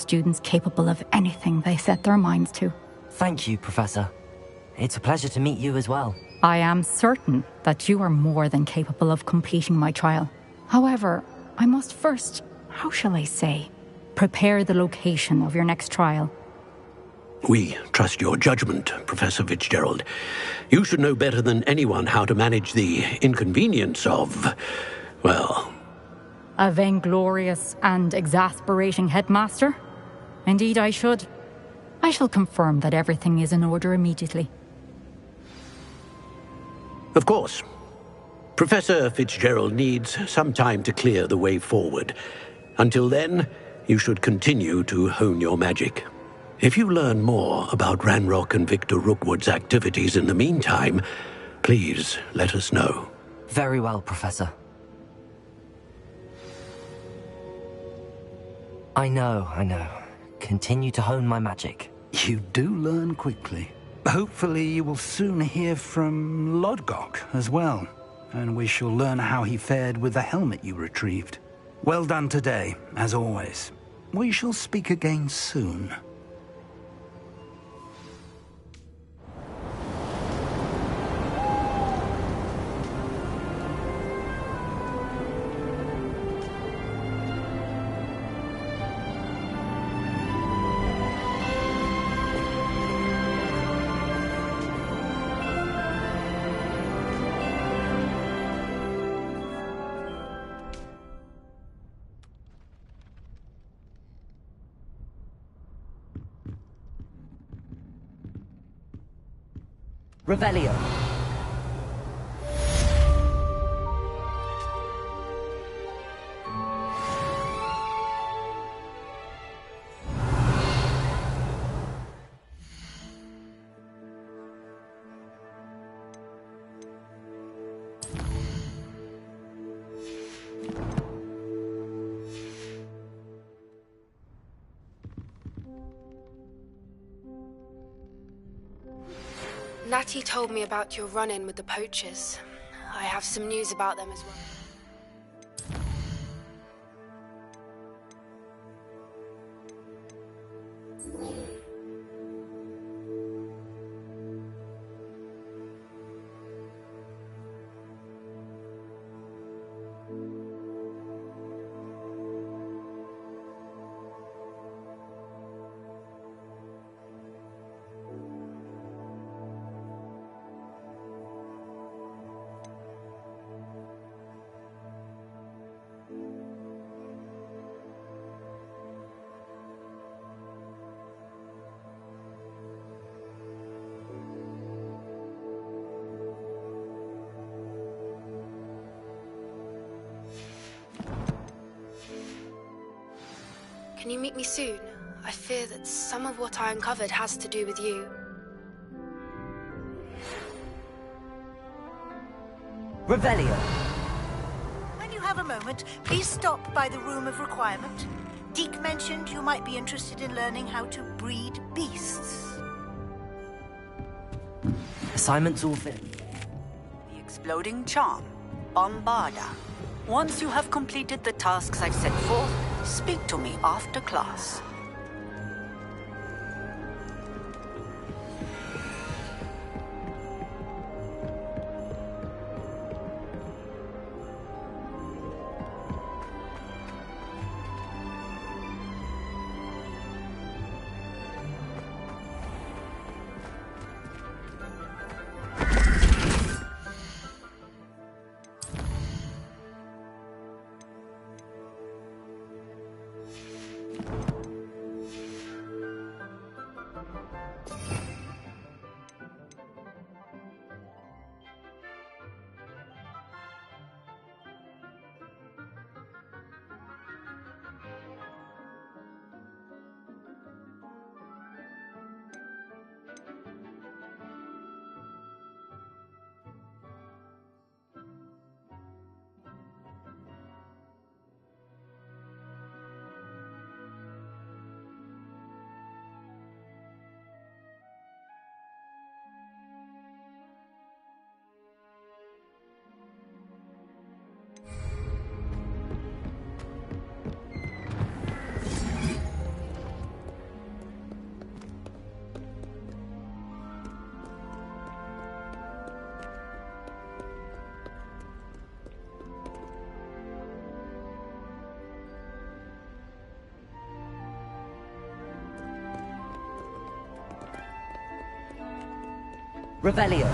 students capable of anything they set their minds to. Thank you, Professor. It's a pleasure to meet you as well. I am certain that you are more than capable of completing my trial. However, I must first, how shall I say, prepare the location of your next trial. We trust your judgment, Professor Fitzgerald. You should know better than anyone how to manage the inconvenience of, well... A vainglorious and exasperating headmaster? Indeed I should. I shall confirm that everything is in order immediately. Of course. Professor Fitzgerald needs some time to clear the way forward. Until then, you should continue to hone your magic. If you learn more about Ranrock and Victor Rookwood's activities in the meantime, please let us know. Very well, Professor. I know. Continue to hone my magic. You do learn quickly. Hopefully you will soon hear from Lodgok as well, and we shall learn how he fared with the helmet you retrieved. Well done today, as always. We shall speak again soon. Revelio. Natty told me about your run-in with the poachers. I have some news about them as well. Can you meet me soon? I fear that some of what I uncovered has to do with you. Revelio. When you have a moment, please stop by the Room of Requirement. Deke mentioned you might be interested in learning how to breed beasts. Assignments all fit. The Exploding Charm, Bombarda. Once you have completed the tasks I've set forth, speak to me after class. Revelio.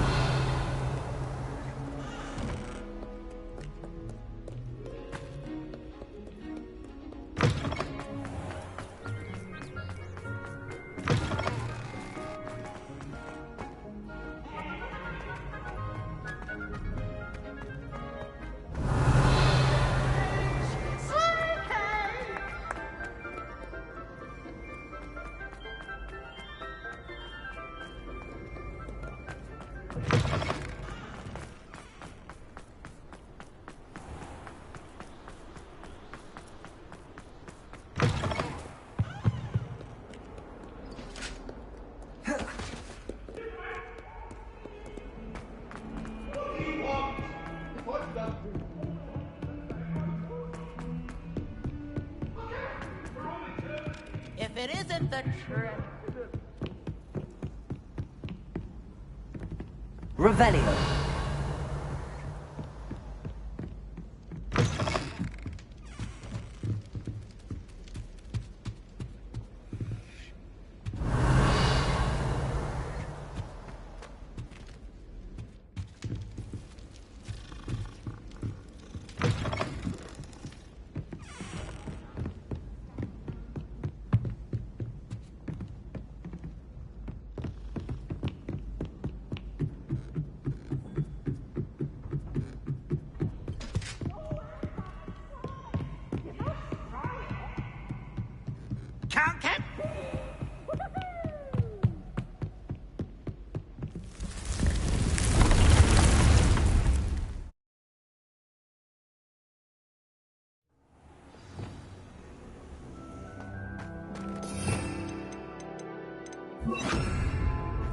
If it isn't the Revelio.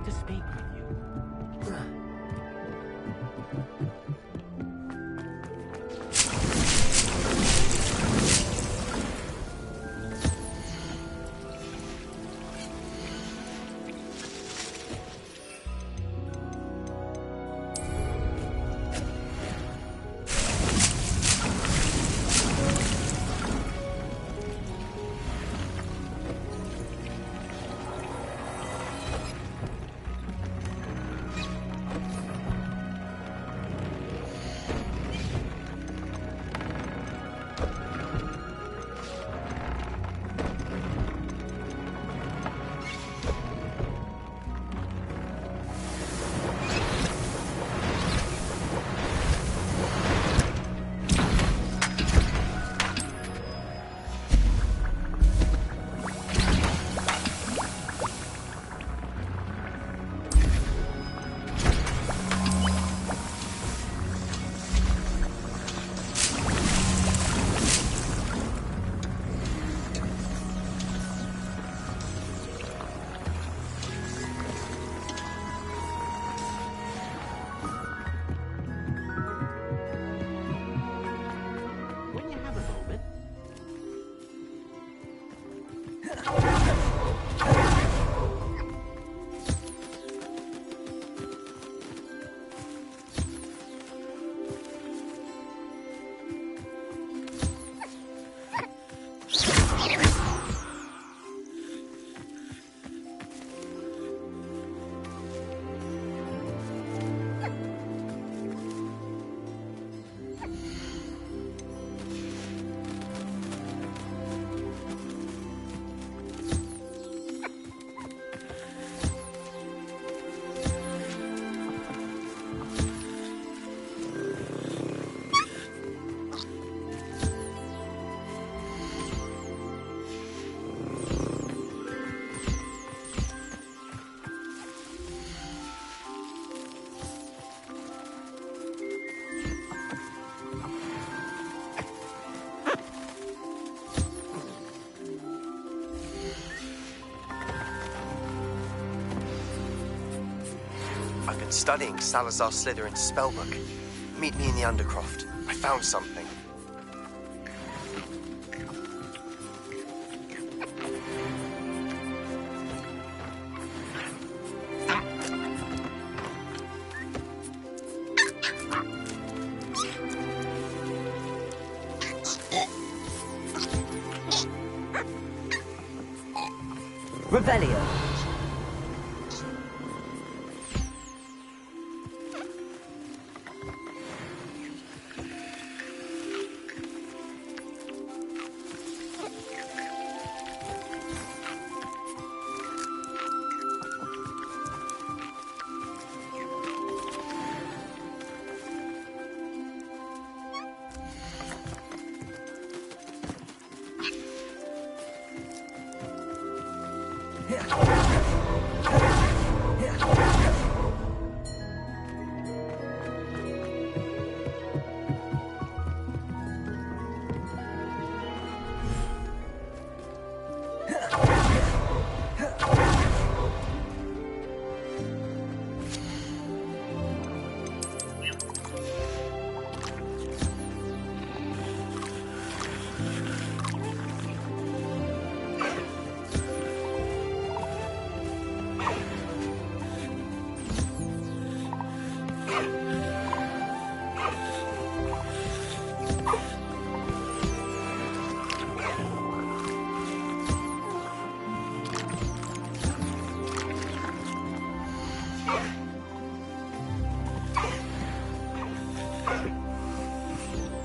To speak with you. I've been studying Salazar Slytherin's spellbook. Meet me in the Undercroft. I found something. Revelio.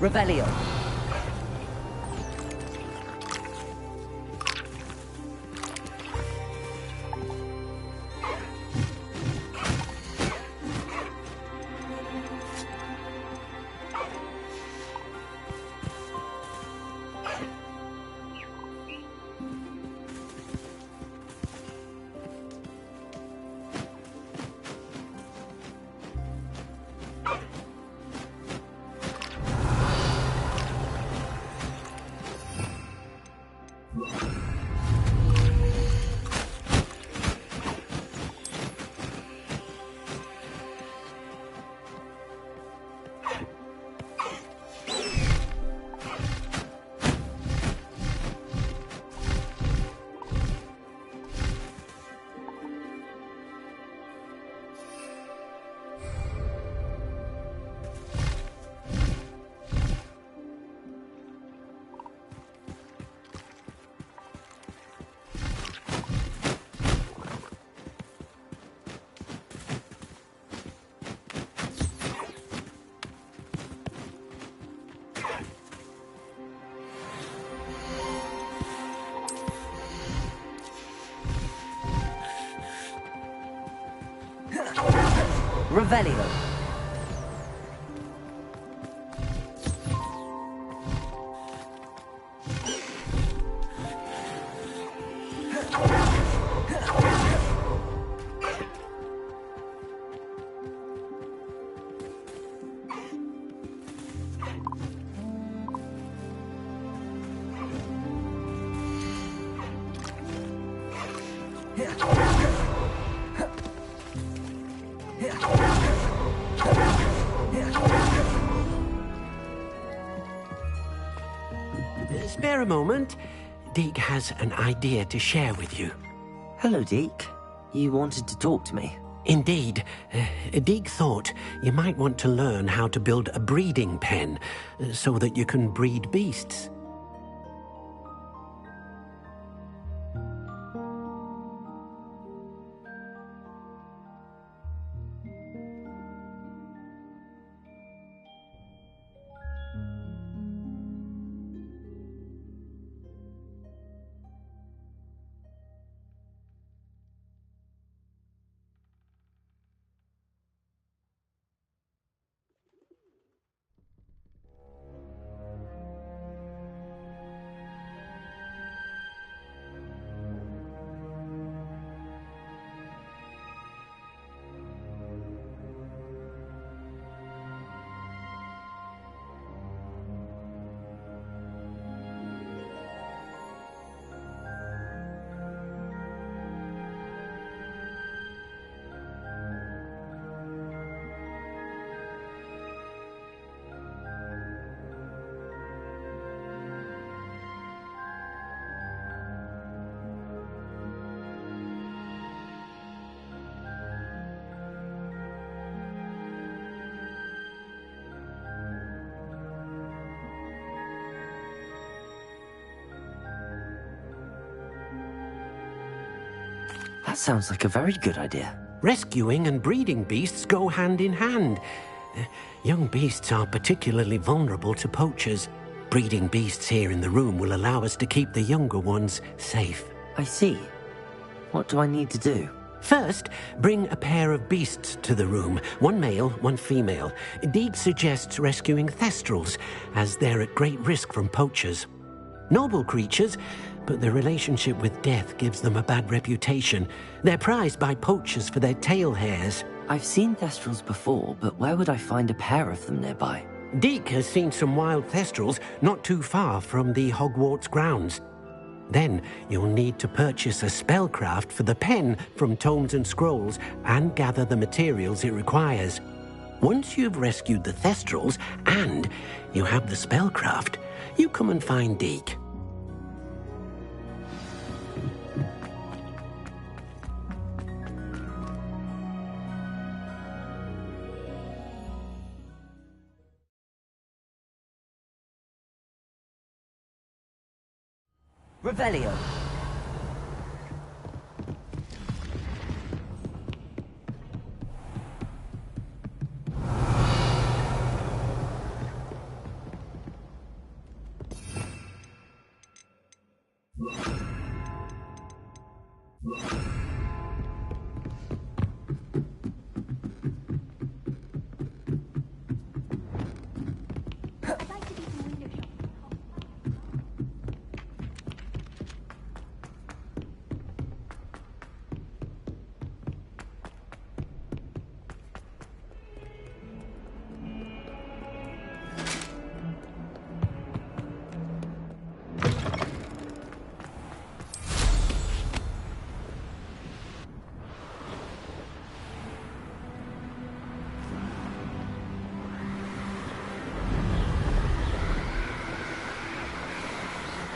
Revelio. Revelio. Spare a moment. Deke has an idea to share with you. Hello, Deke. You wanted to talk to me? Indeed. Deke thought you might want to learn how to build a breeding pen so that you can breed beasts. That sounds like a very good idea. Rescuing and breeding beasts go hand in hand. Young beasts are particularly vulnerable to poachers. Breeding beasts here in the room will allow us to keep the younger ones safe. I see. What do I need to do? First, bring a pair of beasts to the room. One male, one female. Deke suggests rescuing thestrals, as they're at great risk from poachers. Noble creatures, but the relationship with death gives them a bad reputation. They're prized by poachers for their tail hairs. I've seen Thestrals before, but where would I find a pair of them nearby? Deke has seen some wild Thestrals not too far from the Hogwarts grounds. Then you'll need to purchase a spellcraft for the pen from Tomes and Scrolls and gather the materials it requires. Once you've rescued the Thestrals and you have the spellcraft, you come and find Deke. Revelio.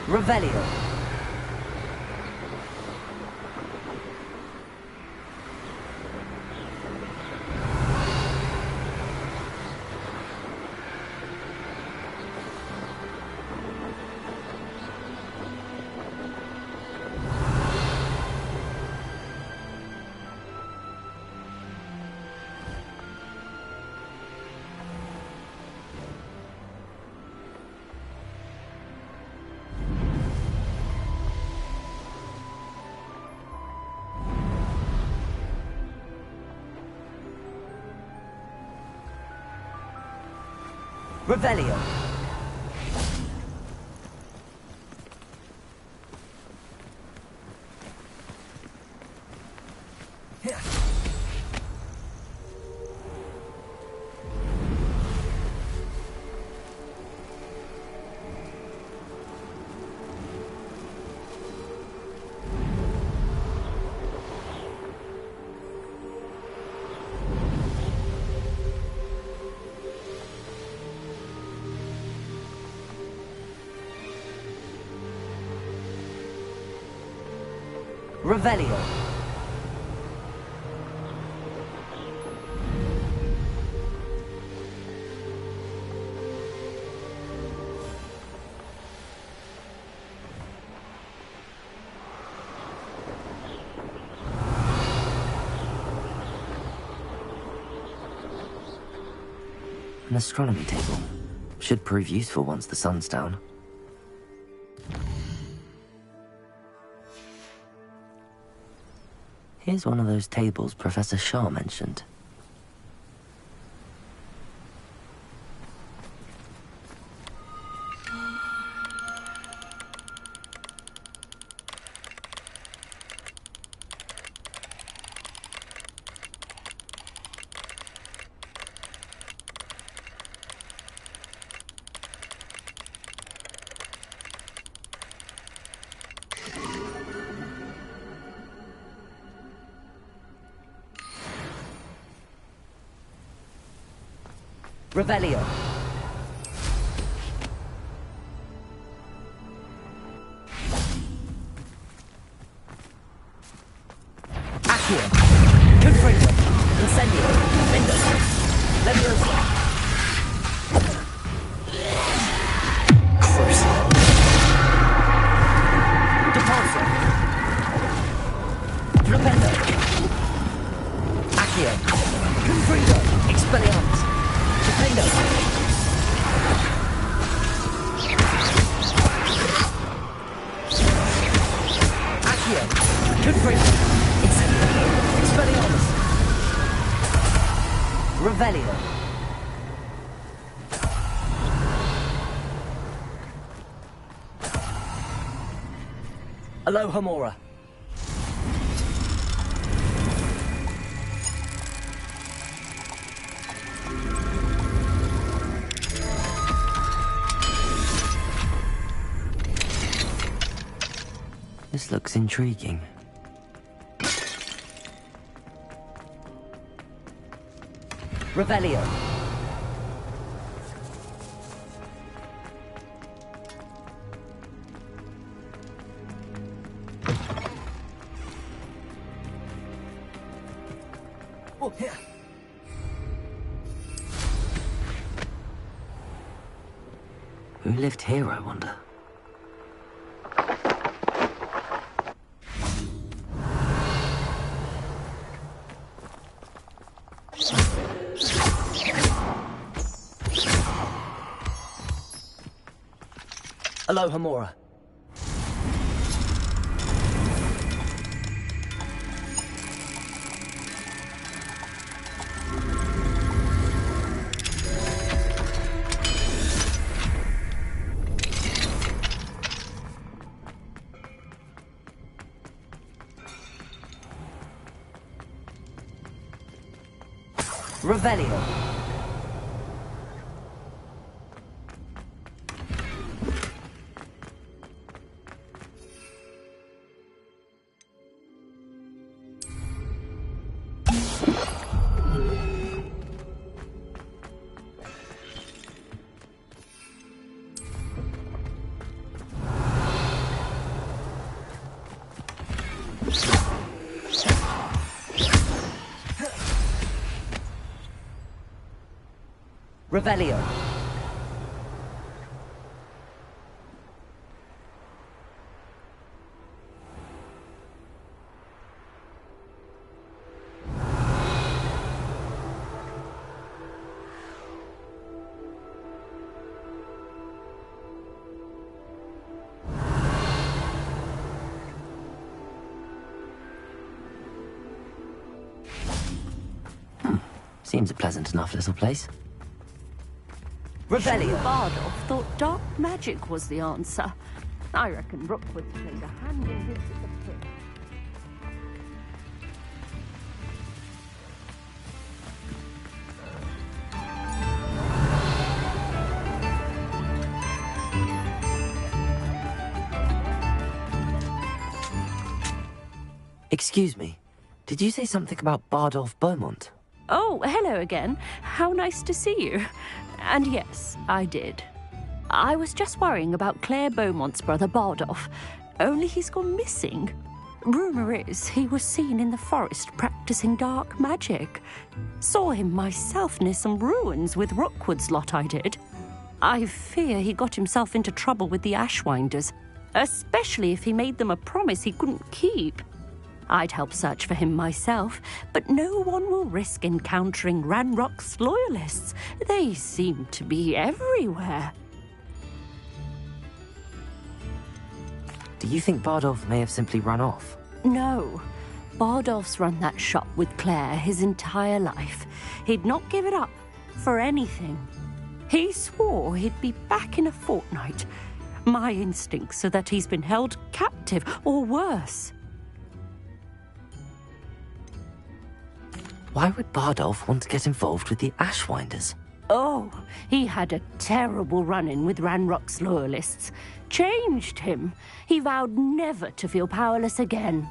Revelio. Revelio. Revelio. An astronomy table. Should prove useful once the sun's down. Here's one of those tables Professor Shaw mentioned. Revelio. Accio. Confringo. Incendio. Windows. Leviosa. Crucible. Depulso. Flipendo. Accio. Confringo. Expelliarmus. Defendo. Accio. Confringo. Expelliarmus. Revelio. Aloha Mora. This looks intriguing. Revelio. Oh, here. Who lived here, I wonder? Aloha Mora. Revelio. Revelio. Seems a pleasant enough little place. Revelio. Bardolph thought dark magic was the answer. I reckon Rookwood played a hand in his disappearance. Excuse me. Did you say something about Bardolph Beaumont? Oh, hello again. How nice to see you. And yes, I did. I was just worrying about Claire Beaumont's brother Bardolph, only he's gone missing. Rumour is he was seen in the forest practicing dark magic. Saw him myself near some ruins with Rookwood's lot I did. I fear he got himself into trouble with the Ashwinders, especially if he made them a promise he couldn't keep. I'd help search for him myself, but no one will risk encountering Ranrock's loyalists. They seem to be everywhere. Do you think Bardolph may have simply run off? No. Bardolph's run that shop with Claire his entire life. He'd not give it up for anything. He swore he'd be back in a fortnight. My instincts are that he's been held captive, or worse. Why would Bardolph want to get involved with the Ashwinders? Oh, he had a terrible run-in with Ranrock's loyalists. Changed him. He vowed never to feel powerless again.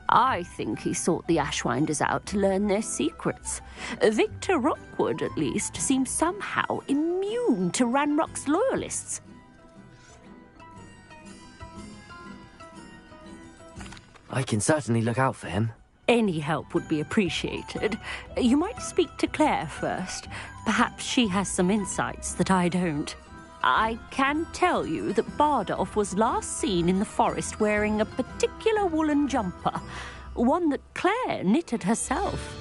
I think he sought the Ashwinders out to learn their secrets. Victor Rookwood, at least, seems somehow immune to Ranrock's loyalists. I can certainly look out for him. Any help would be appreciated. You might speak to Claire first. Perhaps she has some insights that I don't. I can tell you that Bardolph was last seen in the forest wearing a particular woolen jumper, one that Claire knitted herself.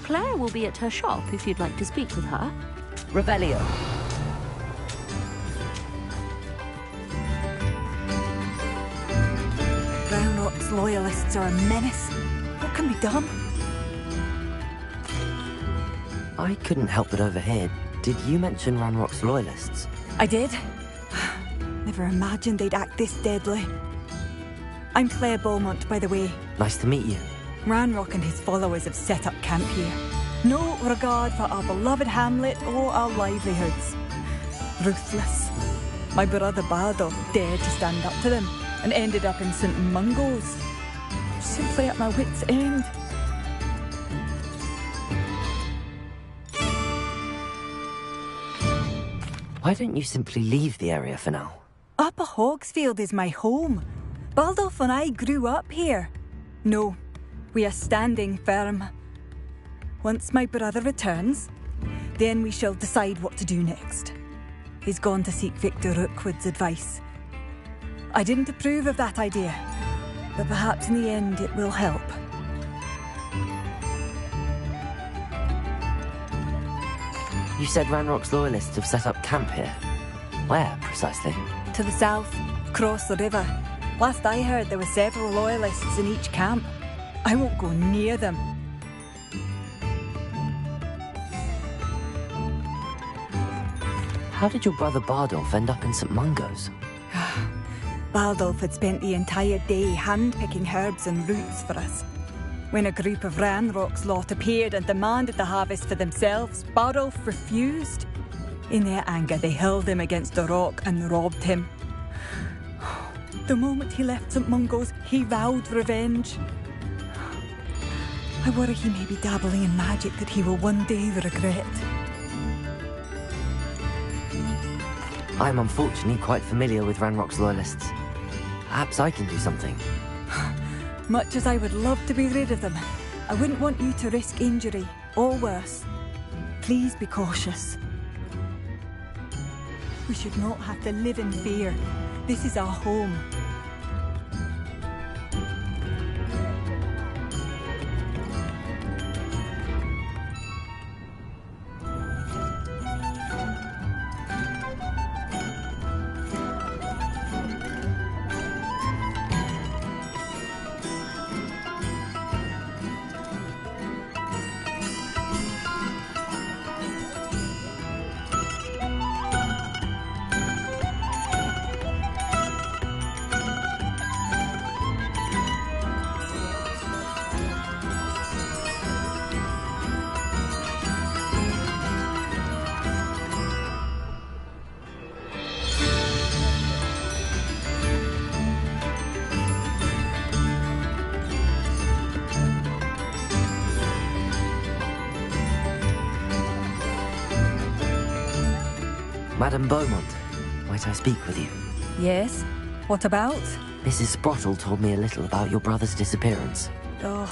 Claire will be at her shop if you'd like to speak with her. Revelio. Ranrock's loyalists are a menace. What can be done? I couldn't help but overhear. Did you mention Ranrock's loyalists? I did. They've never imagined they'd act this deadly. I'm Claire Beaumont, by the way. Nice to meet you. Ranrock and his followers have set up camp here. No regard for our beloved hamlet or our livelihoods. Ruthless. My brother Bardolph dared to stand up to them and ended up in St. Mungo's. Simply at my wit's end. Why don't you simply leave the area for now? Upper Hogsfield is my home. Baldolph and I grew up here. No, we are standing firm. Once my brother returns, then we shall decide what to do next. He's gone to seek Victor Rookwood's advice. I didn't approve of that idea, but perhaps in the end it will help. You said Ranrock's loyalists have set up camp here. Where, precisely? To the south, across the river. Last I heard, there were several loyalists in each camp. I won't go near them. How did your brother Bardolph end up in St. Mungo's? Bardolph had spent the entire day hand-picking herbs and roots for us. When a group of Ranrock's lot appeared and demanded the harvest for themselves, Bardolph refused. In their anger, they hurled him against a rock and robbed him. The moment he left St. Mungo's, he vowed revenge. I worry he may be dabbling in magic that he will one day regret. I'm unfortunately quite familiar with Ranrock's loyalists. Perhaps I can do something. Much as I would love to be rid of them, I wouldn't want you to risk injury, or worse. Please be cautious. We should not have to live in fear. This is our home. Madame Beaumont, might I speak with you? Yes? What about? Mrs. Sprottle told me a little about your brother's disappearance. Oh,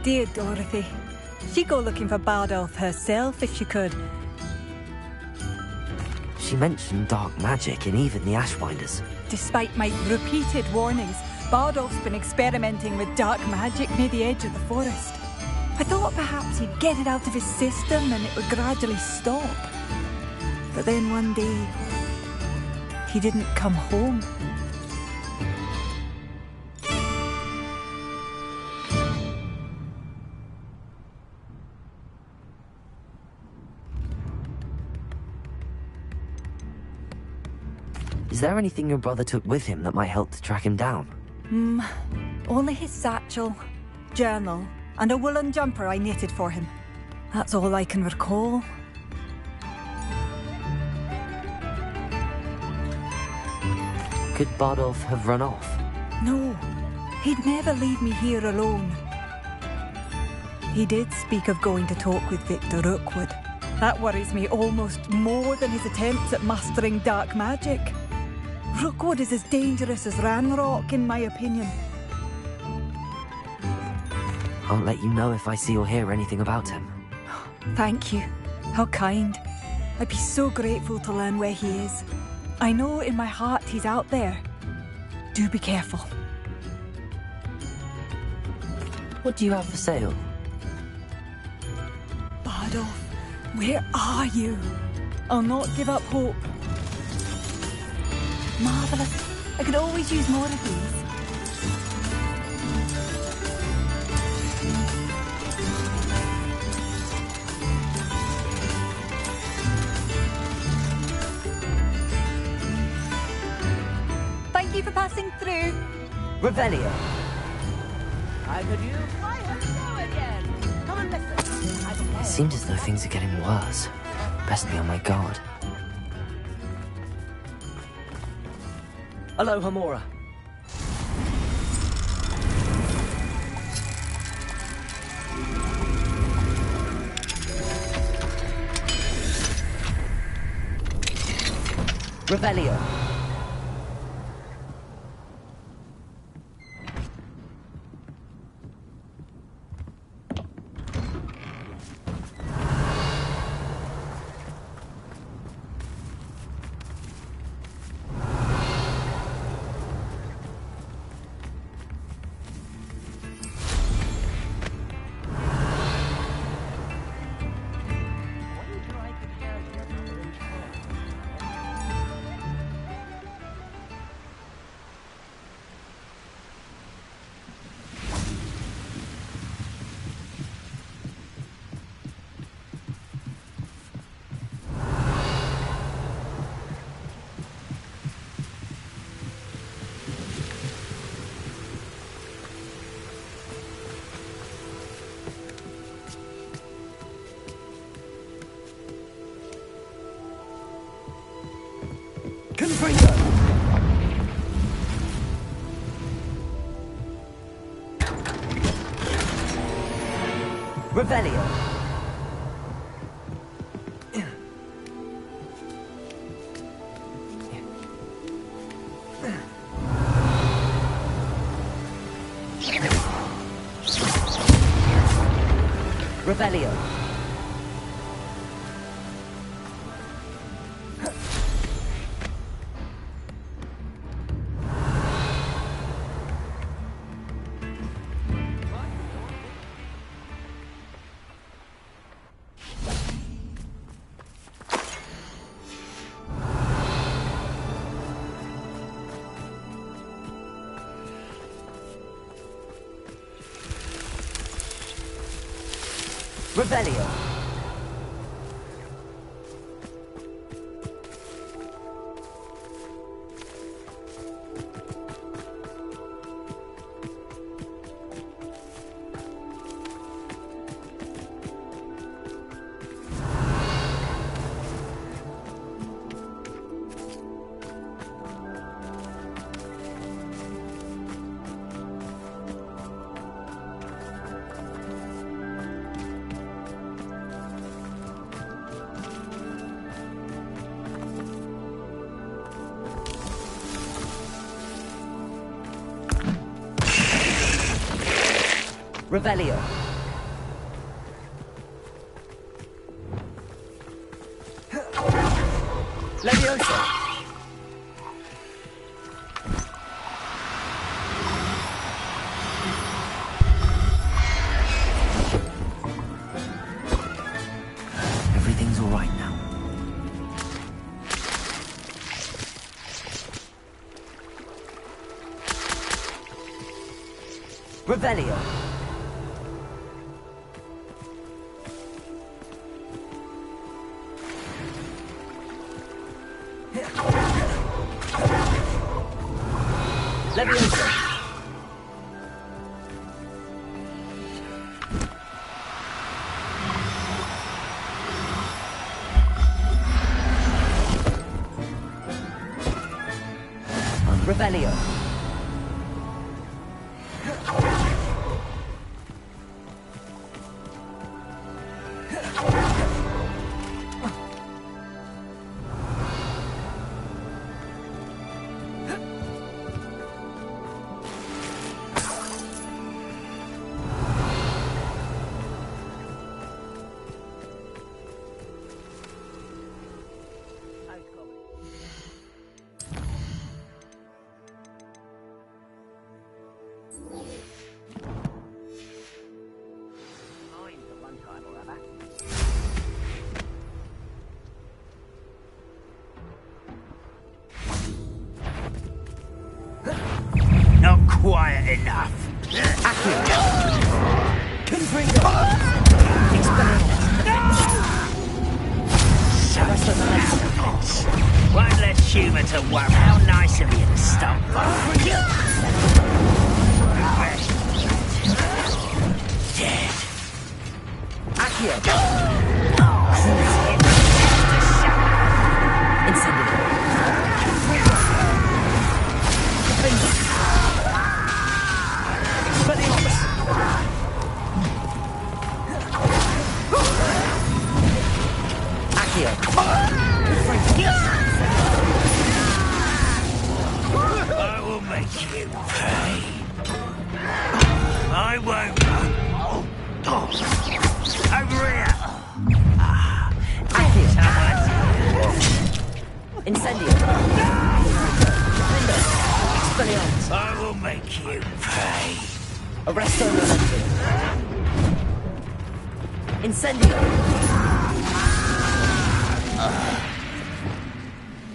dear Dorothy. She'd go looking for Bardolph herself if she could. She mentioned dark magic in even the Ashwinders. Despite my repeated warnings, Bardolph's been experimenting with dark magic near the edge of the forest. I thought perhaps he'd get it out of his system and it would gradually stop. But then one day, he didn't come home. Is there anything your brother took with him that might help to track him down? Only his satchel, journal, and a woolen jumper I knitted for him. That's all I can recall. Could Bardolph have run off? No, he'd never leave me here alone. He did speak of going to talk with Victor Rookwood. That worries me almost more than his attempts at mastering dark magic. Rookwood is as dangerous as Ranrock, in my opinion. I'll let you know if I see or hear anything about him. Thank you. How kind. I'd be so grateful to learn where he is. I know in my heart he's out there. Do be careful. What do you have for sale? Bardolph, where are you? I'll not give up hope. Marvellous. I could always use more of these. me! Revelio. I could use my hello again. Come and listen. It seems as though things are getting worse. Best be on my guard. Aloha, Mora. Revelio. Revelio. Revelio. Revelio. Revelio. Leviosa. Everything's all right now. Revelio. Leviosa. Revelio. Not quiet enough. Confringo. Expelliarmus. sentiments. One less humour to worry. How nice of you to stop by. Dead. Accio! Incendio! I will make you pay. I won't. Over here. Incendio! Expelliarmus! I will make you pay. Arresto Momento! Incendio!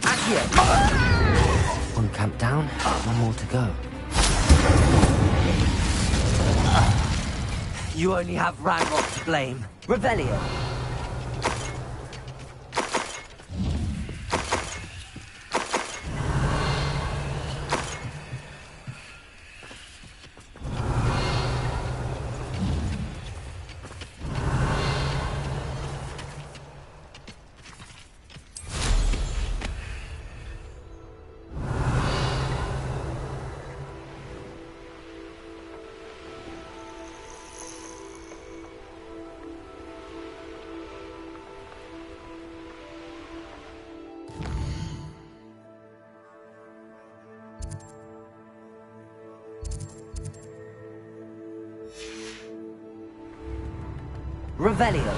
Accio! One camp down, one more to go. You only have Ranrock to blame. Revelio! Revelio.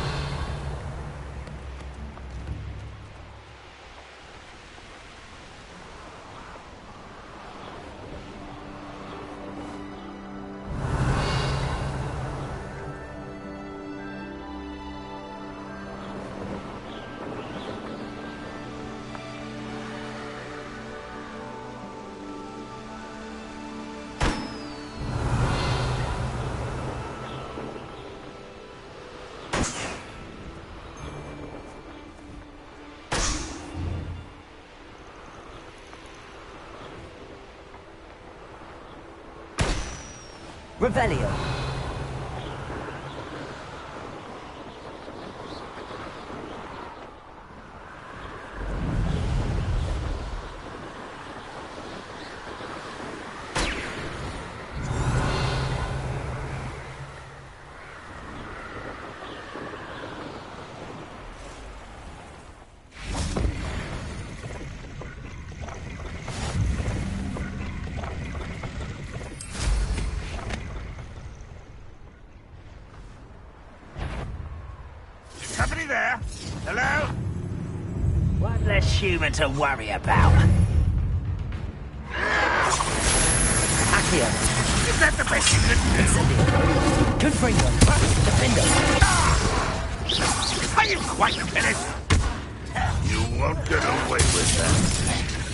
Revelio. Somebody there? Hello? One less human to worry about. Accio. Is that the best you could do? Incendio. Confringo. Defendo. Are you quite finished? You won't get away with that.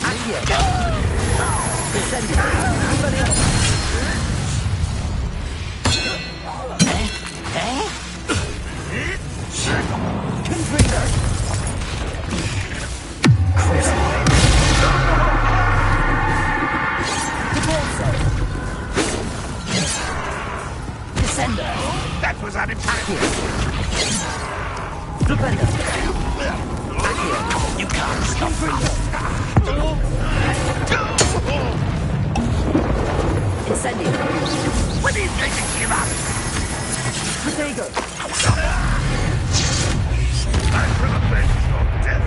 Accio. Incendio. Revelio. Confringo. Descender. That was unexpected. Flipendo. You can't stop me. Incendio. When are you going to give up? Protego. I'm from a place called death.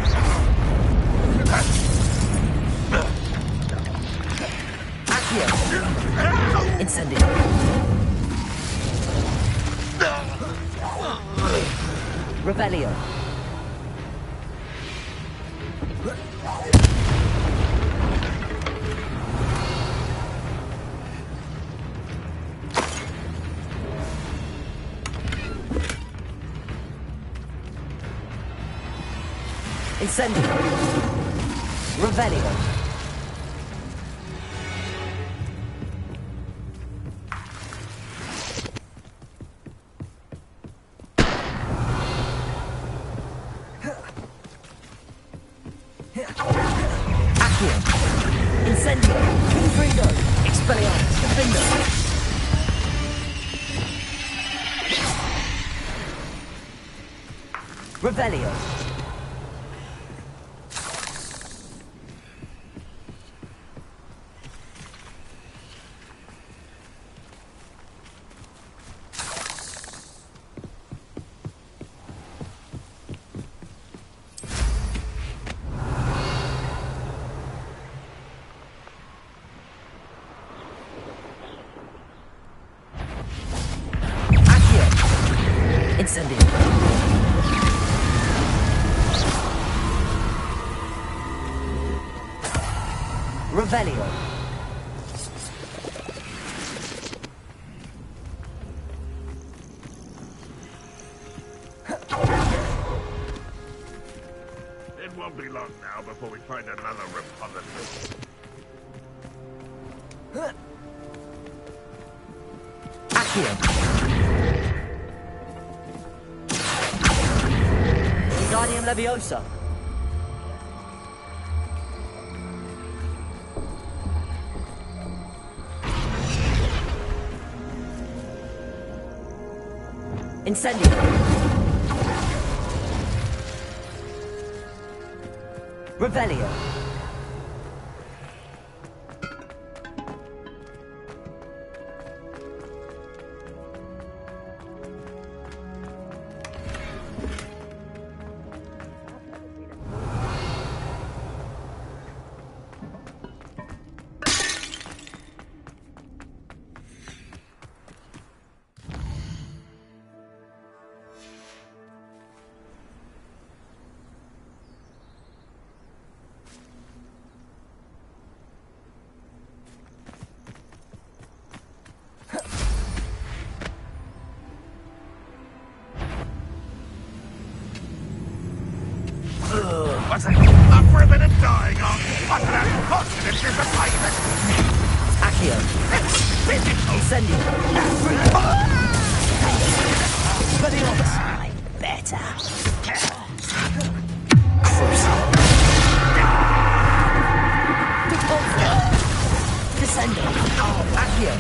Accio. Incendio. Revelio. Incendio. Revelio. Revelio. Incendio. Revelio. It won't be long now before we find another repository. Accio. Guardian Leviosa. Incendio. Revelio. What's that? Up for a bit of dying on? What an unfortunate disappointment! Accio. Incendio. Leviosa. Better. Crucial. Descendo. Accio.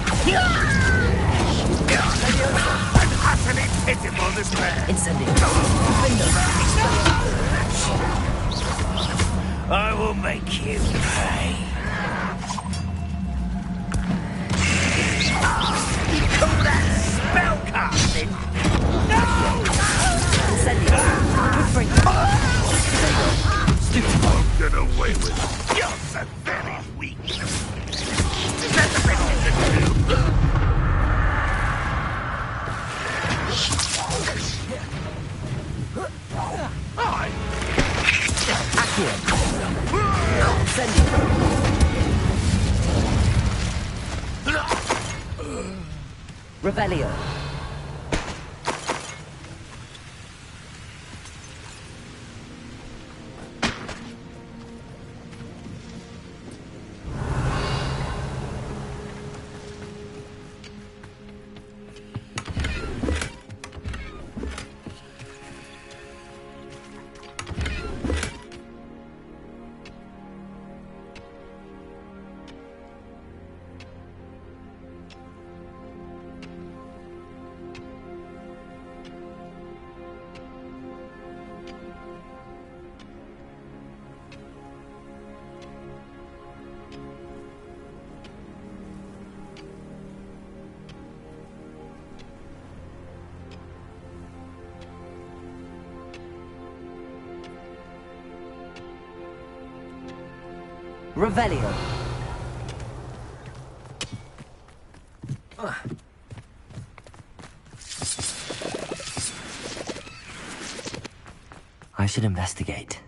An utterly pitiful despair! Incendio. I will make you pay. Call that spellcasting? No! Incendio. Good for you. Won't get away with it. You're so very weak. Is that the best you can do? Accio. Incendio. Revelio. Revelio. I should investigate.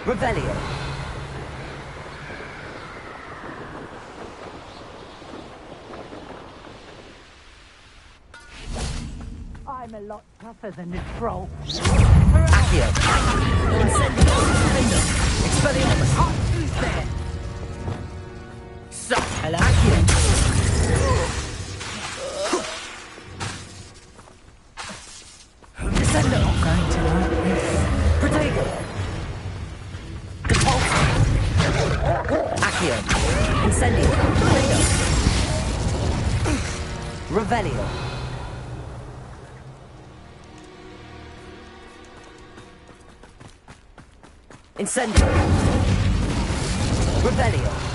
Revelio. a lot tougher than the troll. Accio! Incendio! Expelliarmus! Who's there? So, Accio! Descendo! Not going to like this. Protego! Depulso! Accio! Incendio! Revelio! Incendio! Revelio!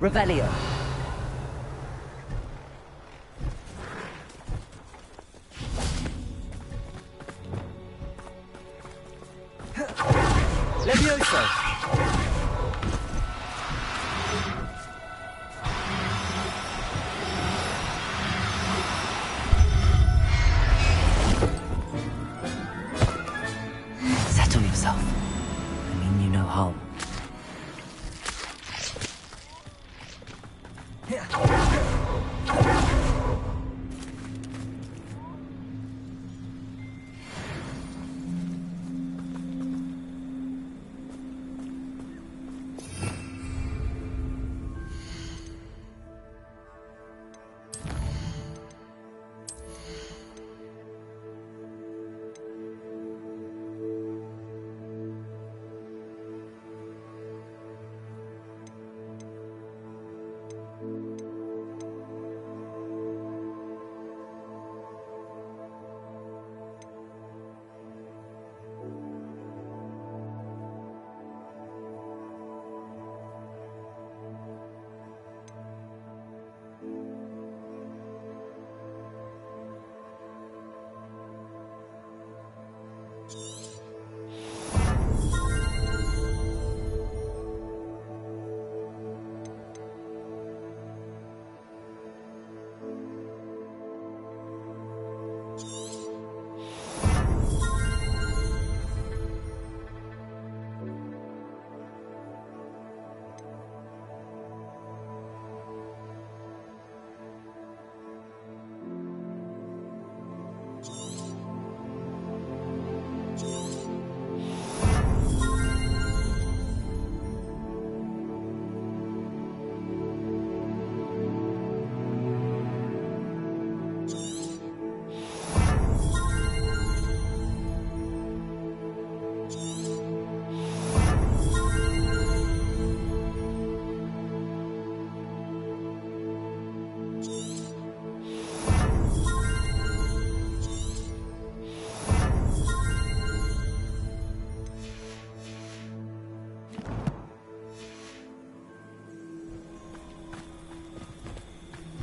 Revelio. Levioso. Settle yourself. I mean you no harm.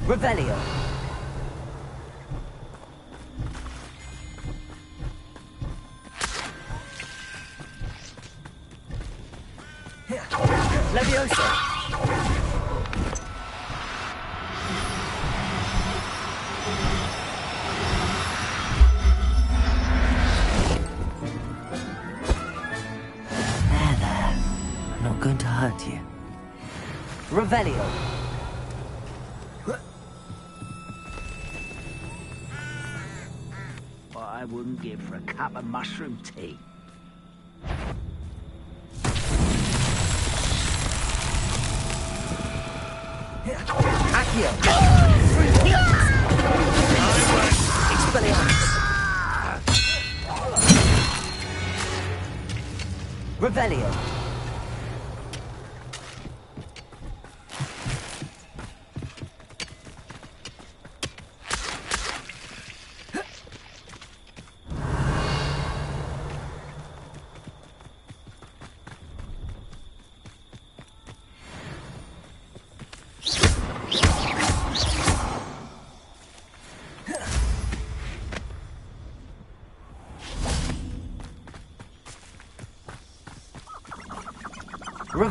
Revelio. Levioso. There. I'm not going to hurt you. Revelio. I wouldn't give for a cup of mushroom tea. Accio! Expelliarmus! Revelio!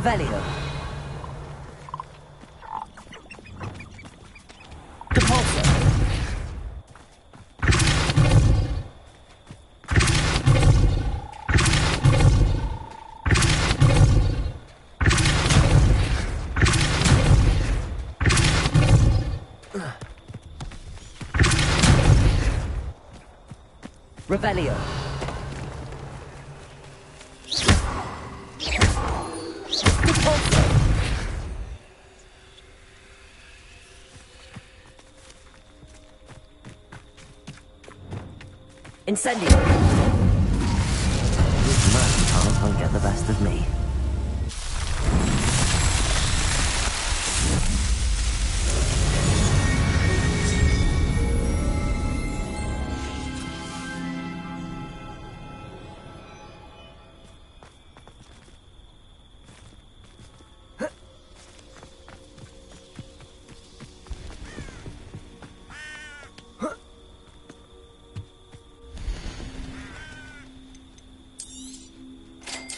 Revelio. Depulso. Revelio. Depulso. Incendio. These mercy tunnels won't get the best of me.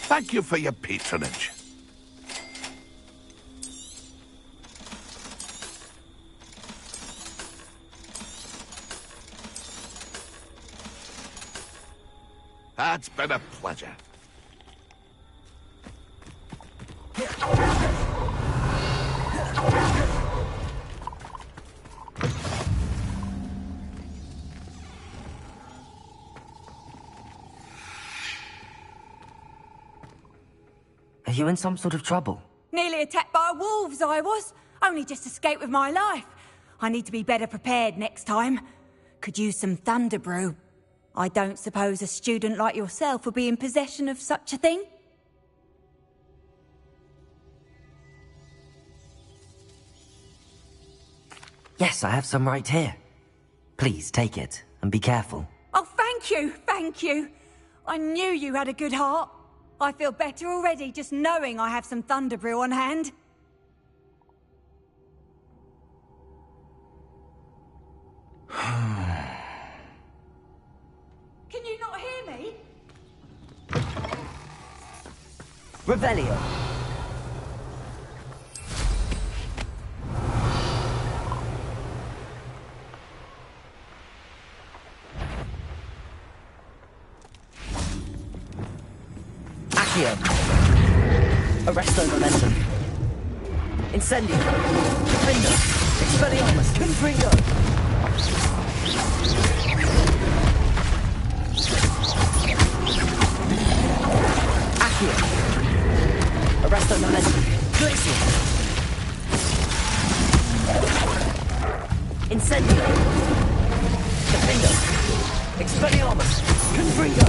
Thank you for your patronage. It's been a pleasure. Are you in some sort of trouble? Nearly attacked by wolves, I was. Only just escaped with my life. I need to be better prepared next time. Could use some thunder brew. I don't suppose a student like yourself would be in possession of such a thing? Yes, I have some right here. Please take it, and be careful. Oh, thank you, thank you. I knew you had a good heart. I feel better already just knowing I have some thunder brew on hand. Can you not hear me? Revelio. Accio. Arresto momentum. Incendio. Defendo. Expelliarmus. Confringo. Accio. Arresto momentum. Glacial. Incendio. Defendo. Expelliarmus. Confringo.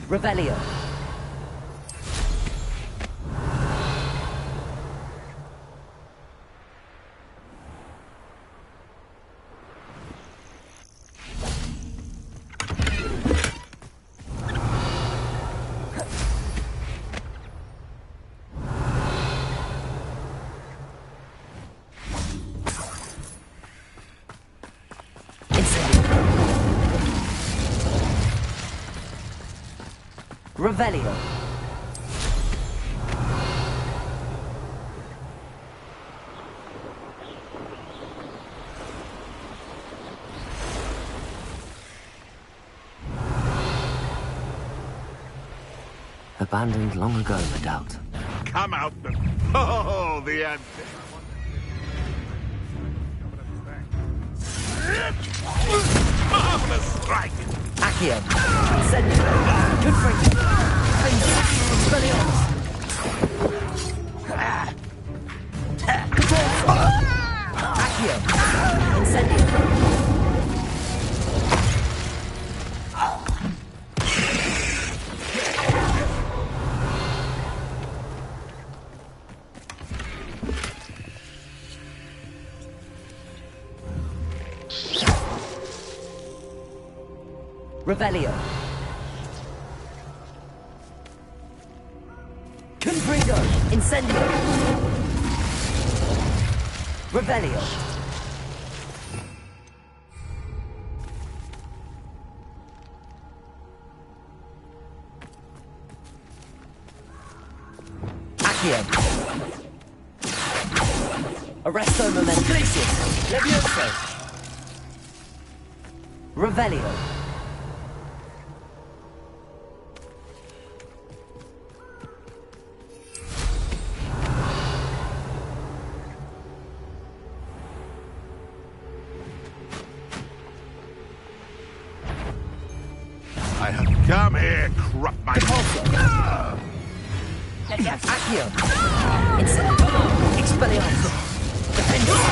Revelio. Revelio. Abandoned long ago, no doubt. Come out and... Oh, the end. Marvelous strike! Accio. Incendio. Confringo. Defendo. Expelliarmus. Accio. Incendio. Revelio. Confringo. Incendio. Revelio. Accio. Arresto Momentum. Glacius. Levioso. Revelio. I have come here, corrupt my Accio. Expelliarmus. Defendus.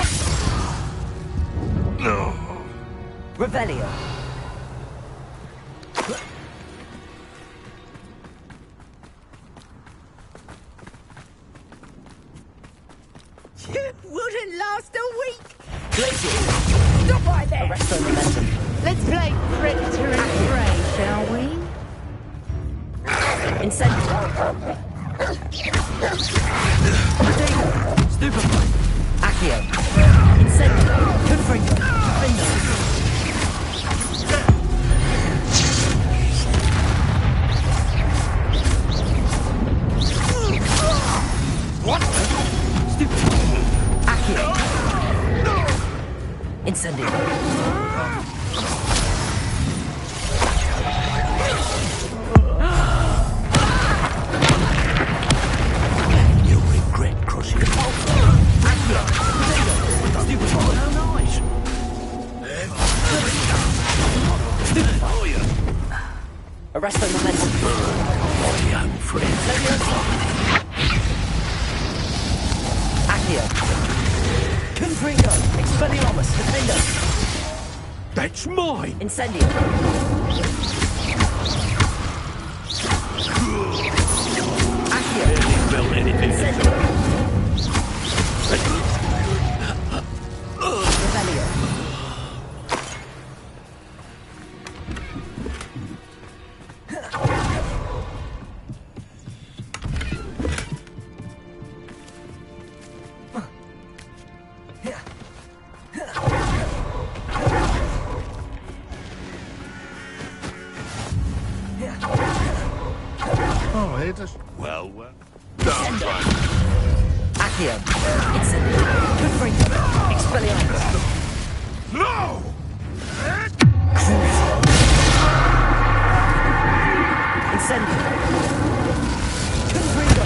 No. Revelio. It wouldn't last a week. Glacius. Stop right there. Arresto Momentum. Let's play Predator and Prey, shall we? Incendio. Stupefy. Accio. Incendio. Confringo. Findo. What? Stupefy. Accio. Incendio. You'll regret crossing the Arresto Momentum. Oh, young friend. Accio. Confringo. Expelliarmus. Defendo. That's mine. Incendio. Accio. Barely felt anything. Incendio. Revelio. Oh, it is. Well. Don't try. Accio. Incendio. Confringo. Expelliarmus. No! Incendio. Confringo.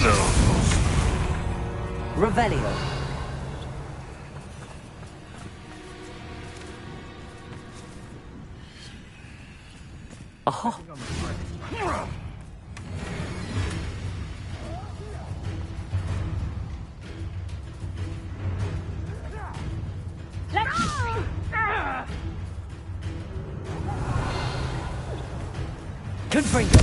No. Revelio. Oh. Confringo.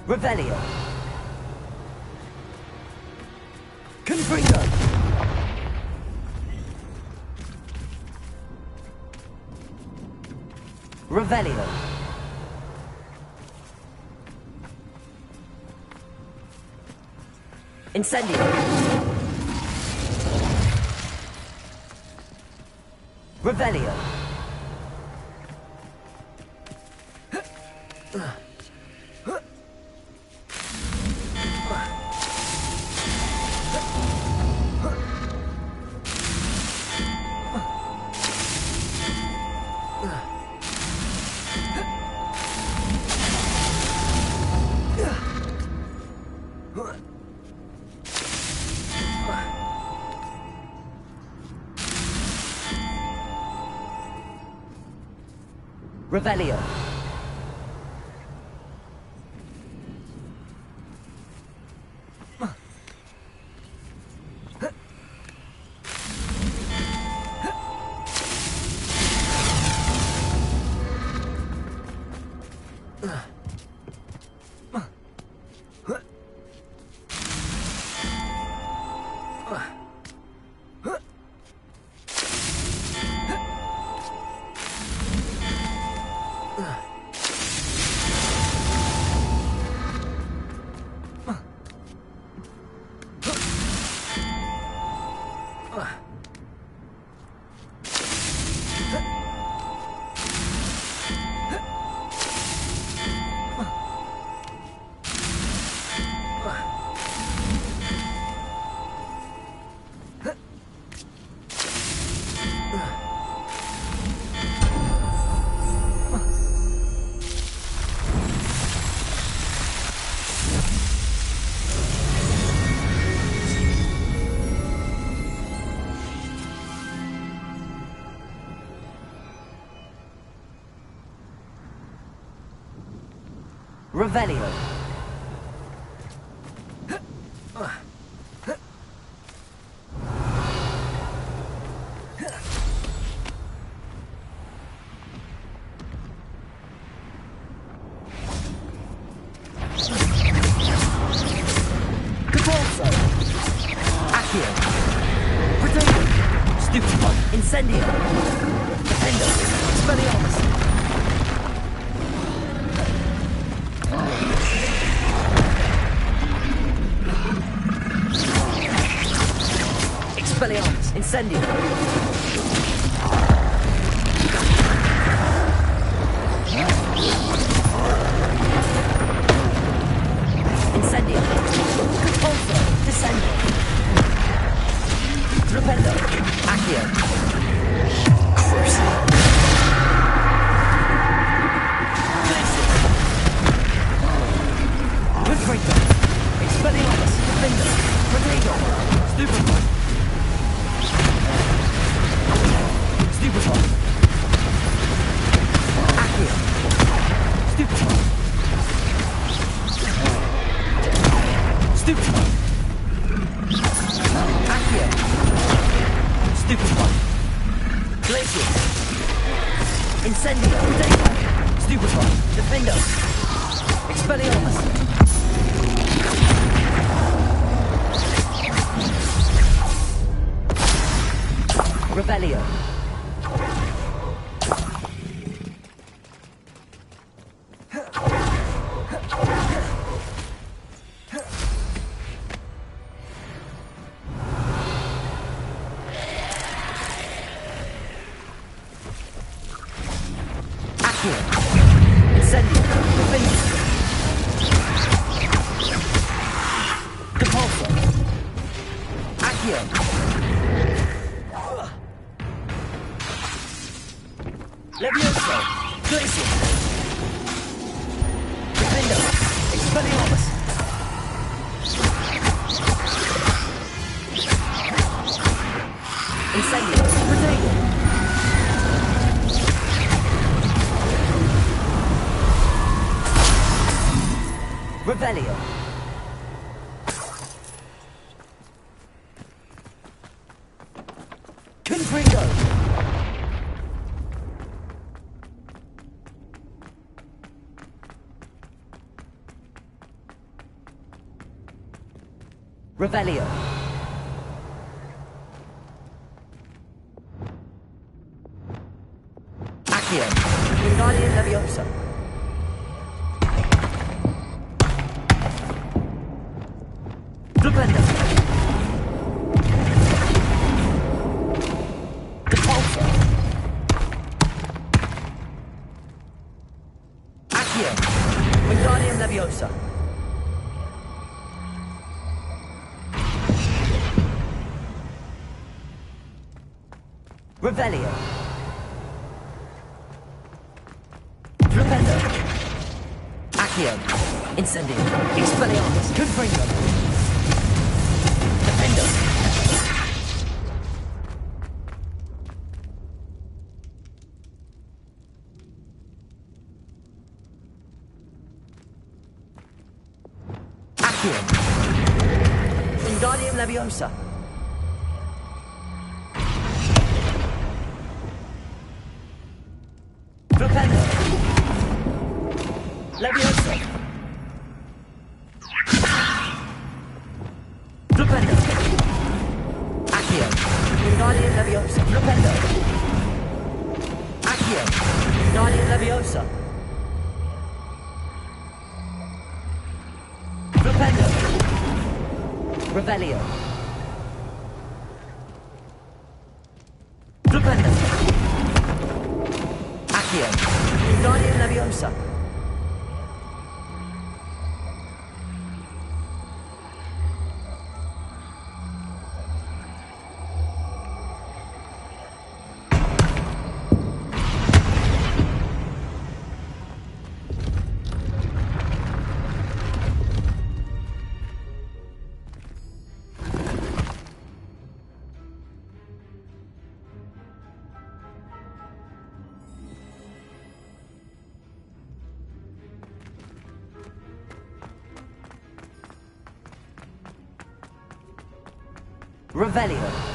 Revelio. Confringo. Revelio. Incendio. Revelio. Revelio. Revelio. Incendio! Defendo! Expelliarmus! Expelliarmus! Incendio! Incendio! Repulso! Descendo! Rependo! Accio! Expelliarmus, Defender, Potato, Stupefy. Stupefy. Accio. Stupefy. Stupefy. Accio. Stupefy. Glacier. Incendio, Potato, Stupefy, Defender, Expelliarmus. Revelio. Accio. Incendio. Defender. Repulso. Accio. Levioso! Glacier! Defendo! Expelliarmus! Incendio! Potato! Revelio! Confringo! Revelio. Accio. Wingardium Leviosa. Flipendo. Repulso. Accio. Wingardium Leviosa. Revelio. Flipendo. Accio. Incendio. Expelliarmus. Confringo. Defendo. Accio. Wingardium Leviosa. Flipendo. Leviosa. Flipendo. Accio. Wingardium Leviosa. Flipendo. Accio. Wingardium Leviosa. Flipendo. Revelio. Flipendo. Accio. Wingardium Leviosa. Revelio.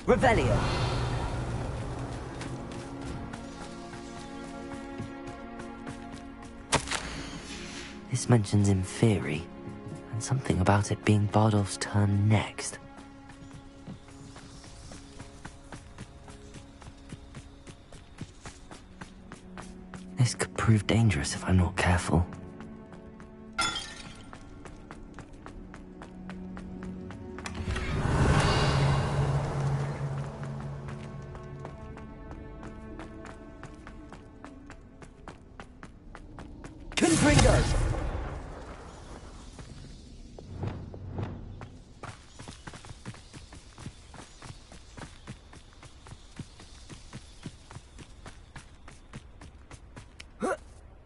Revelio. This mentions Inferi, and something about it being Bardolph's turn next. This could prove dangerous if I'm not careful.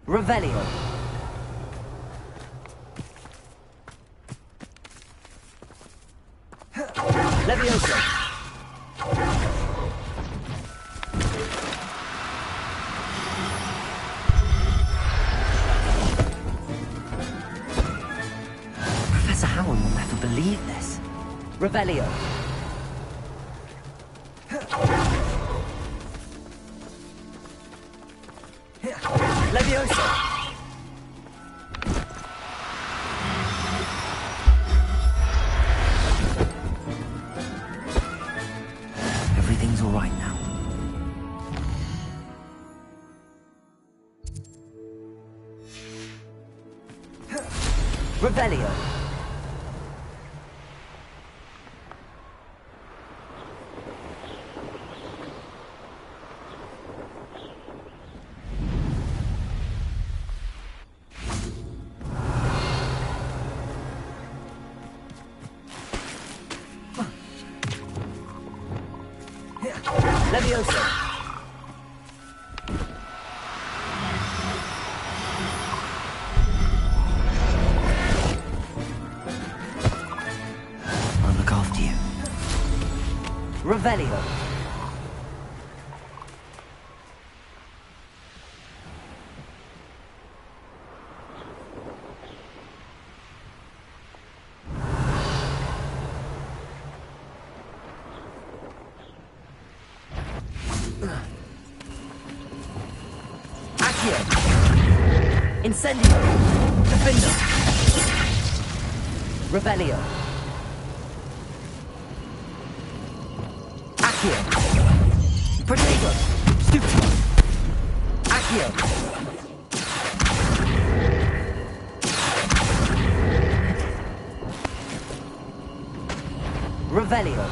Revelio. Leviosa. Professor Howard will never believe this. Revelio. Leviosa. Everything's all right now. Revelio. Leviosa. I'll look after you. Revelio. Incendio! Defender! Revelio! Accio! Protego! Stupio! Accio! Revelio!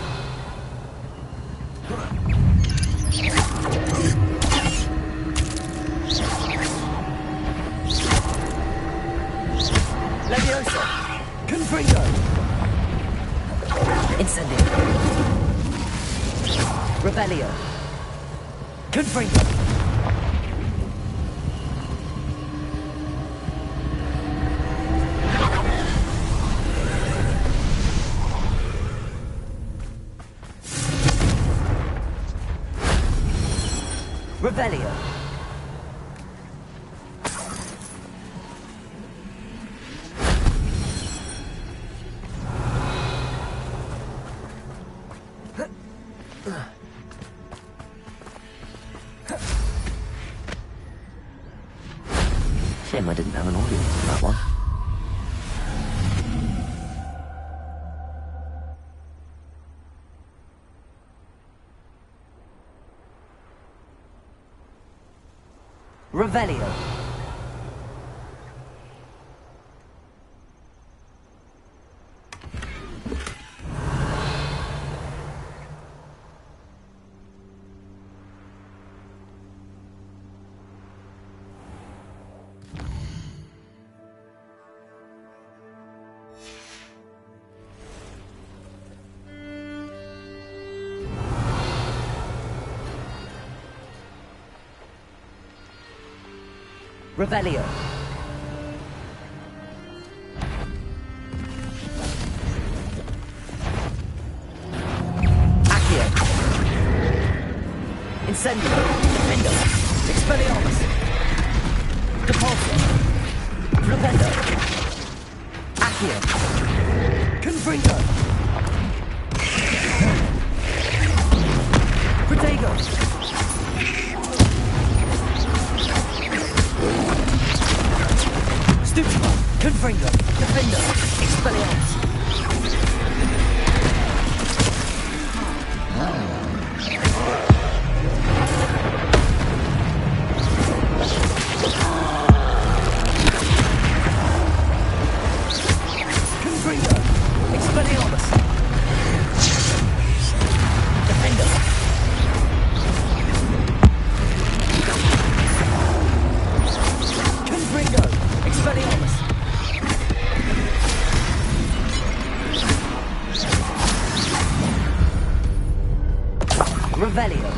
Leviosa! Confringo! Incendio! Revelio! Confringo! Revelio! Shame I didn't have an audience for that one. Revelio. Revelio. Accio. Incendio. Defendo. Expelliarmus. Depulso. Rependo. Accio. Confringo. Protego. Stupio, Confringo, Defender, Expelliarmus. Confringo, Expelliarmus. Defender. Confringo. Expelliarmus. Revelio.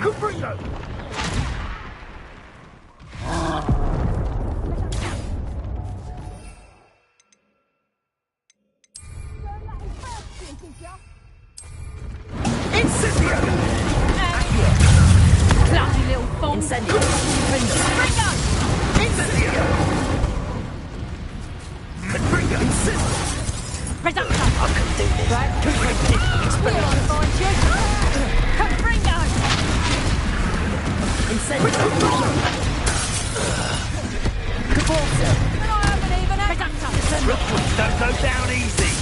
Confringo! Incendio! Accio. Cloudy little fool. Incendio. Defender. Incendio. Confringo. Incendio. Reducto. I can do this. Right. Confringo. We'll Expelliarmus. find you. Confringo. Incendio. Depulso. And I haven't even had... Reducto. Don't go down easy!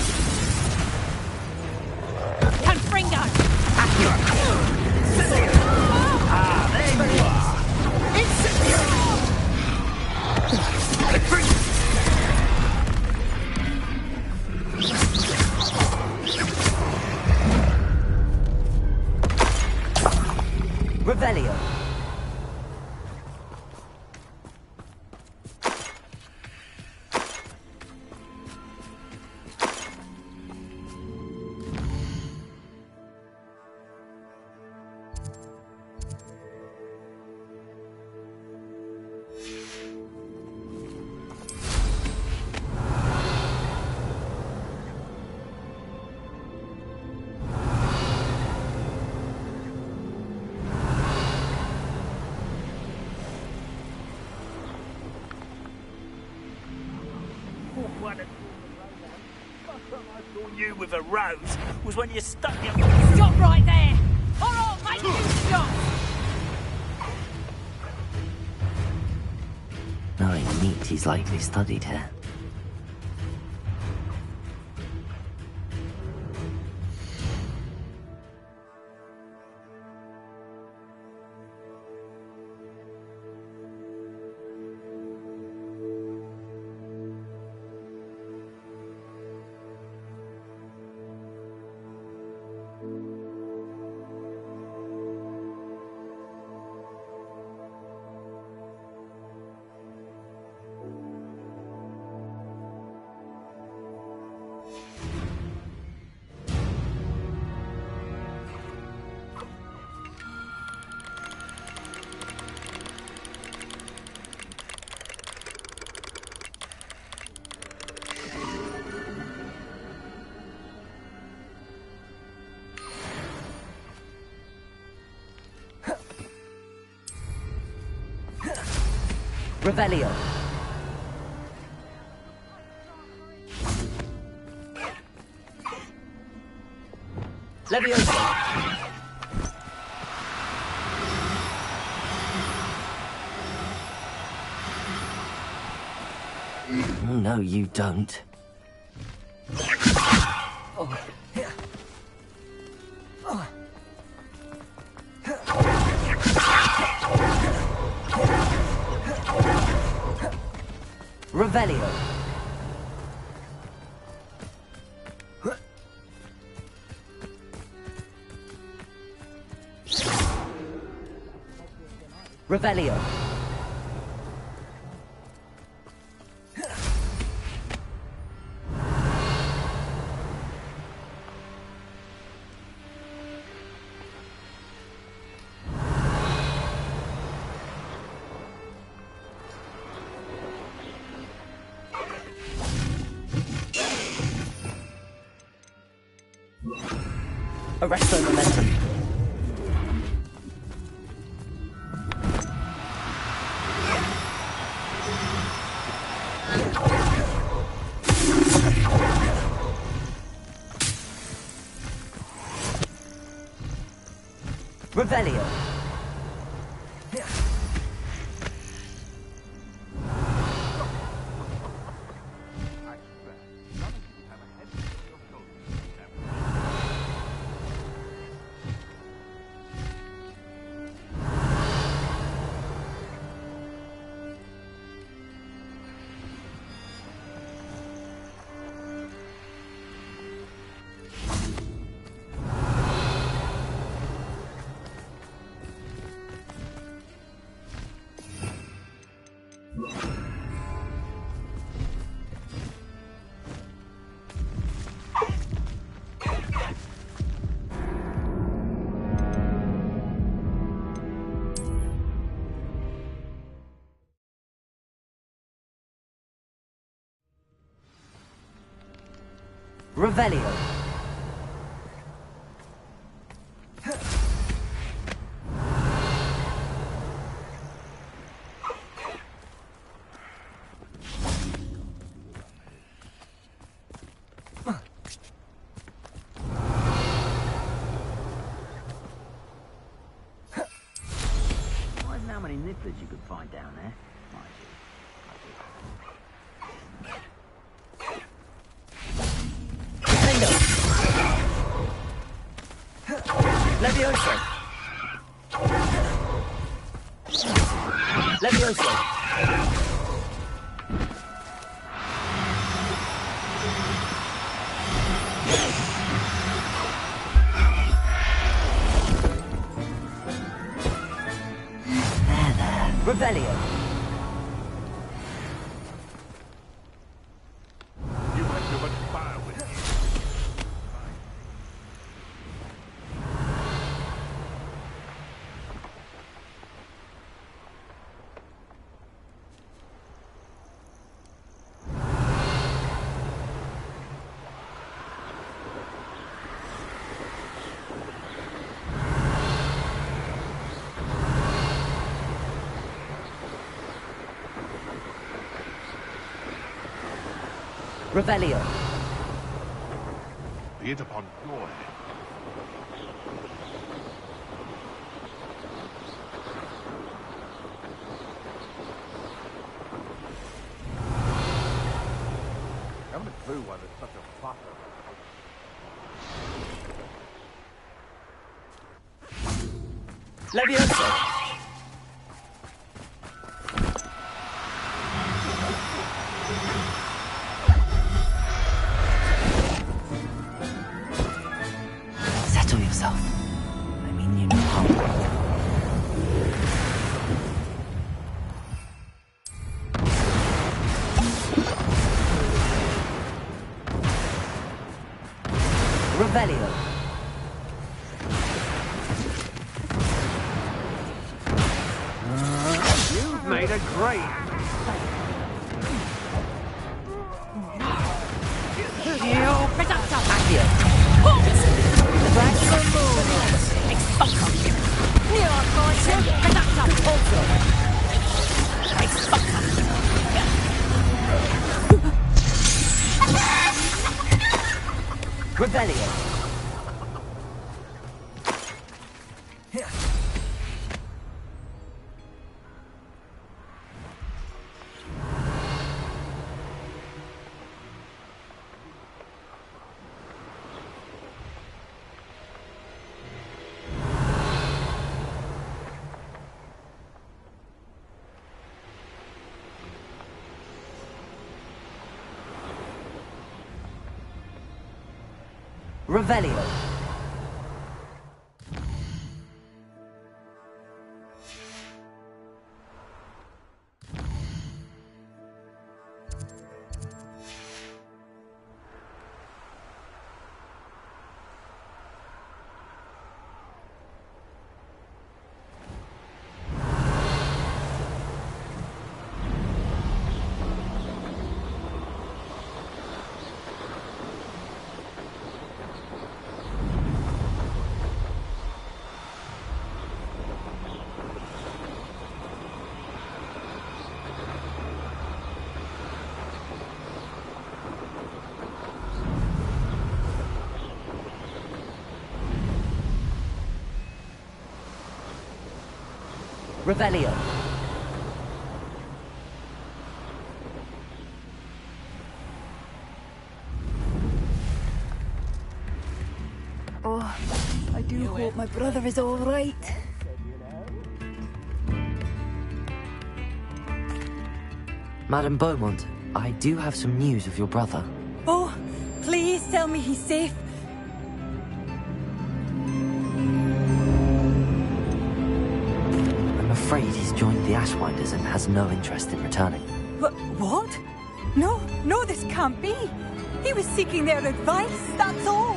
Confringo. Accio. Ah, there you are! Incendio. Confringo. Revelio. you with a rose was when you stuck your... Stop right there! Or I'll make you stop! Knowing meat, he's likely studied here. Revelio. Leviosa. Oh, no, you don't. Oh. Revelio. Revelio. Arresto momentum. Revelio. Revelio. Imagine how many nippers you could find down there. Leviosa. Leviosa. Revelio. You went too much fire with you. Revelio. be it upon your head. I haven't a clue why there's such a fuss over Levioso! Settle yourself. I mean you no harm. Revelio. You've made a great... Revelio. Revelio. Revelio. Oh, I do hope my brother is all right. Madame Beaumont, I do have some news of your brother. Oh, please tell me he's safe. I'm afraid he's joined the Ashwinders and has no interest in returning. What? No, this can't be. He was seeking their advice, that's all.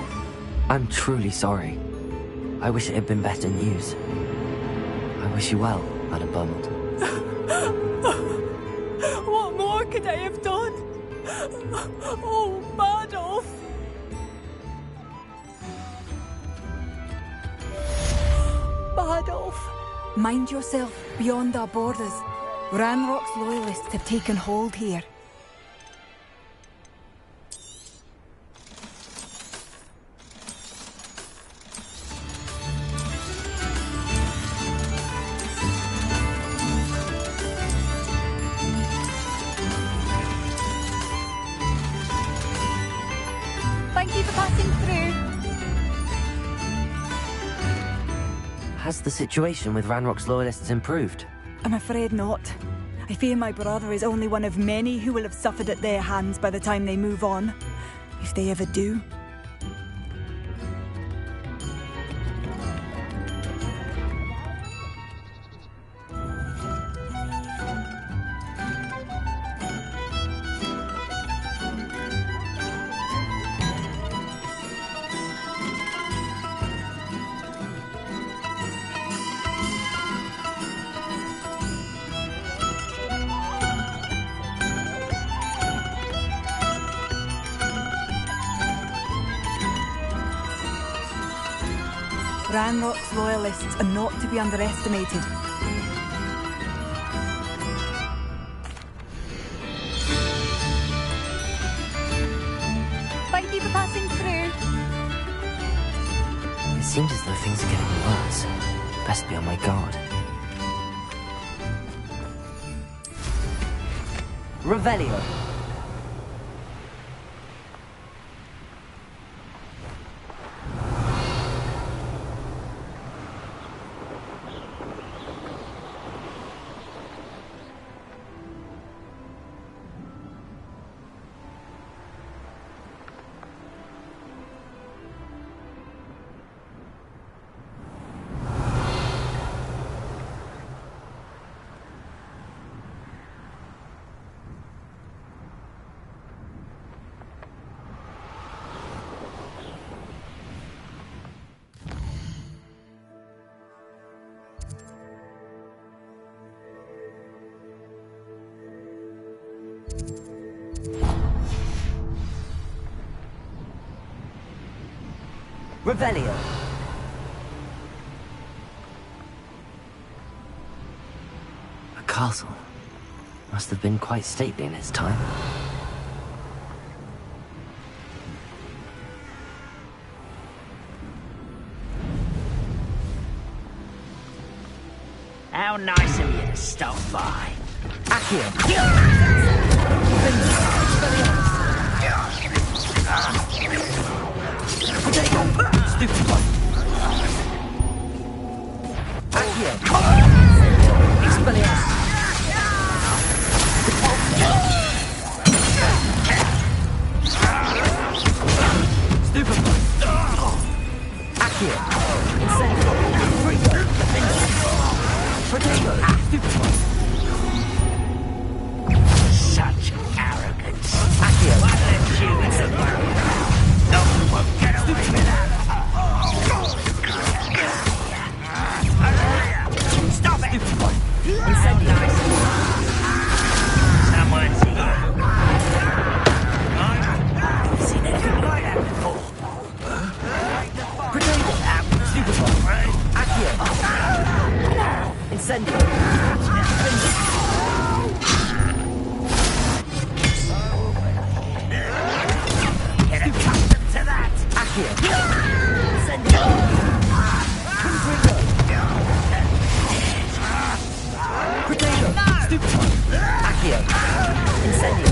I'm truly sorry. I wish it had been better news. I wish you well, Madame Beaumont. What more could I have done? Oh, Badolf! Badolf! Mind yourself, beyond our borders. Ranrock's loyalists have taken hold here. Thank you for passing through. Has the situation with Ranrock's loyalists improved? I'm afraid not. I fear my brother is only one of many who will have suffered at their hands by the time they move on. If they ever do. Ranrock's loyalists are not to be underestimated. Thank you for passing through. Seems as though things are getting worse. Best be on my guard. Revelio. Revelio. A castle. Must have been quite stately in its time. How nice of you to stop by. Stupid one. Expelliarmus. Stupid one. Accio. Incendio. Potato. Stupid one. Such arrogance. Accio. Why let you in the barrier? No one will get away with that. Stop it! Incendio. Someone's here. I've seen anything like that before. Potato. Stupid one. Accio. Incendio. Get accustomed to that. Accio. Incendio. Potato. Stupid one. Accio. Incendio.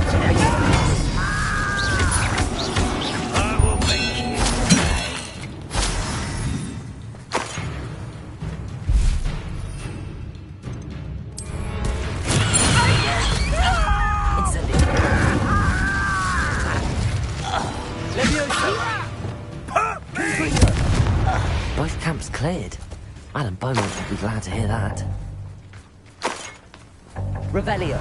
I will make you pay. Both camps cleared. Madam Beaumont would be glad to hear that. Revelio.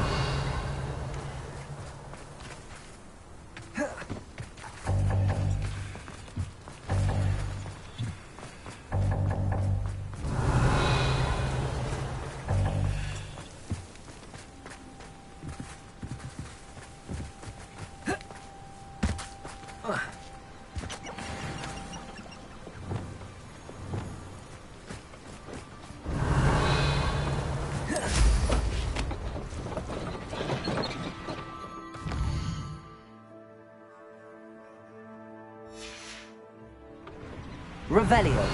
Revelio.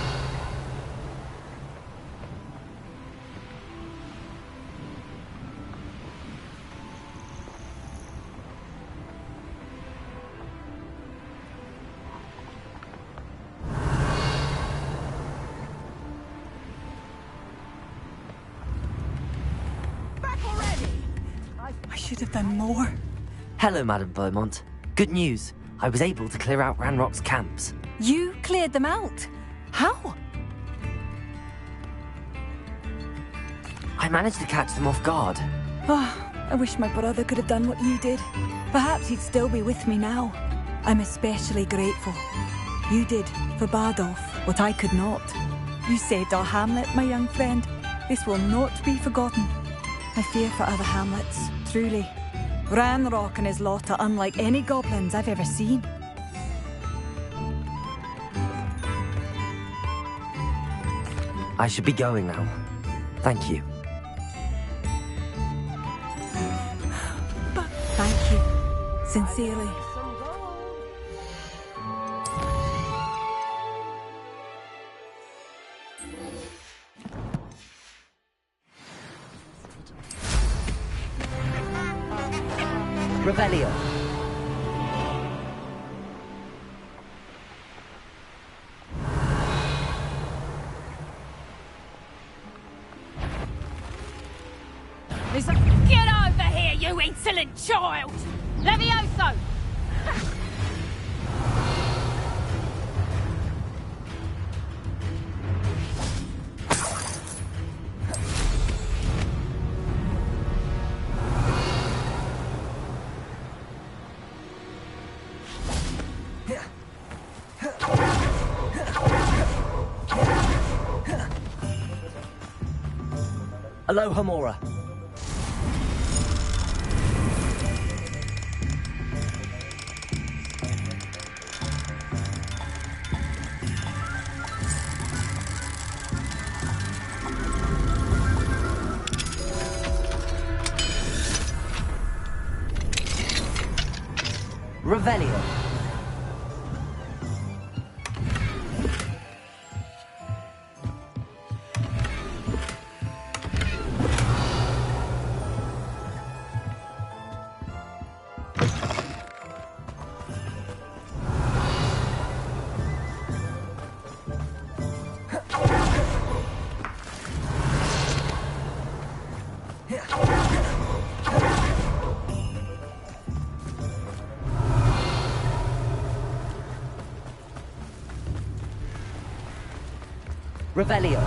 Back already? I should have done more. Hello, Madam Beaumont. Good news. I was able to clear out Ranrock's camps. You cleared them out? How? I managed to catch them off guard. Oh, I wish my brother could have done what you did. Perhaps he'd still be with me now. I'm especially grateful. You did, for Bardolph, what I could not. You saved our hamlet, my young friend. This will not be forgotten. I fear for other hamlets, truly. Ranrock and his lot are unlike any goblins I've ever seen. I should be going now. Thank you. Thank you. Sincerely. Revelio. Get over here, you insolent child! Levioso! Aloha Mora. Revelio. Revelio.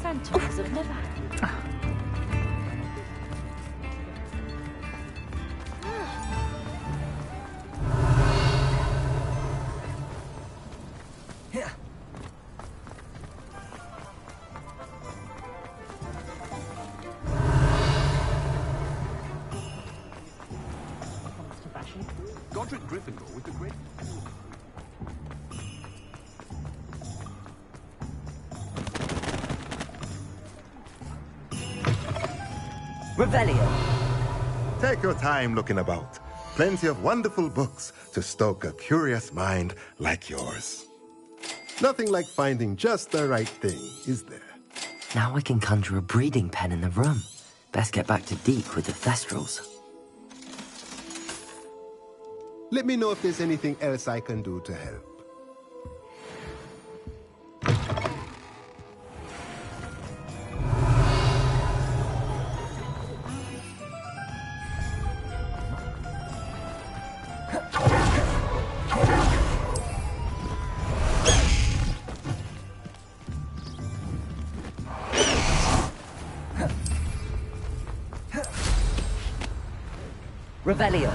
Centaurs have never... Godric Gryffindor with the great... Revelio. Take your time looking about. Plenty of wonderful books to stoke a curious mind like yours. Nothing like finding just the right thing, is there? Now I can conjure a breeding pen in the room. Best get back to Deke with the Thestrals. Let me know if there's anything else I can do to help. Revelio.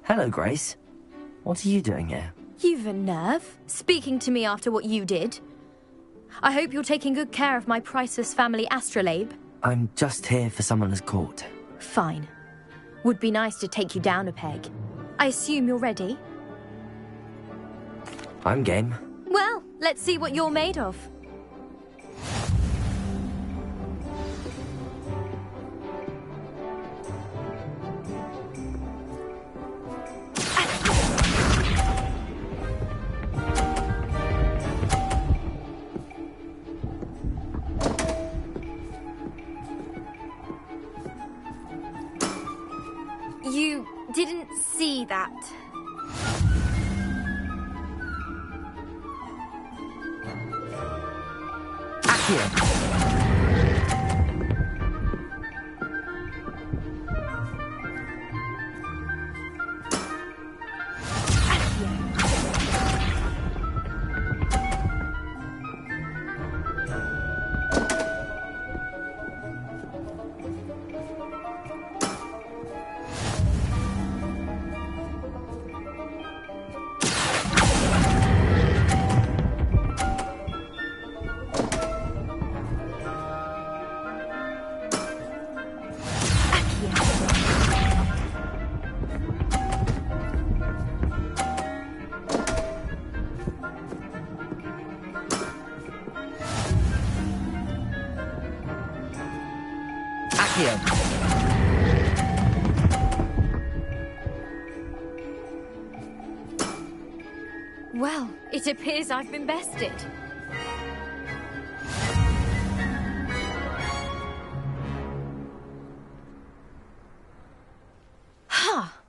Hello, Grace. What are you doing here? You've a nerve, speaking to me after what you did. I hope you're taking good care of my priceless family astrolabe. I'm just here for someone as caught. Fine. Would be nice to take you down a peg. I assume you're ready? I'm game. Well, let's see what you're made of. You didn't see that. Accio. Well, it appears I've been bested.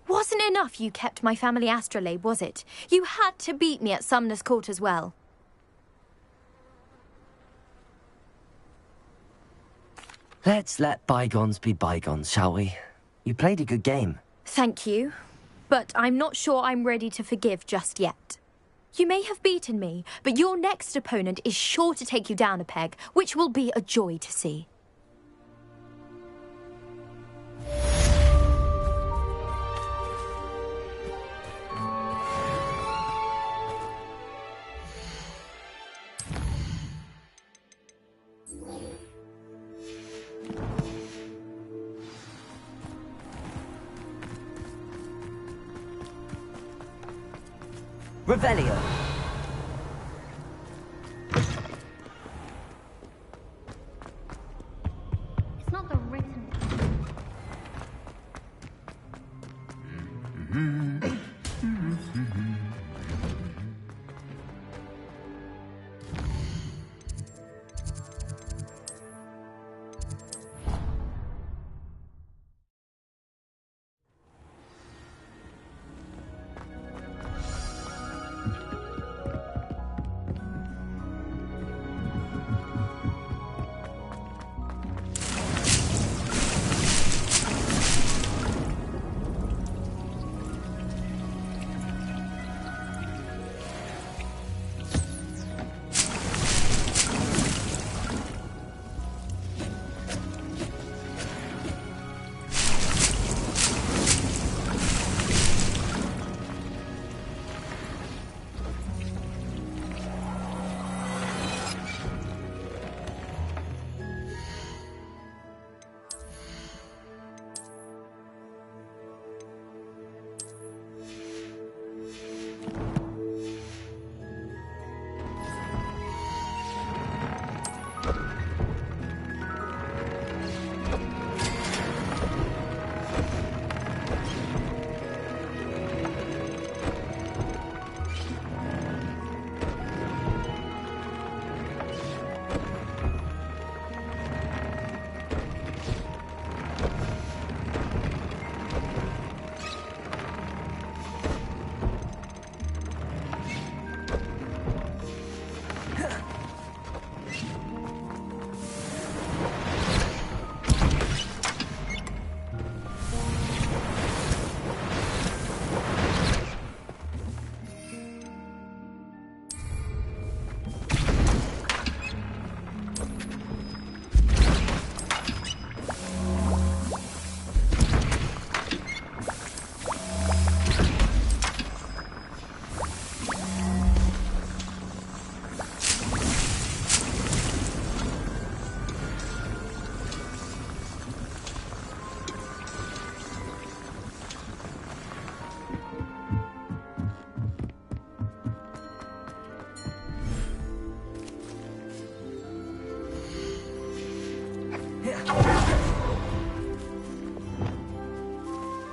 Wasn't enough you kept my family astrolabe, was it? You had to beat me at Sumner's Court as well. Let's let bygones be bygones, shall we? You played a good game. Thank you, but I'm not sure I'm ready to forgive just yet. You may have beaten me, but your next opponent is sure to take you down a peg, which will be a joy to see. Revelio. It's not the written.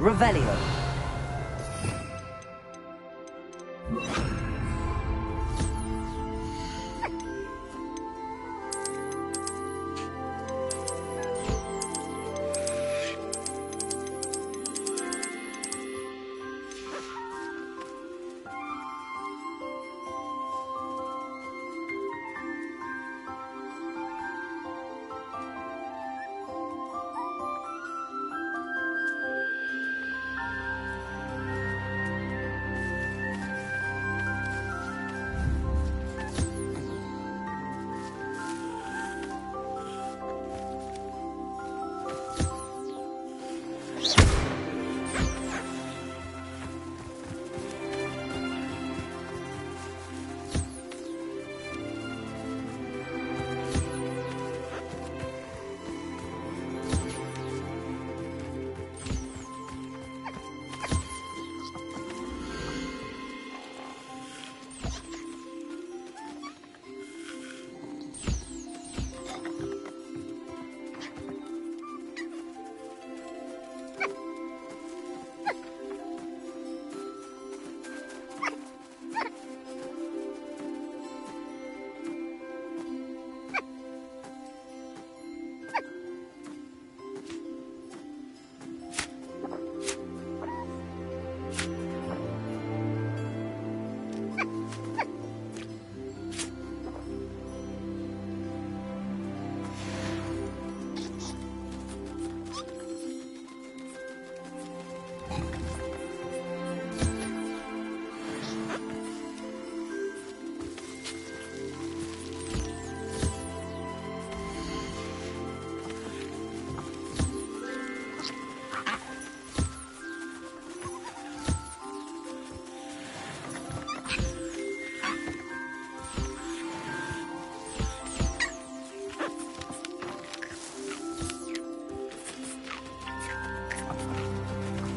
Revelio.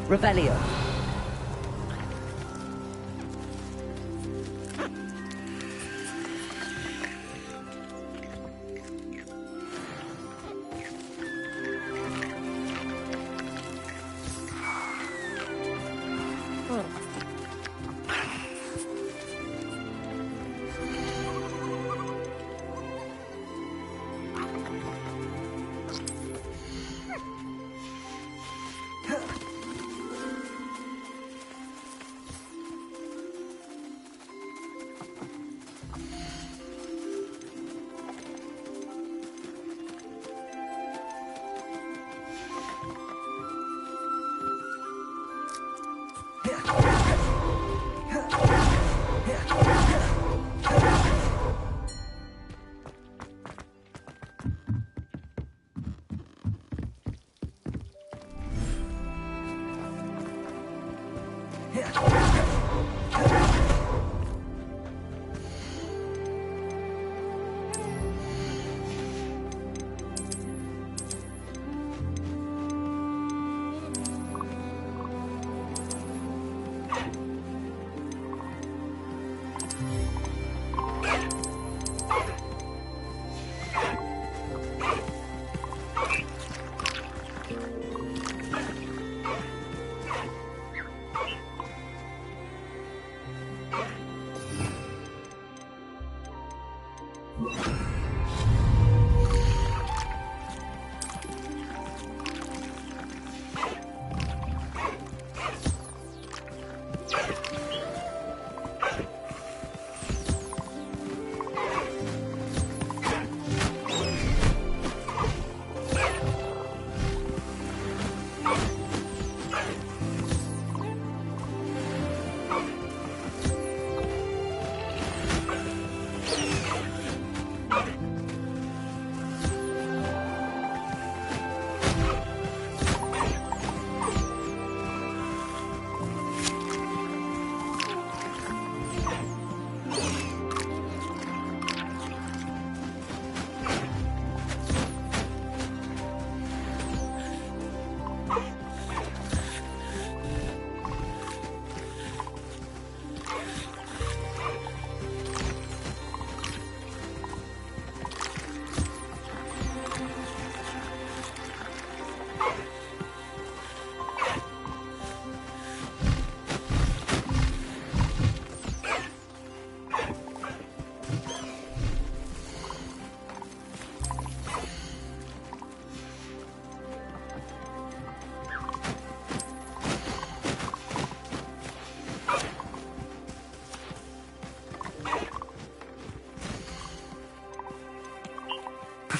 Rebellion.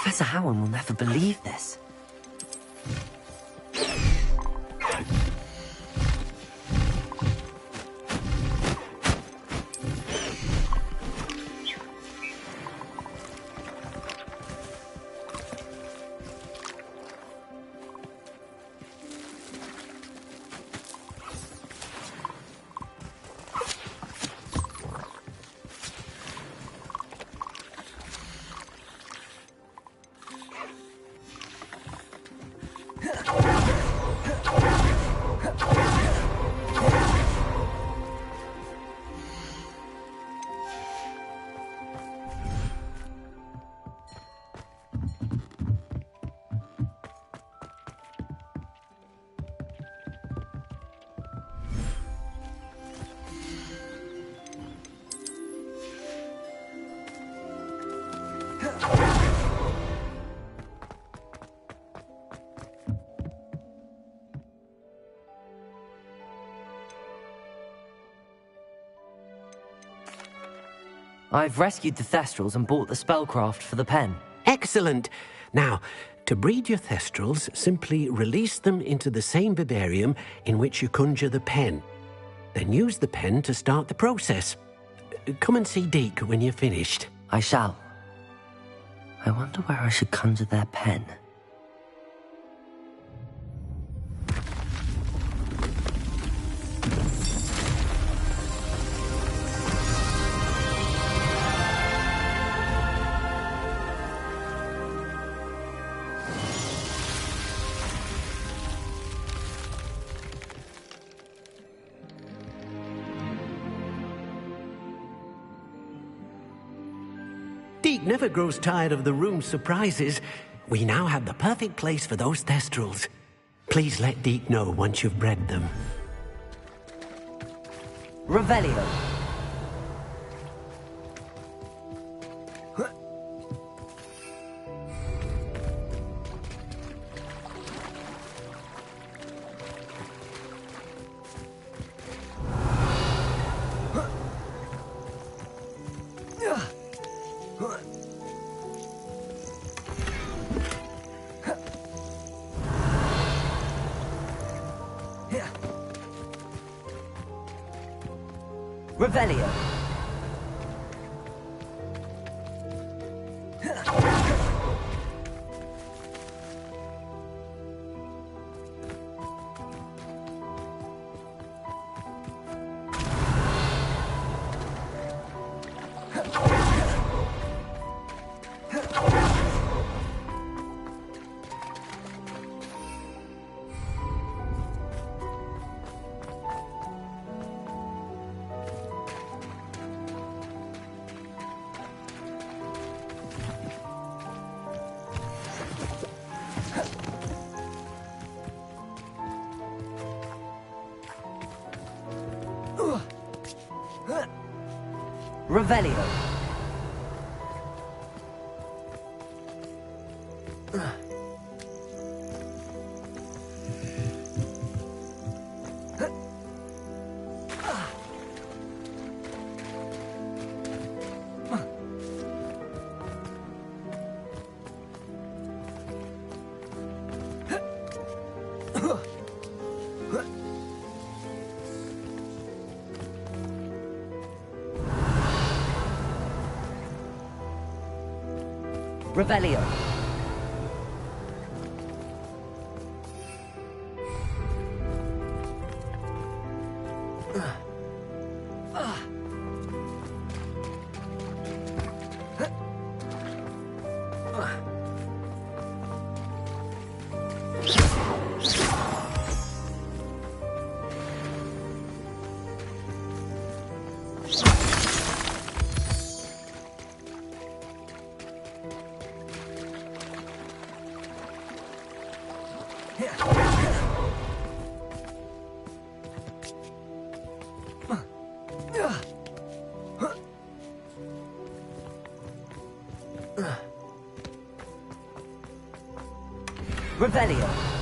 Professor Howard will never believe this. I've rescued the Thestrals and bought the spellcraft for the pen. Excellent! Now, to breed your Thestrals, simply release them into the same vivarium in which you conjure the pen. Then use the pen to start the process. Come and see Deke when you're finished. I shall. I wonder where I should conjure their pen. Deek never grows tired of the room's surprises. We now have the perfect place for those thestrals. Please let Deek know once you've bred them. Revelio. Revelio. Revelio. Revelio. Revelio.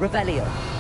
Revelio.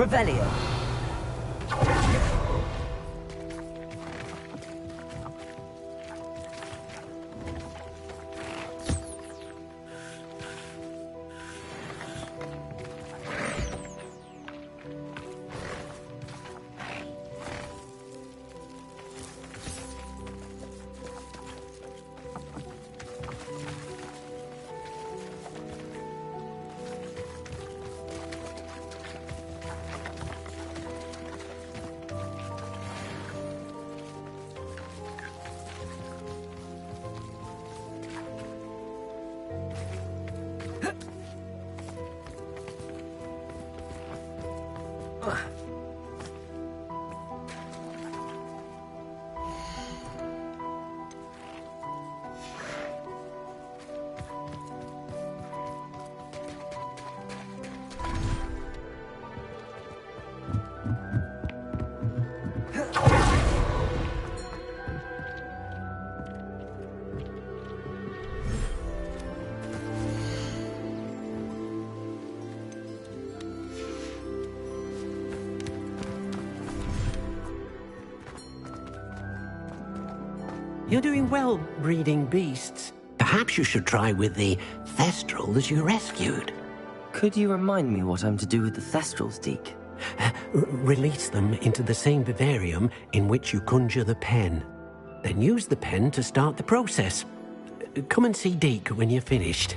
Revelio. You're doing well breeding beasts. Perhaps you should try with the Thestrals you rescued. Could you remind me what I'm to do with the Thestrals, Deke? Release them into the same vivarium in which you conjure the pen. Then use the pen to start the process. Come and see Deke when you're finished.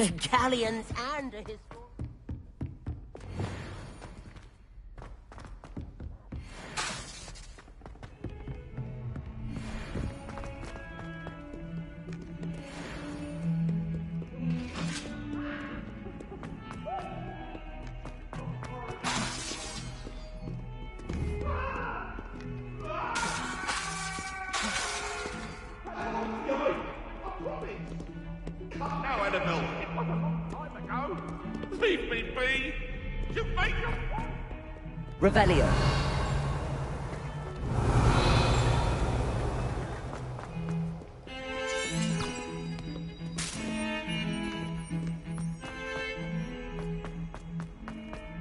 Galleons and a historian. Now, Annabelle, it was a long time ago. Leave me be. You made your... Revelio.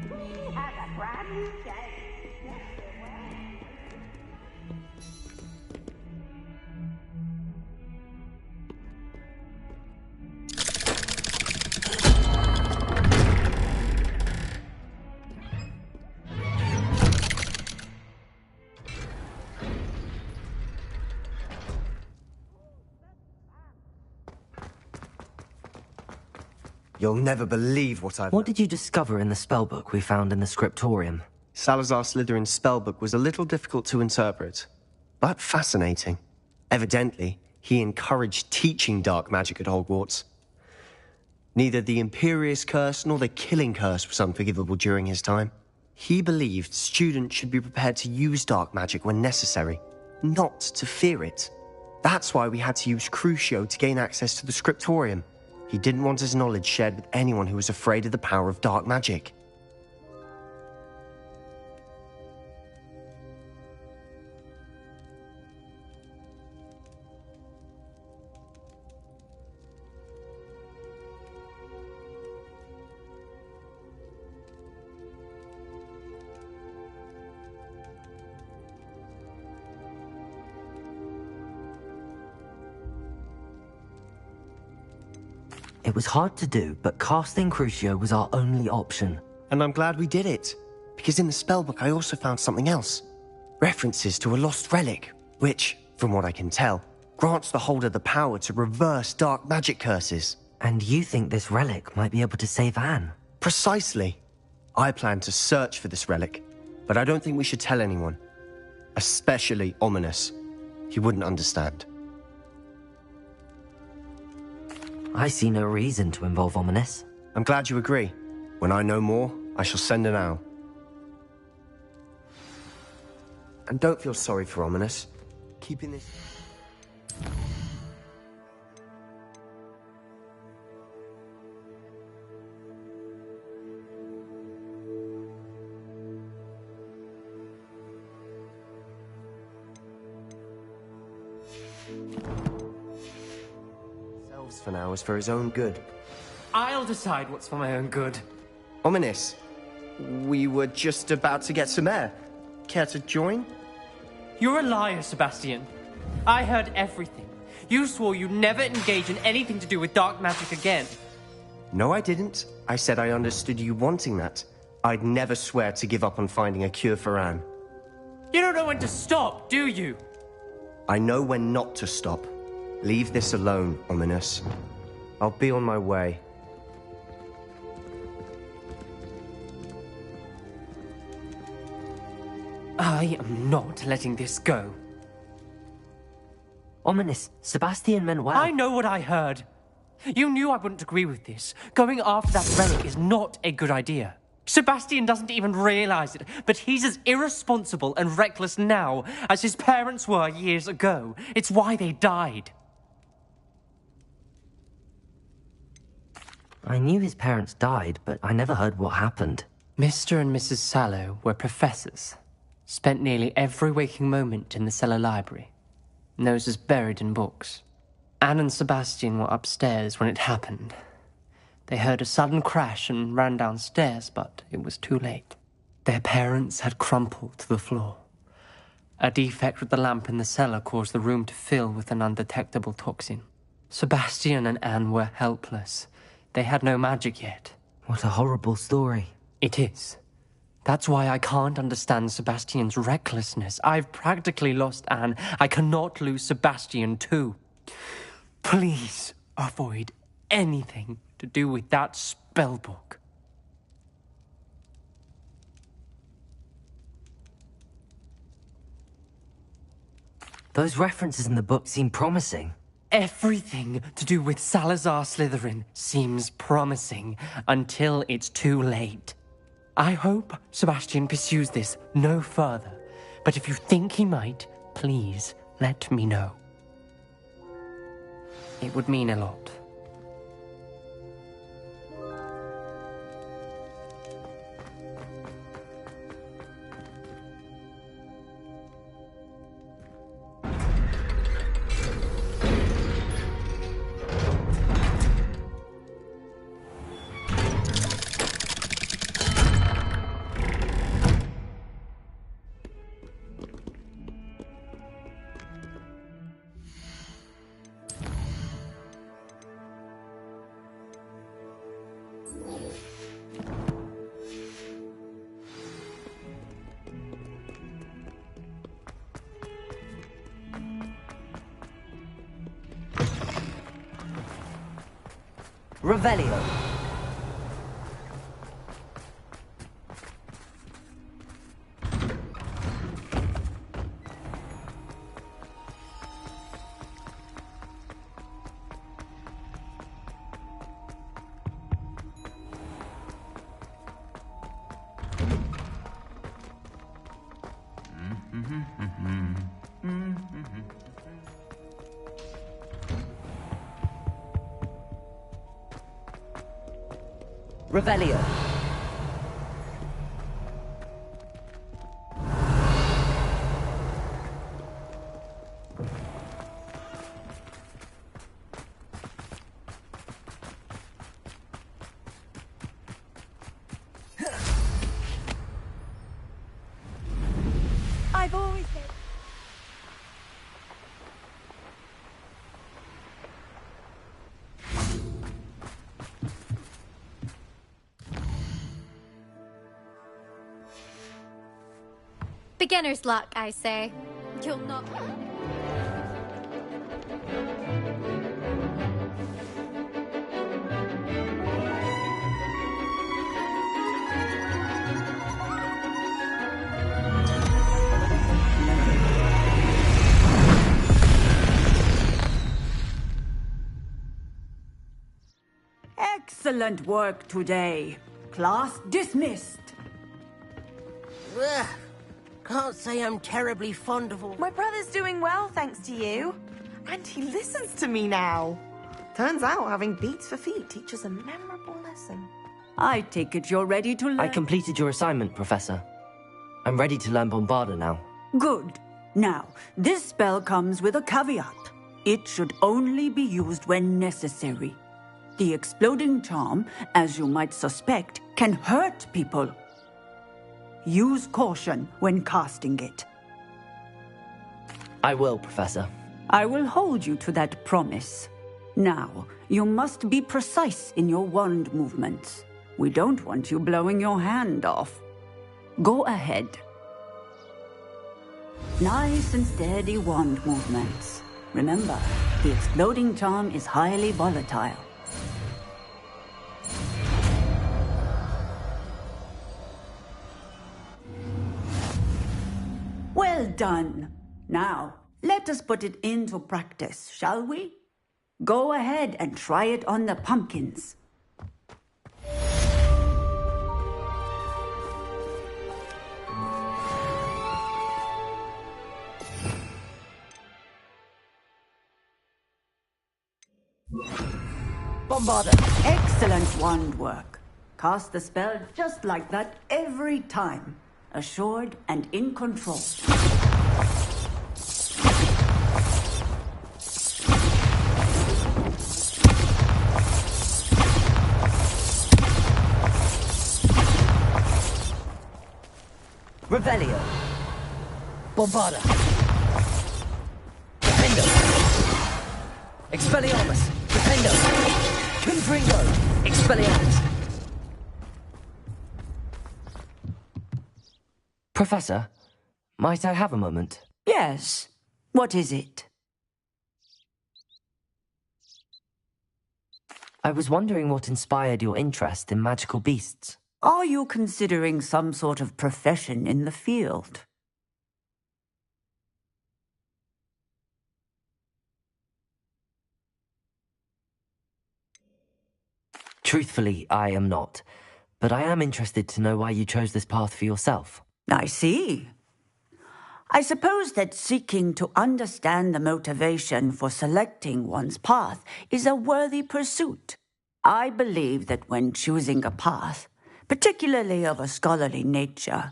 We have a brand new day. You'll never believe what I've... What did you discover in the spellbook we found in the scriptorium? Salazar Slytherin's spellbook was a little difficult to interpret, but fascinating. Evidently, he encouraged teaching dark magic at Hogwarts. Neither the Imperious Curse nor the Killing Curse was unforgivable during his time. He believed students should be prepared to use dark magic when necessary, not to fear it. That's why we had to use Crucio to gain access to the scriptorium. He didn't want his knowledge shared with anyone who was afraid of the power of dark magic. It was hard to do, but casting Crucio was our only option. And I'm glad we did it, because in the spellbook I also found something else. References to a lost relic, which, from what I can tell, grants the holder the power to reverse dark magic curses. And you think this relic might be able to save Anne? Precisely. I plan to search for this relic, but I don't think we should tell anyone. Especially Ominous. He wouldn't understand. I see no reason to involve Ominous. I'm glad you agree. When I know more, I shall send an owl. And don't feel sorry for Ominous. Keeping this... for now is for his own good. I'll decide what's for my own good. Ominous, we were just about to get some air. Care to join? You're a liar, Sebastian. I heard everything. You swore you'd never engage in anything to do with dark magic again. No, I didn't. I said I understood you wanting that. I'd never swear to give up on finding a cure for Anne. You don't know when to stop, do you? I know when not to stop. Leave this alone, Ominous. I'll be on my way. I am not letting this go. Ominous, Sebastian meant well. I know what I heard. You knew I wouldn't agree with this. Going after that relic is not a good idea. Sebastian doesn't even realize it, but he's as irresponsible and reckless now as his parents were years ago. It's why they died. I knew his parents died, but I never heard what happened. Mr. and Mrs. Sallow were professors. Spent nearly every waking moment in the cellar library. Noses buried in books. Anne and Sebastian were upstairs when it happened. They heard a sudden crash and ran downstairs, but it was too late. Their parents had crumpled to the floor. A defect with the lamp in the cellar caused the room to fill with an undetectable toxin. Sebastian and Anne were helpless. They had no magic yet. What a horrible story. It is. That's why I can't understand Sebastian's recklessness. I've practically lost Anne. I cannot lose Sebastian too. Please avoid anything to do with that spellbook. Those references in the book seem promising. Everything to do with Salazar Slytherin seems promising until it's too late. I hope Sebastian pursues this no further, but if you think he might, please let me know. It would mean a lot. Revelio. Revelio. I've always said. Beginner's luck, I say. You'll not... Excellent work today. Class dismissed. Ugh. Can't say I'm terribly fond of all... My brother's doing well, thanks to you. And he listens to me now. Turns out having beats for feet teaches a memorable lesson. I take it you're ready to learn. I completed your assignment, Professor. I'm ready to learn Bombarda now. Good. Now, this spell comes with a caveat. It should only be used when necessary. The exploding charm, as you might suspect, can hurt people. Use caution when casting it. I will, Professor. I will hold you to that promise. Now, you must be precise in your wand movements. We don't want you blowing your hand off. Go ahead. Nice and steady wand movements. Remember, the exploding charm is highly volatile. Well done. Now, let us put it into practice, shall we? Go ahead and try it on the pumpkins. Bombarda! Excellent wand work. Cast the spell just like that every time. Assured and in control. Revelio. Bombarda. Defendo. Expelliarmus. Defendo. Confringo. Expelliarmus. Professor, might I have a moment? Yes. What is it? I was wondering what inspired your interest in magical beasts. Are you considering some sort of profession in the field? Truthfully, I am not. But I am interested to know why you chose this path for yourself. I see. I suppose that seeking to understand the motivation for selecting one's path is a worthy pursuit. I believe that when choosing a path, particularly of a scholarly nature,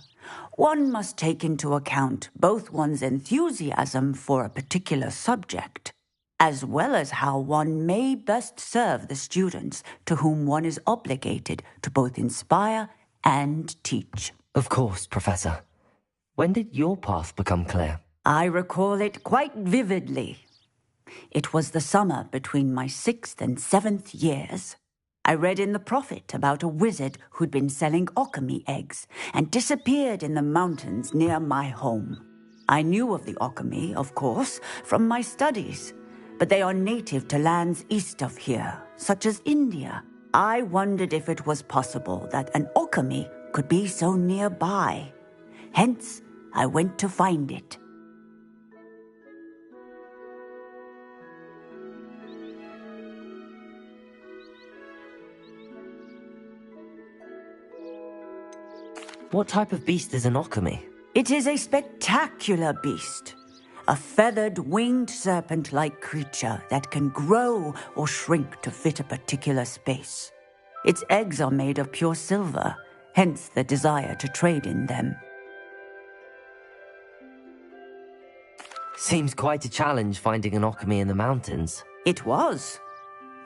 one must take into account both one's enthusiasm for a particular subject, as well as how one may best serve the students to whom one is obligated to both inspire and teach. Of course, Professor. When did your path become clear? I recall it quite vividly. It was the summer between my 6th and 7th years. I read in the Prophet about a wizard who'd been selling alchemy eggs and disappeared in the mountains near my home. I knew of the alchemy, of course, from my studies, but they are native to lands east of here, such as India. I wondered if it was possible that an alchemy could be so nearby. Hence, I went to find it. What type of beast is an alchemy? It is a spectacular beast. A feathered, winged serpent-like creature that can grow or shrink to fit a particular space. Its eggs are made of pure silver, hence the desire to trade in them. Seems quite a challenge finding an alchemy in the mountains. It was.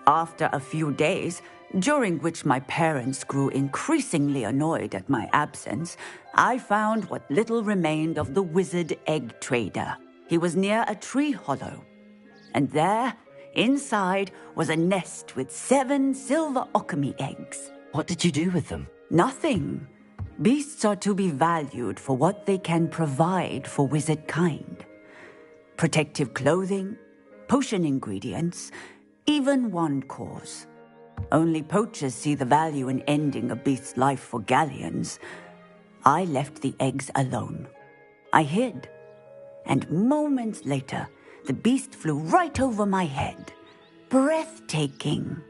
After a few days, during which my parents grew increasingly annoyed at my absence, I found what little remained of the wizard egg trader. He was near a tree hollow, and there, inside, was a nest with 7 silver alchemy eggs. What did you do with them? Nothing. Beasts are to be valued for what they can provide for wizard kind. Protective clothing, potion ingredients, even wand cores. Only poachers see the value in ending a beast's life for galleons. I left the eggs alone. I hid, and moments later, the beast flew right over my head. Breathtaking.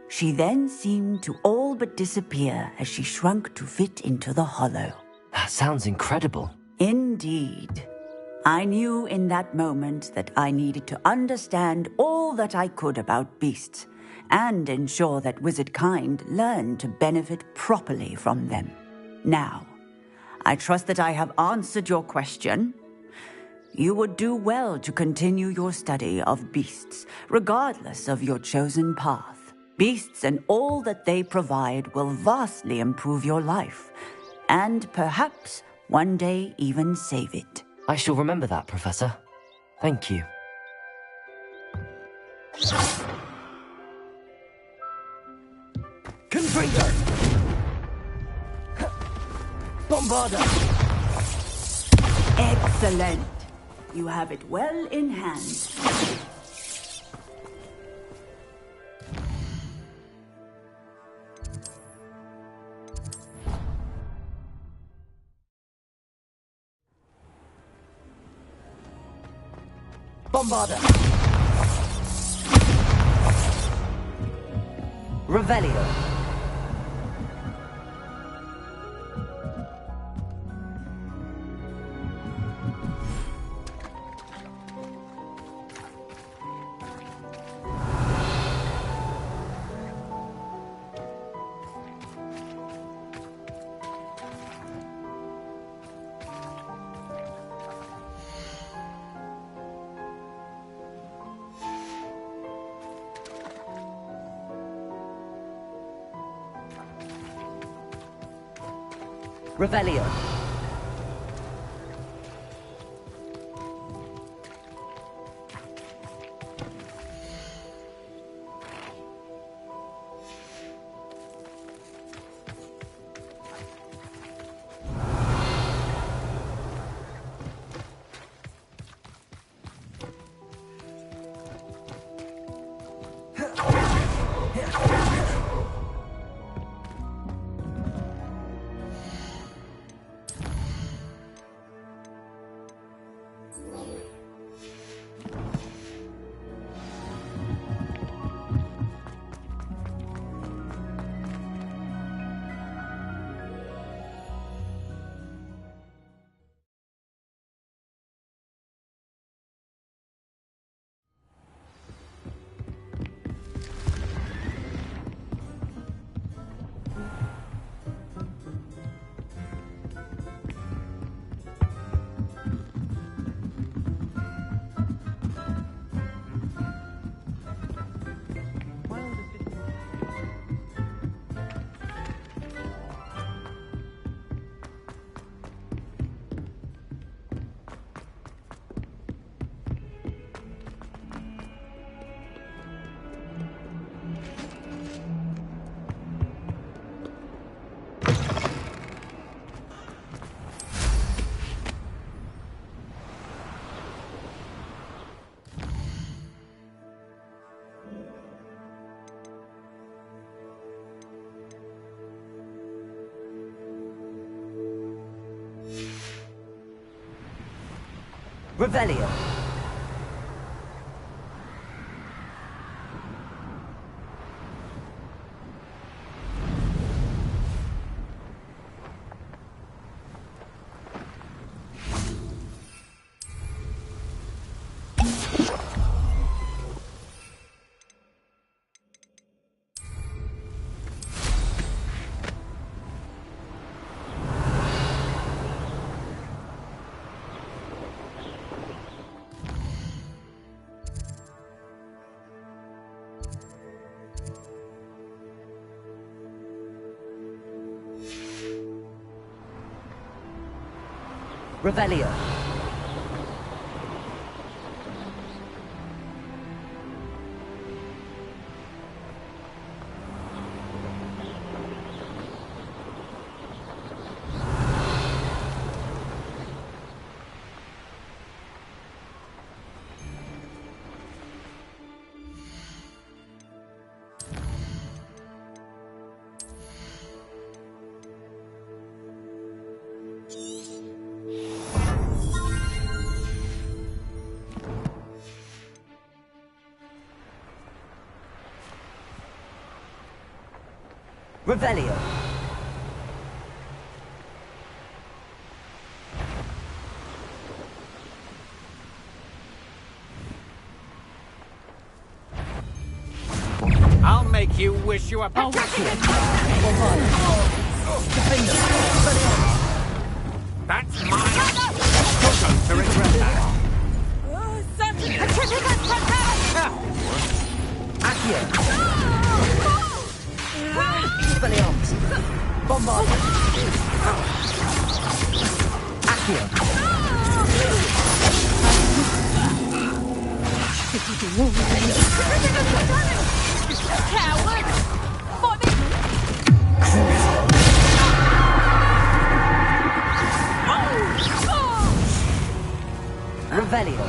She then seemed to all but disappear as she shrunk to fit into the hollow. That sounds incredible. Indeed. I knew in that moment that I needed to understand all that I could about beasts and ensure that wizard kind learned to benefit properly from them. Now, I trust that I have answered your question. You would do well to continue your study of beasts, regardless of your chosen path. Beasts and all that they provide will vastly improve your life, and perhaps one day even save it. I shall remember that, Professor. Thank you. Confringo! Bombarda! Excellent. You have it well in hand. Bombarda! Revelio! Revelio. Revelio. Revelio. Revelio. I'll make you wish you were back. That's mine. You're going to regret that. Expelliarmus! Bombard! Accio! Coward! Revelio!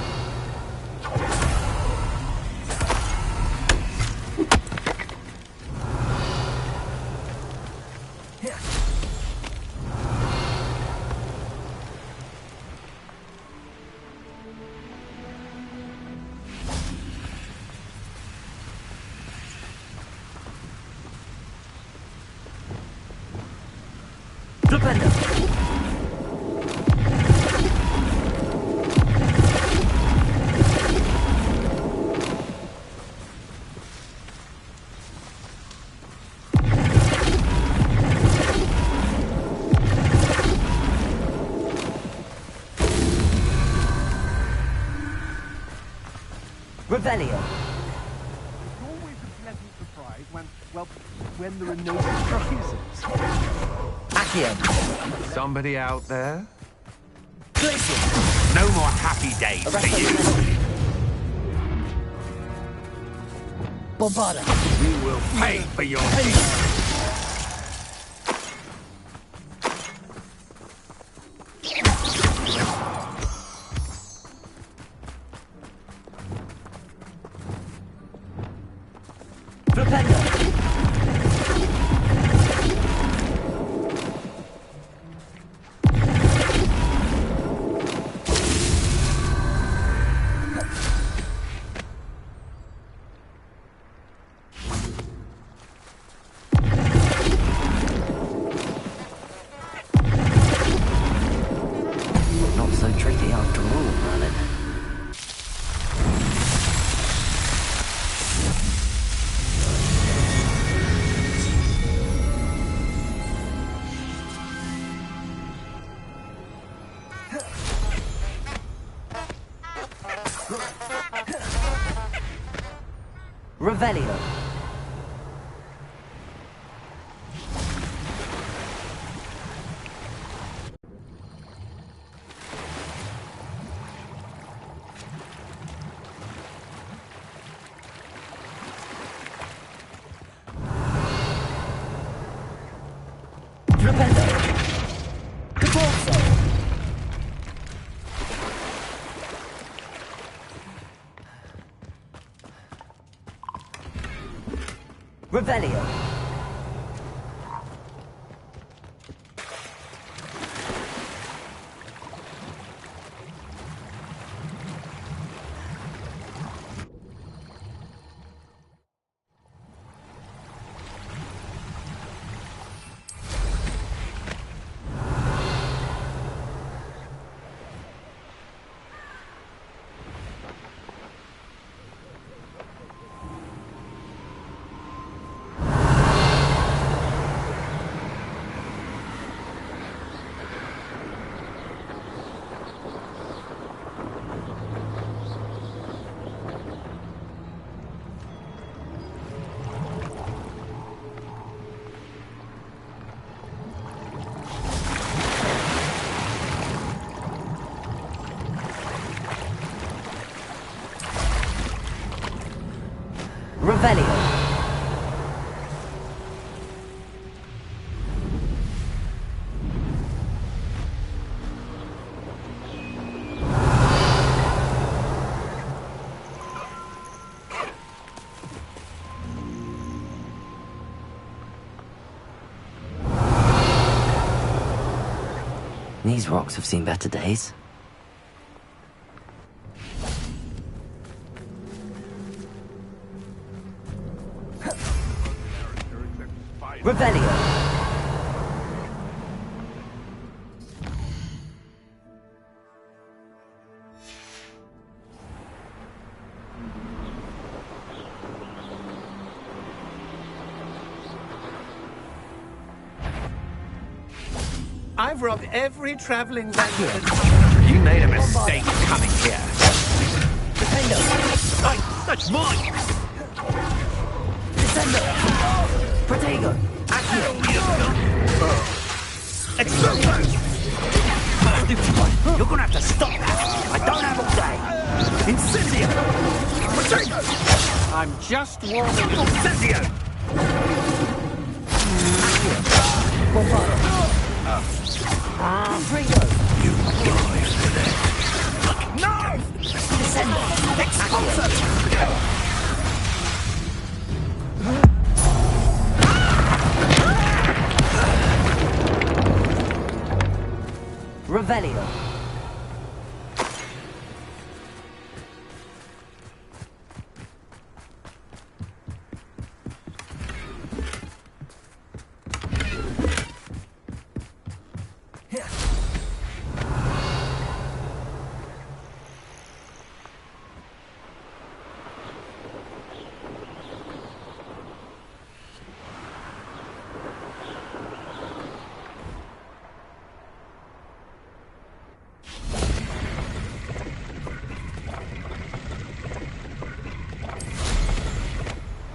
Revelio. Always a pleasant surprise when there are no surprises. Accio. Somebody out there? Glacier. No more happy days for you. Bombarda. You will pay for your deeds. Not so tricky after all, Merlin. Revelio. Rependo. Caporzo. Revelio. Revelio. These rocks have seen better days. Revelio. I've robbed every traveling vendor. You made a mistake coming here. Defender! Hey, that's mine! Defender! Protego! Accio! Explosion! Stupid one, you're gonna have to stop that. I don't have all day. Incendio! Protego! I'm just warming up. Incendio! You die for that. No! Descend! Explosion! Revelio.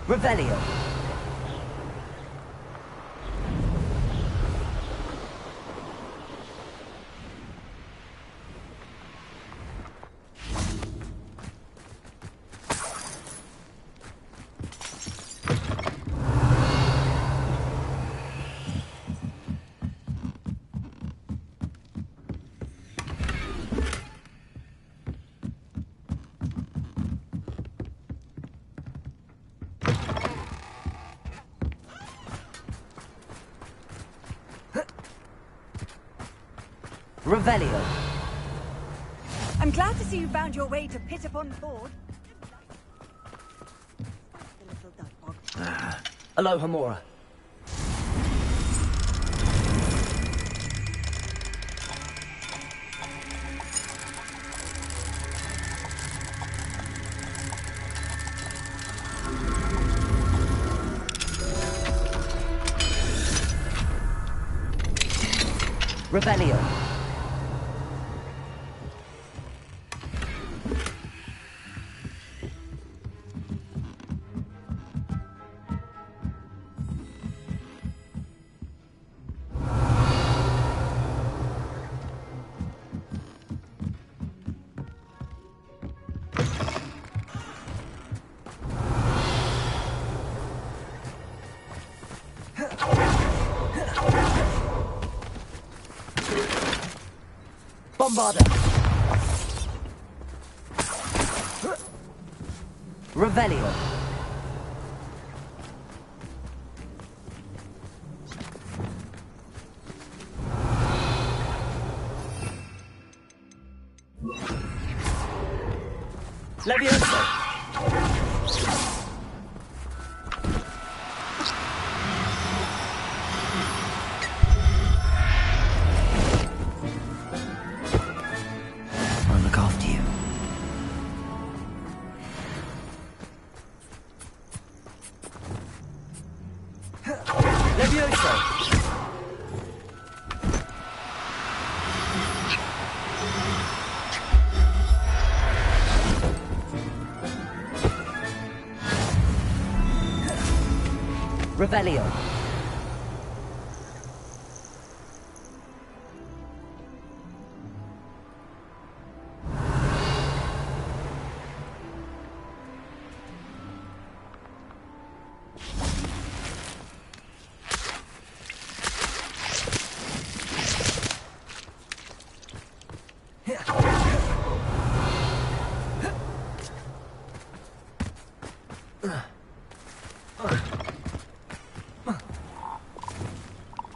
Revelio. Revelio. I'm glad to see you found your way to Pit upon Ford. Aloha, Mora. Revelio. Bombarda. Revelio. Levioso. I'll look after you. Levioso. Revelio.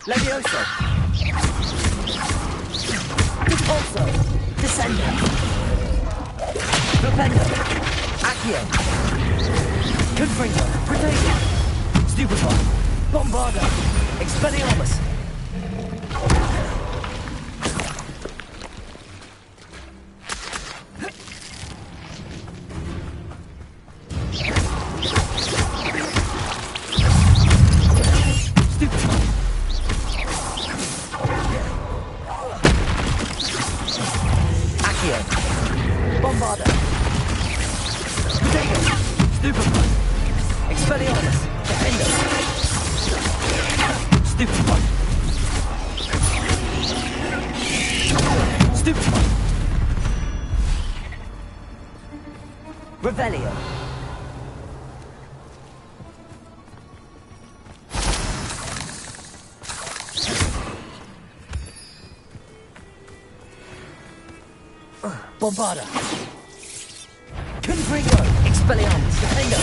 Levioso! Impulso! Descendo! Propendo! Accio! Confringo! Protego! Stupefy! Bombardo! Expelliarmus! Bombardo! Protego! Stupefy! Expelliarmus! Defendo! Stupefy! Stupefy! Revelio! Bombarda! Confringo! Expelliarmus! Defendo!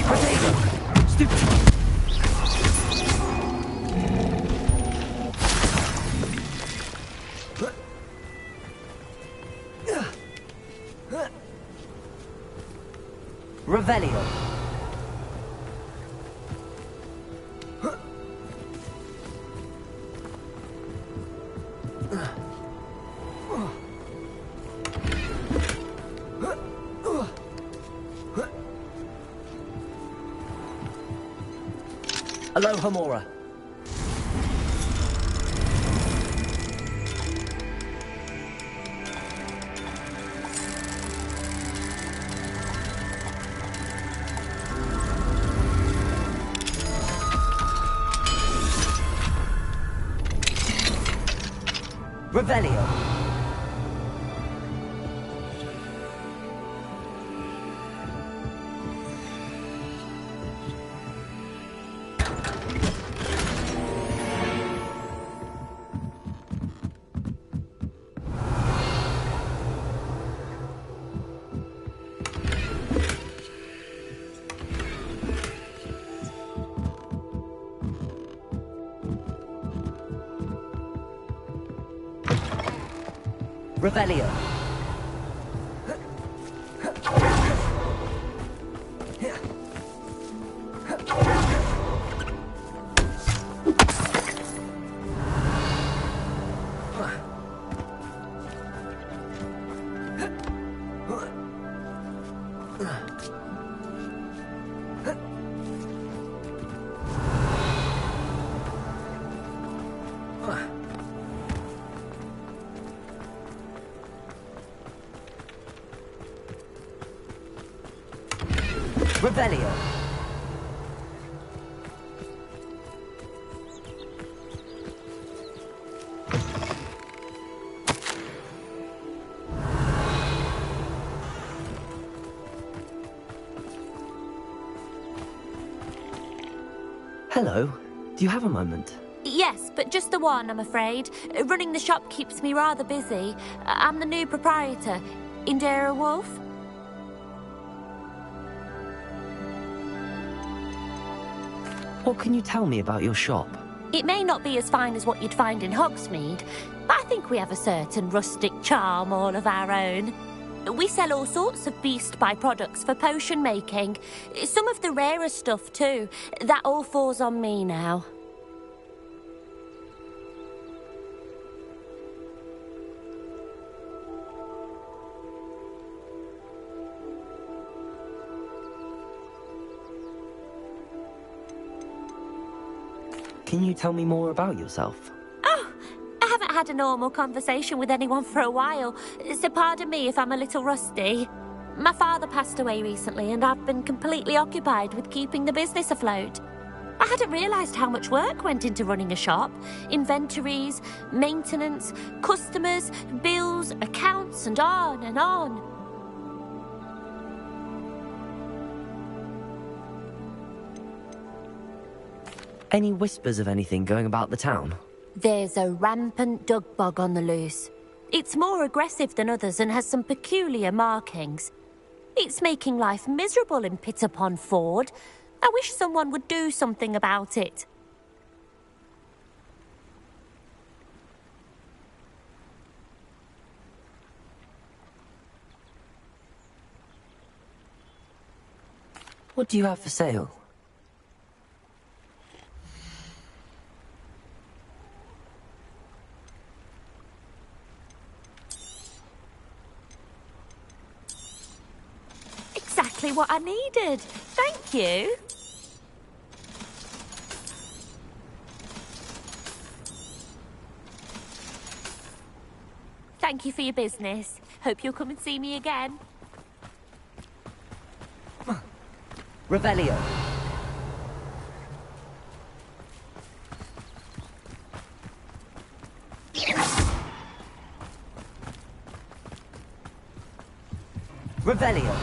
Protego! Stupefy! Revelio! Aloha Mora. Revelio. Revelio. Revelio. Hello. Do you have a moment? Yes, but just the one, I'm afraid. Running the shop keeps me rather busy. I'm the new proprietor, Indira Wolf. What can you tell me about your shop? It may not be as fine as what you'd find in Hogsmeade, but I think we have a certain rustic charm all of our own. We sell all sorts of beast byproducts for potion making. Some of the rarer stuff too. That all falls on me now. Can you tell me more about yourself? Oh, I haven't had a normal conversation with anyone for a while, so pardon me if I'm a little rusty. My father passed away recently and I've been completely occupied with keeping the business afloat. I hadn't realised how much work went into running a shop. Inventories, maintenance, customers, bills, accounts, and on and on. Any whispers of anything going about the town? There's a rampant dug bug on the loose. It's more aggressive than others and has some peculiar markings. It's making life miserable in Pitterpond Ford. I wish someone would do something about it. What do you have for sale? Exactly what I needed. Thank you. Thank you for your business. Hope you'll come and see me again. Revelio. Revelio.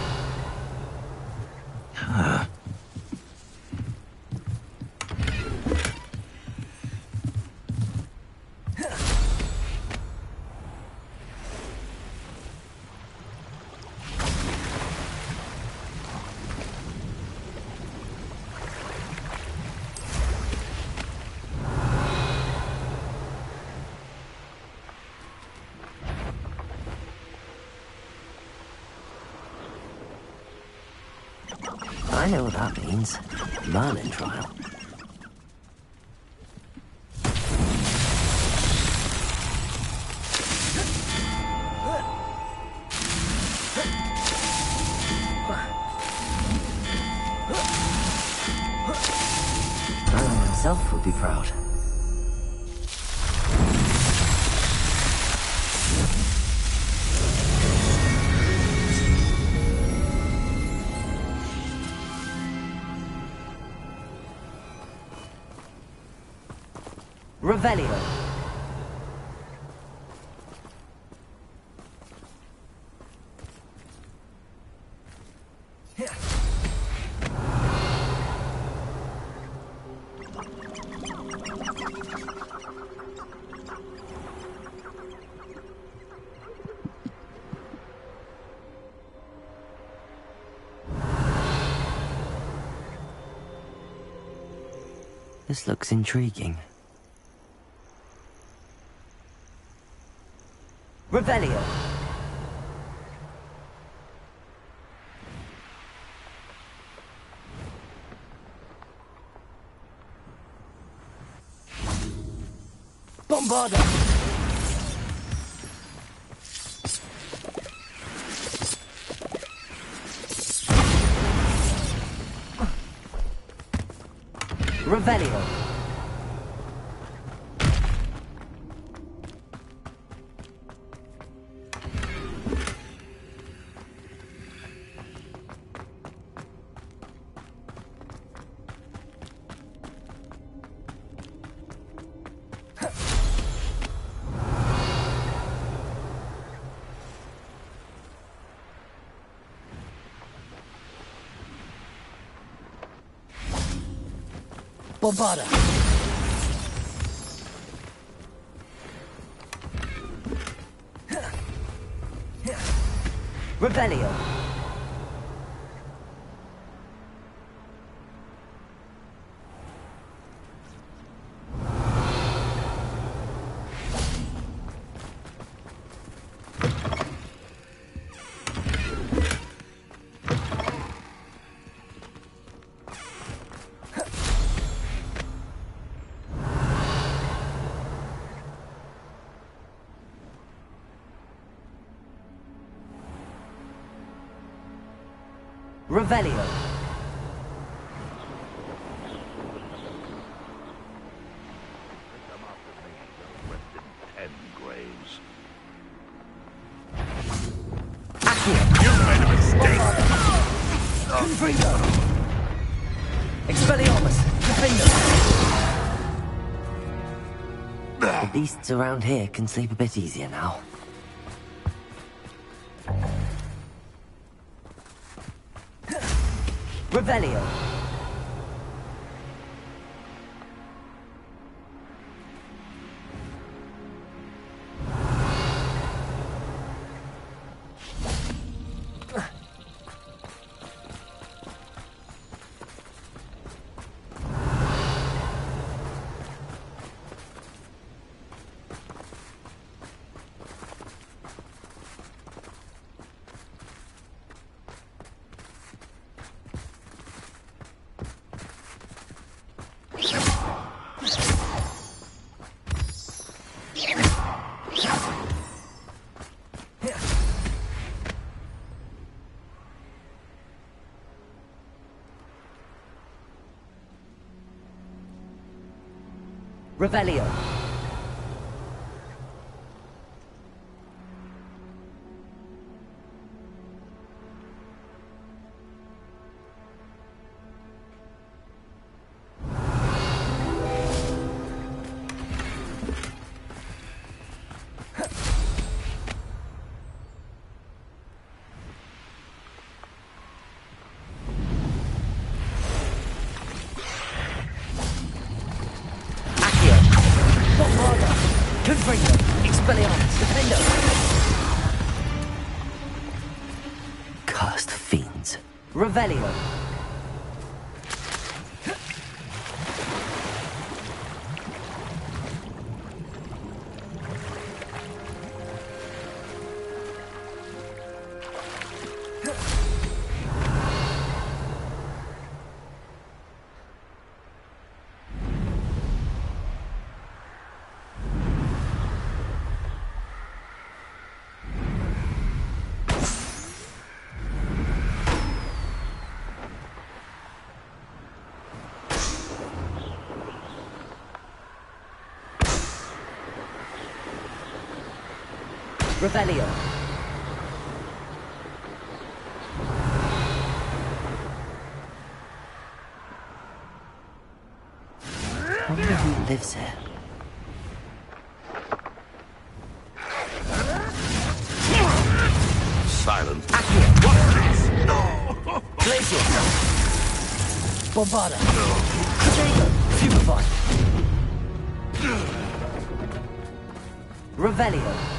I know what that means. Merlin trial. Merlin himself would be proud. Revelio. This looks intriguing. Revelio. Bombarda. Revelio. Bombarda. Revelio. Revelio. You've made a mistake. Confringo. Expelliarmus. Defender. The beasts around here can sleep a bit easier now. Revelio. Revelio. Cursed fiends. Revelio. Revelio. I wonder who lives here. Silent. Accio. No! Glacial. Bombarda. Crusader. Superfine. Revelio.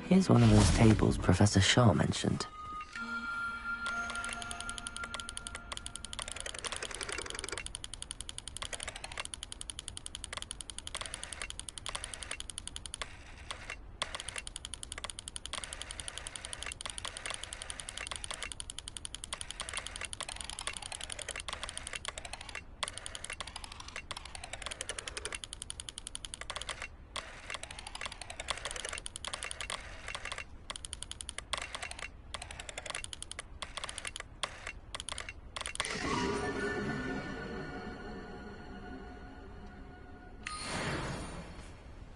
Here's one of those tables Professor Shaw mentioned.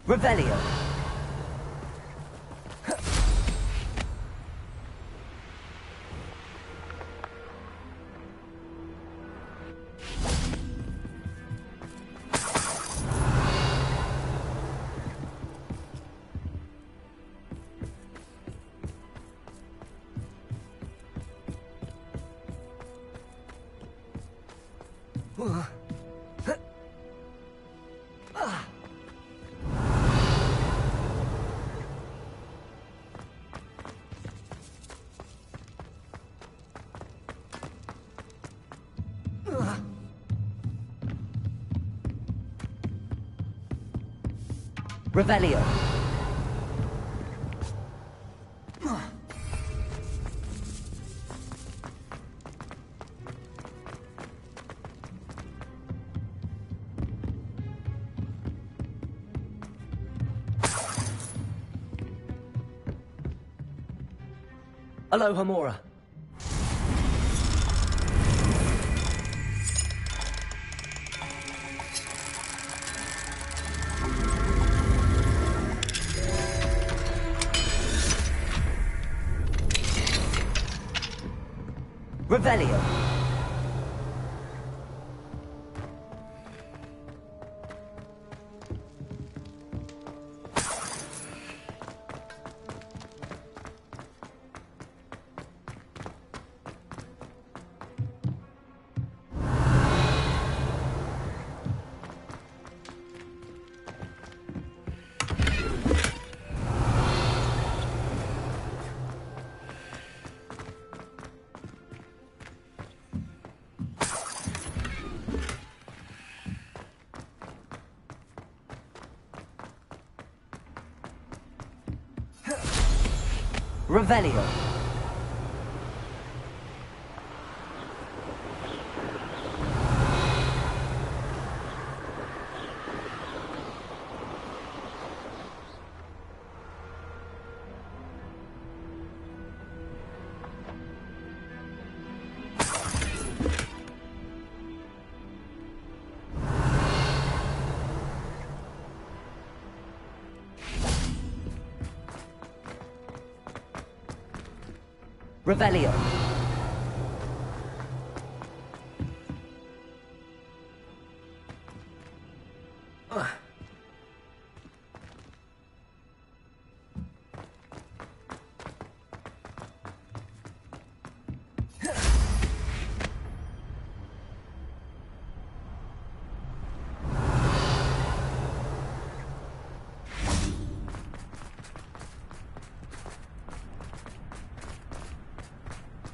Revelio. Revelio. Aloha Mora. Revelio. Revelio. Revelio.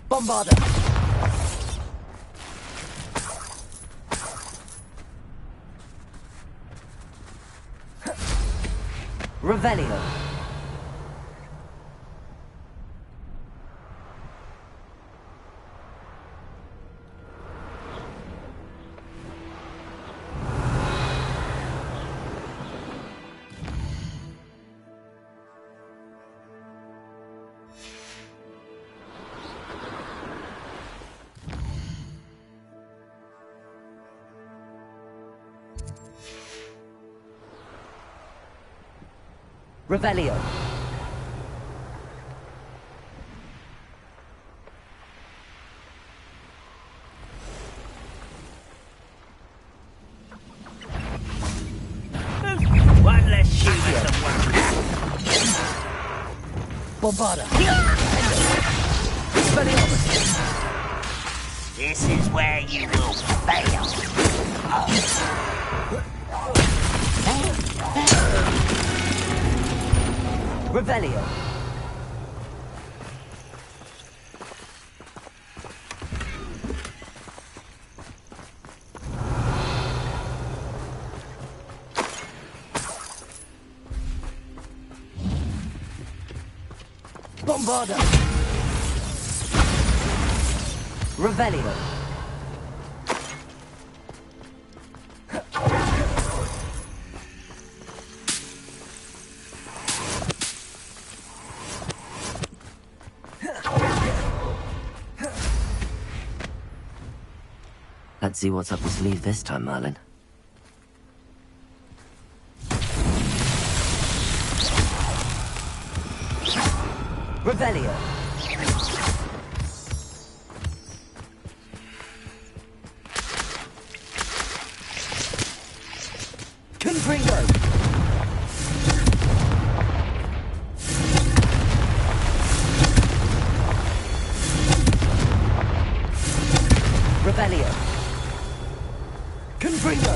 Bombarda. Revelio. Revelio. One less shoe in the world. Bombarda. This is where you will fail. Revelio. Bombarda. Revelio. Let's see what's up your sleeve this time, Merlin. Revelio. Confringo. Revelio. Confringo.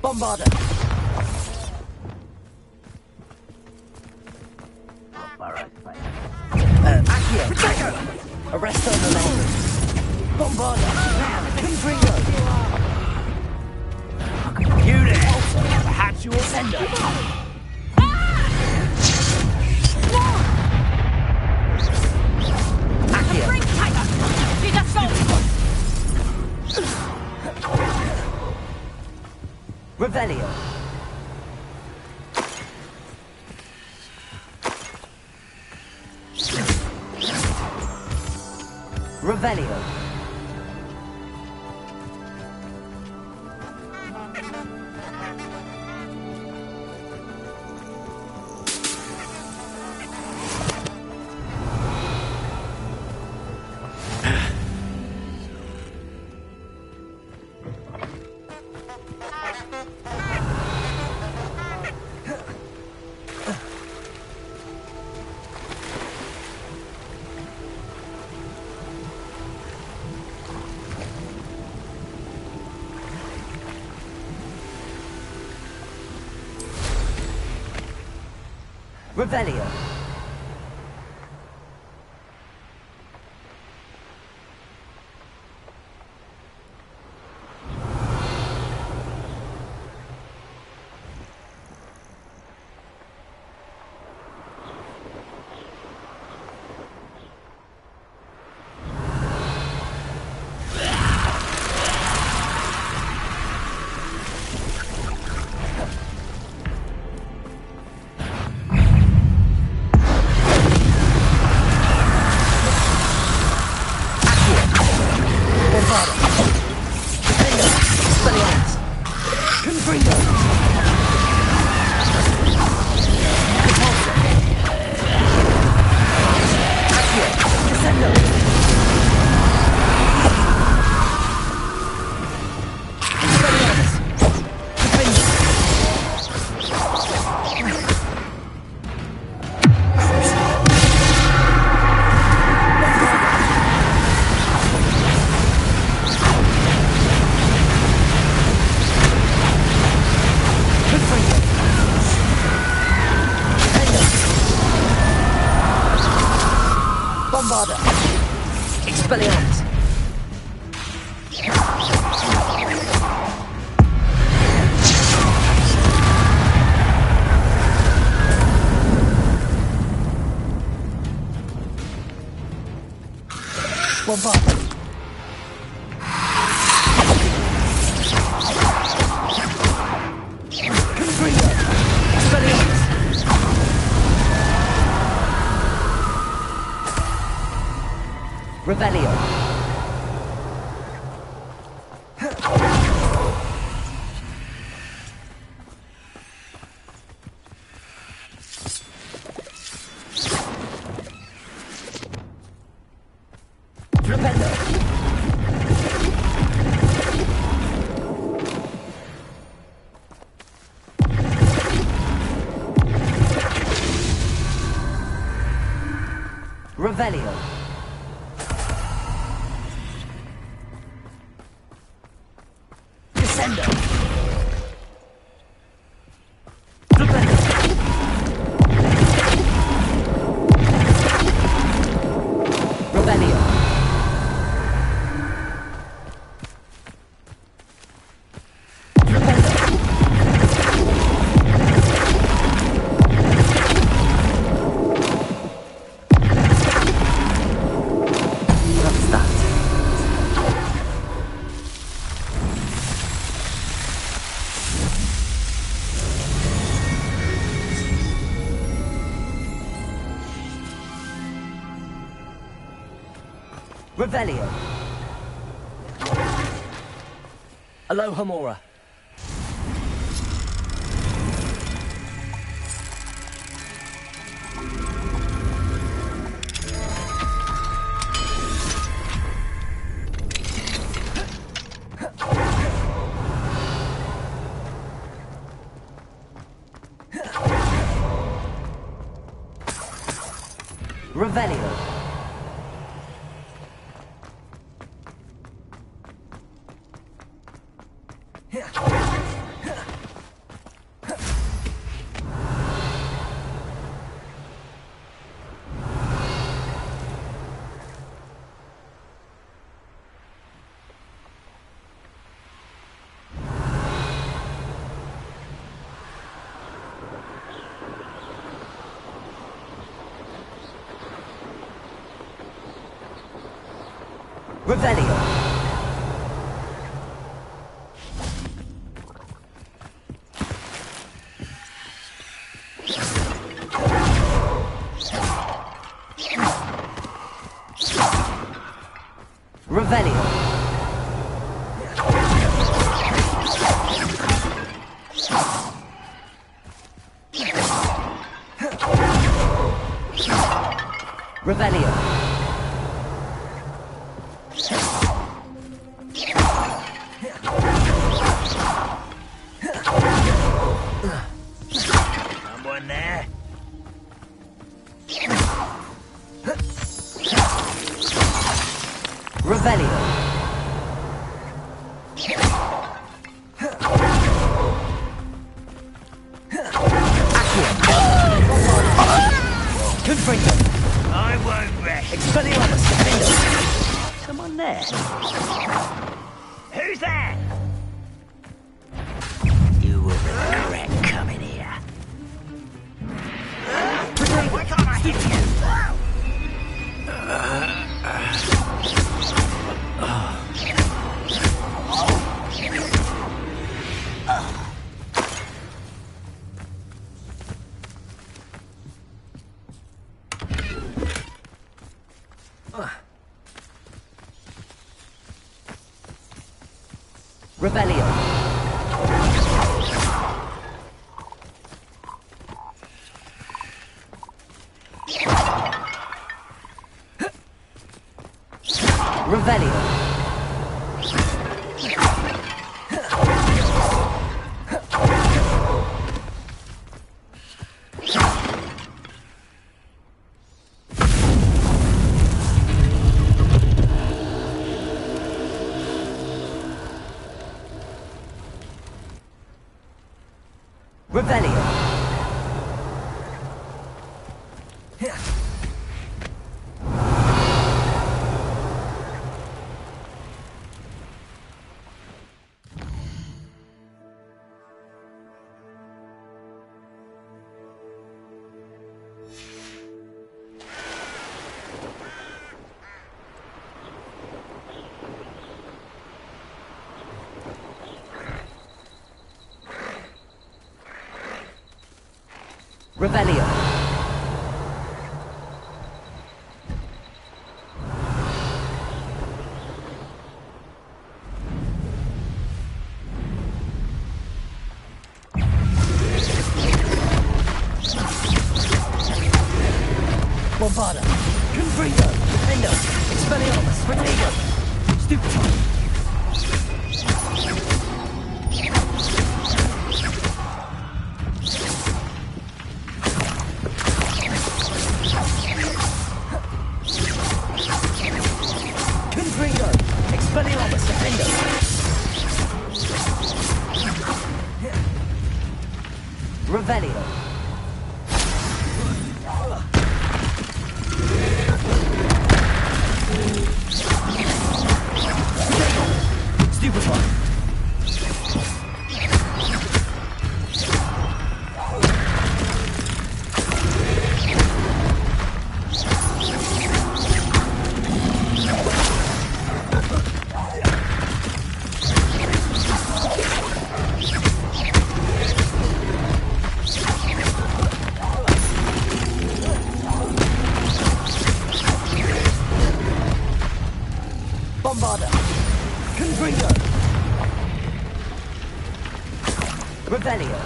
Bombarda. Accio. Arresto on the lane. Bombarda. Confringo. You there. Perhaps you will send her. Accio. Revelio. Revelio. Revelio. Revelio. Revelio. Descendo. Revelio. Revelio. Aloha Mora. Revelio. Revelio. Revelio. Revelio. Someone there? Revelio. Accio. Expelliarmus, defender! Someone there? Who's there? You will regret coming here. Why can't I hit you? Revelio. Revelio. Revelio. Revelio. Bombarda. Confringo. Defendo. Expelliarmus. Renego. Stupefy. Revelio. Stupefy. Bombarda. Confringo. Revelio.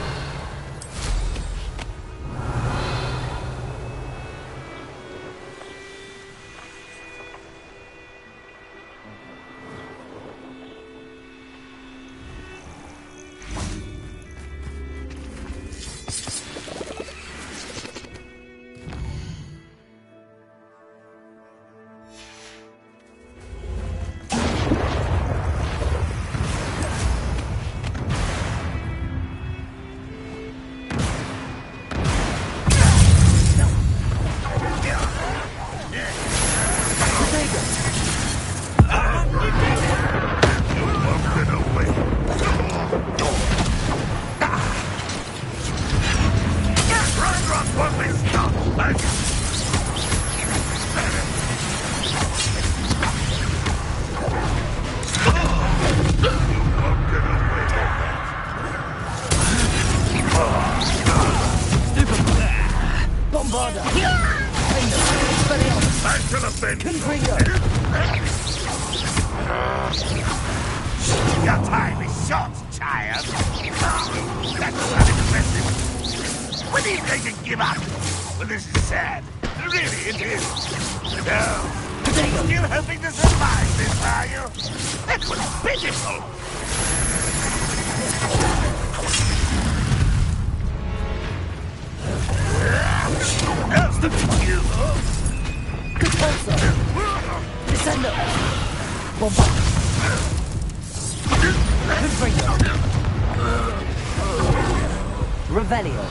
Bombarda! Expelliarmus! Back to the bench! Confringo! Your time is short, child! That's not impressive! When are you going to give up? Well, this is sad. Really, it is. No. Still hoping to survive this, are you? That was pitiful! You! Good pulsar! Descendo! Bombarda! Confringo! Revelio!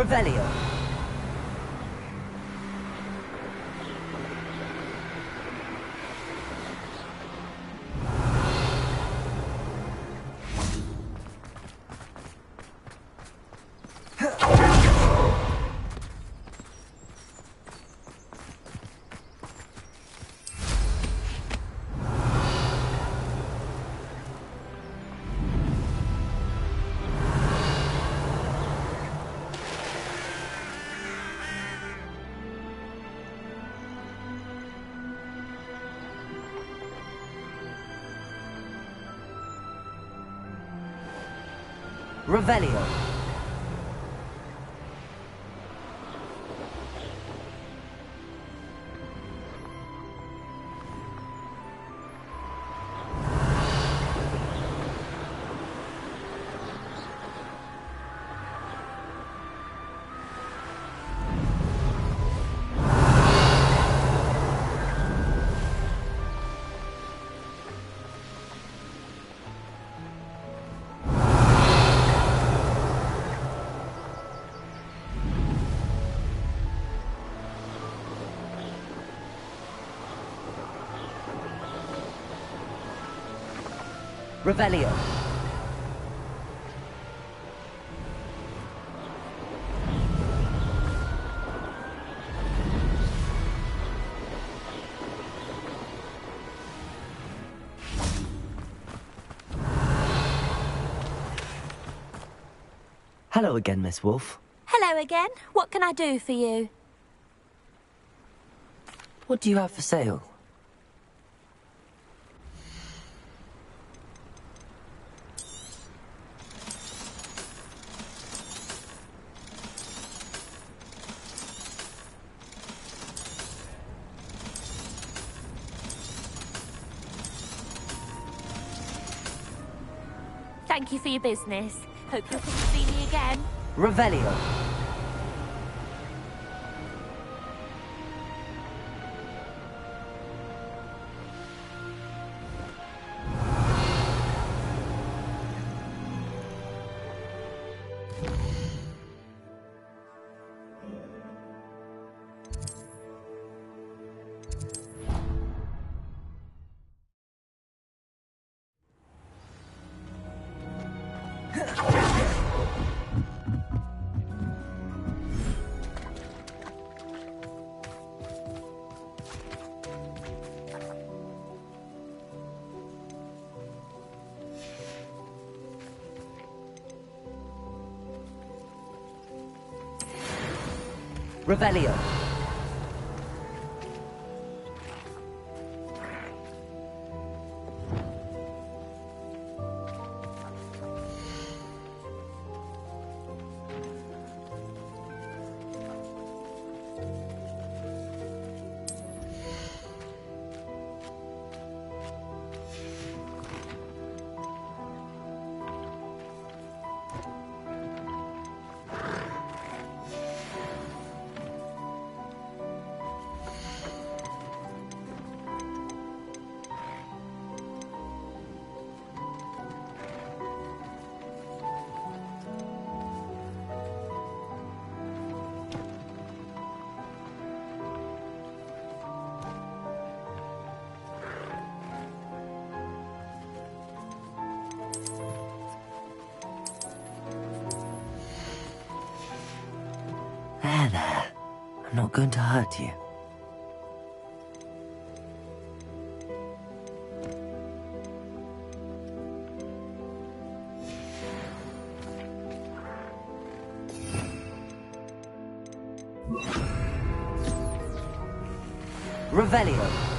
Revelio. Revelio. Revelio. Hello again, Miss Wolf. Hello again. What can I do for you? What do you have for sale? Thank you for your business. Hope you'll come and see me again. Revelio. Revelio. There. I'm not going to hurt you. Revelio.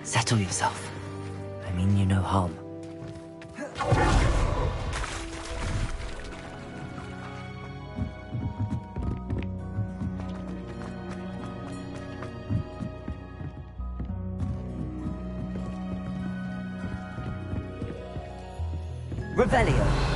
Settle yourself. I mean you no harm. Revelio.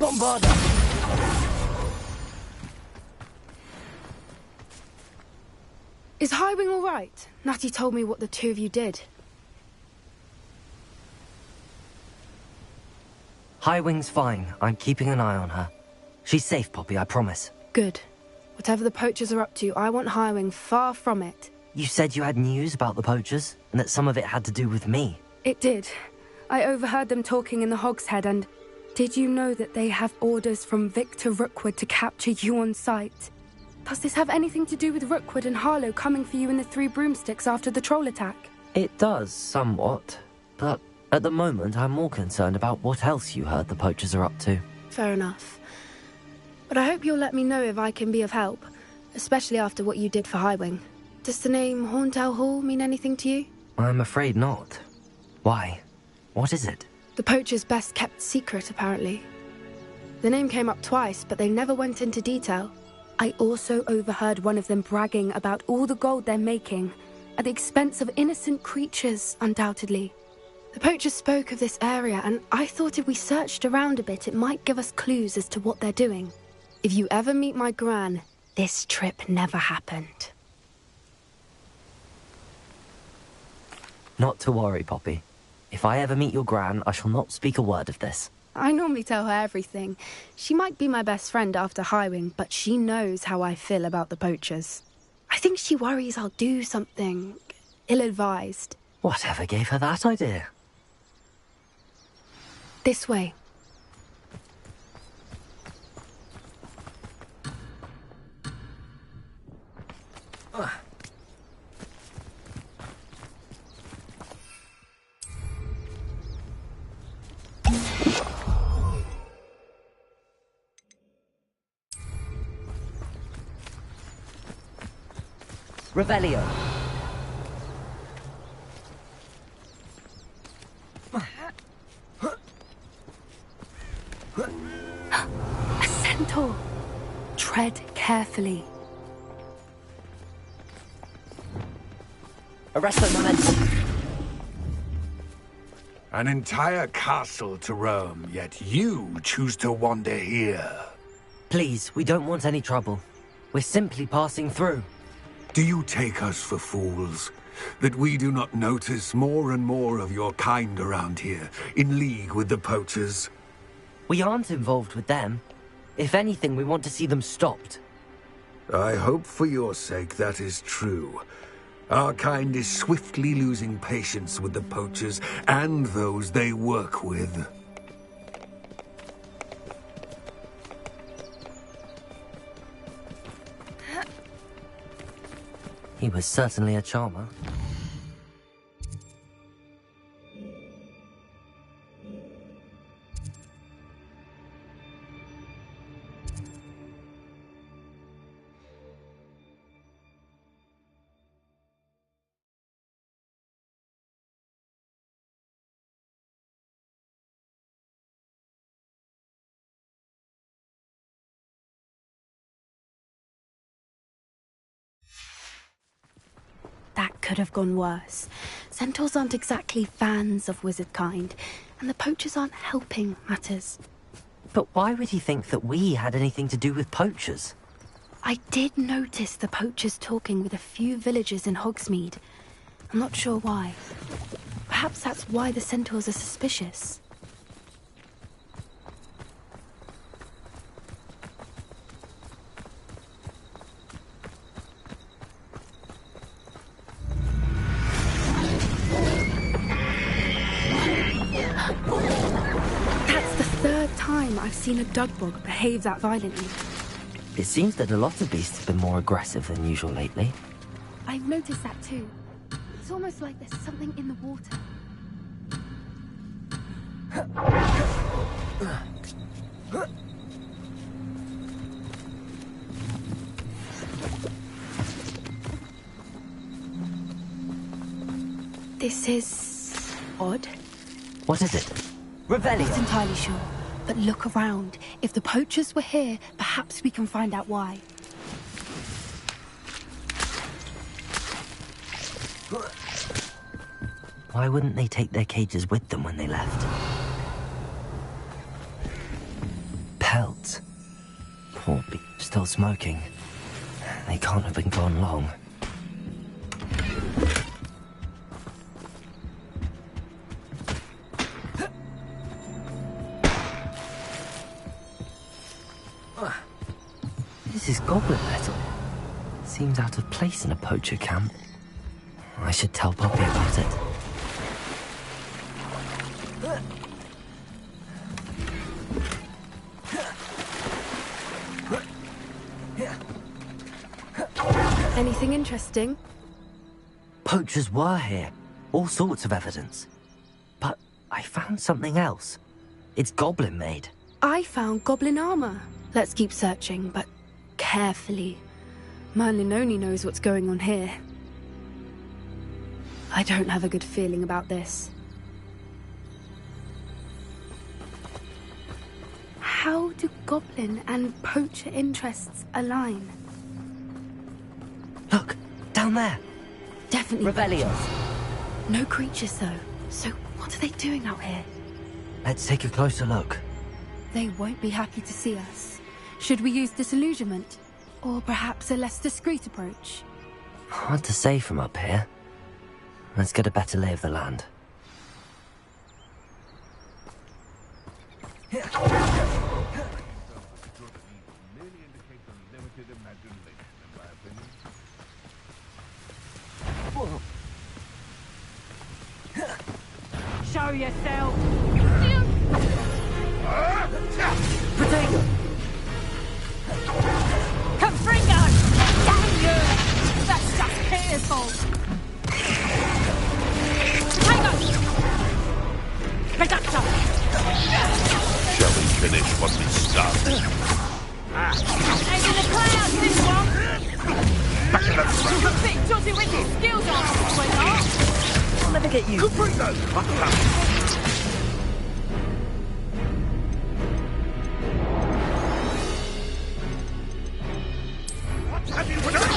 Bombarda! Is Highwing all right? Natty told me what the two of you did. Highwing's fine. I'm keeping an eye on her. She's safe, Poppy, I promise. Good. Whatever the poachers are up to, I want Highwing far from it. You said you had news about the poachers, and that some of it had to do with me. It did. I overheard them talking in the Hogshead, and did you know that they have orders from Victor Rookwood to capture you on sight? Does this have anything to do with Rookwood and Harlow coming for you in the Three Broomsticks after the troll attack? It does, somewhat. But at the moment, I'm more concerned about what else you heard the poachers are up to. Fair enough. But I hope you'll let me know if I can be of help, especially after what you did for Highwing. Does the name Horntail Hall mean anything to you? I'm afraid not. Why? What is it? The poachers' best kept secret, apparently. The name came up twice, but they never went into detail. I also overheard one of them bragging about all the gold they're making, at the expense of innocent creatures, undoubtedly. The poachers spoke of this area, and I thought if we searched around a bit, it might give us clues as to what they're doing. If you ever meet my gran, this trip never happened. Not to worry, Poppy. If I ever meet your gran, I shall not speak a word of this. I normally tell her everything. She might be my best friend after Highwing, but she knows how I feel about the poachers. I think she worries I'll do something ill-advised. Whatever gave her that idea? This way. Revelio. A centaur. Tread carefully. Arresto momentum. An entire castle to roam, yet you choose to wander here. Please, we don't want any trouble. We're simply passing through. Do you take us for fools? That we do not notice more and more of your kind around here, in league with the poachers? We aren't involved with them. If anything, we want to see them stopped. I hope for your sake that is true. Our kind is swiftly losing patience with the poachers and those they work with. He was certainly a charmer. That could have gone worse. Centaurs aren't exactly fans of wizard kind, and the poachers aren't helping matters. But why would he think that we had anything to do with poachers? I did notice the poachers talking with a few villagers in Hogsmeade. I'm not sure why. Perhaps that's why the centaurs are suspicious. That's the third time I've seen a dugbog behave that violently. It seems that a lot of beasts have been more aggressive than usual lately. I've noticed that too. It's almost like there's something in the water. This is odd. What is it? Revelio. Not entirely sure, but look around. If the poachers were here, perhaps we can find out why. Why wouldn't they take their cages with them when they left? Pelts. Poor beast, still smoking. They can't have been gone long. This is goblin metal. seems out of place in a poacher camp. I should tell Poppy about it. Anything interesting? Poachers were here. All sorts of evidence. But I found something else. It's goblin-made. I found goblin armor. Let's keep searching, but carefully. Merlin only knows what's going on here. I don't have a good feeling about this. How do goblin and poacher interests align? Look, down there. Definitely Revelio. No creatures, though. So what are they doing out here? Let's take a closer look. They won't be happy to see us. Should we use disillusionment? Or perhaps a less discreet approach? Hard to say from up here. Let's get a better lay of the land. Show yourself! Potato! Confringo! Damn you! That's just Peter's fault! Potato! Reductor! Shall we finish what we started? He's in the clouds, this one! Back in the You're a bit dodgy with your skills, aren't you, sweetheart? I'll never get you. What have you done?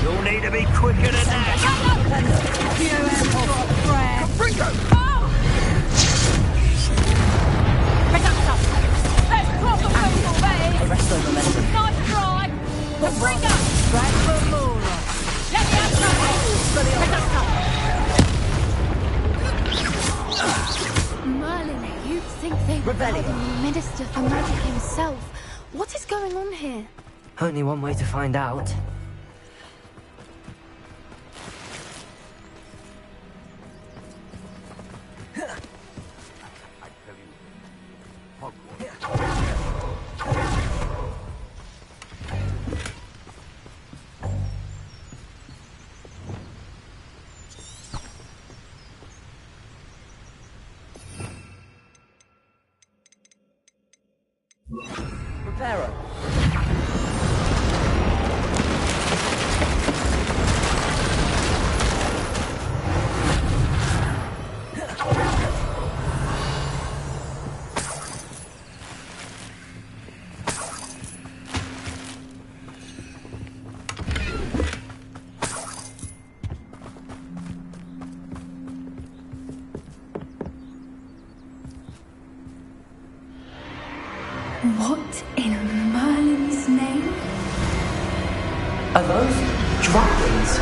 You'll need to be quicker than that. Arrest the momentum. Nice try! Confringo! Back for more. Let me have some! Merlin, you'd think they were the Minister for Magic himself. What is going on here? Only one way to find out. Preparo. What in Merlin's name? Are those dragons?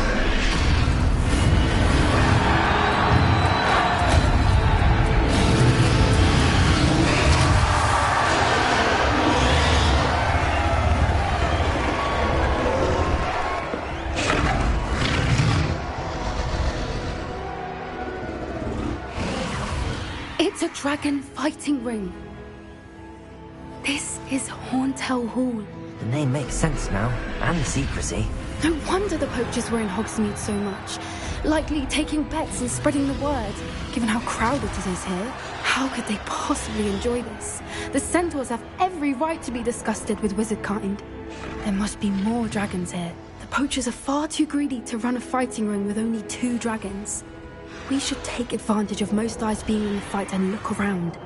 It's a dragon fighting ring. This is Horntail Hall. The name makes sense now, and the secrecy. No wonder the poachers were in Hogsmeade so much. Likely taking bets and spreading the word. Given how crowded it is here, how could they possibly enjoy this? The centaurs have every right to be disgusted with wizard kind. There must be more dragons here. The poachers are far too greedy to run a fighting ring with only 2 dragons. We should take advantage of most eyes being in the fight and look around.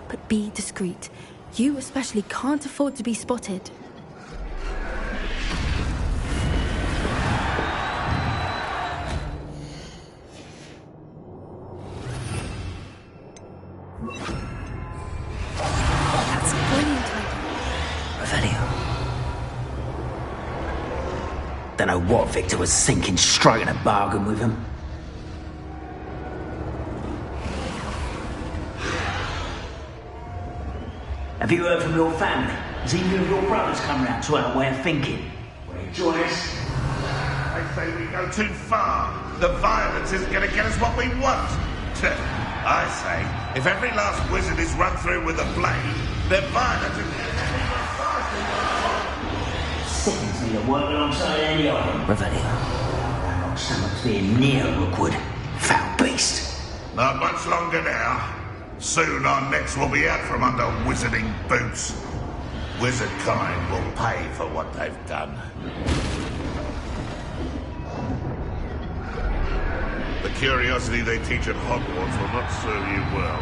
But be discreet. You especially can't afford to be spotted. That's a brilliant idea. Revelio. Don't know what Victor was thinking, striking a bargain with him. Have you heard from your family? Has either of your brothers come round to our way of thinking? Will you join us? I say we go too far. The violence isn't going to get us what we want. I say, if every last wizard is run through with a blade, then violence is... Sickens me to work alongside any of them. Revelio. I've got stomachs being near Rookwood. Foul beast. Not much longer now. Soon our necks will be out from under wizarding boots. Wizard kind will pay for what they've done. The curiosity they teach at Hogwarts will not serve you well.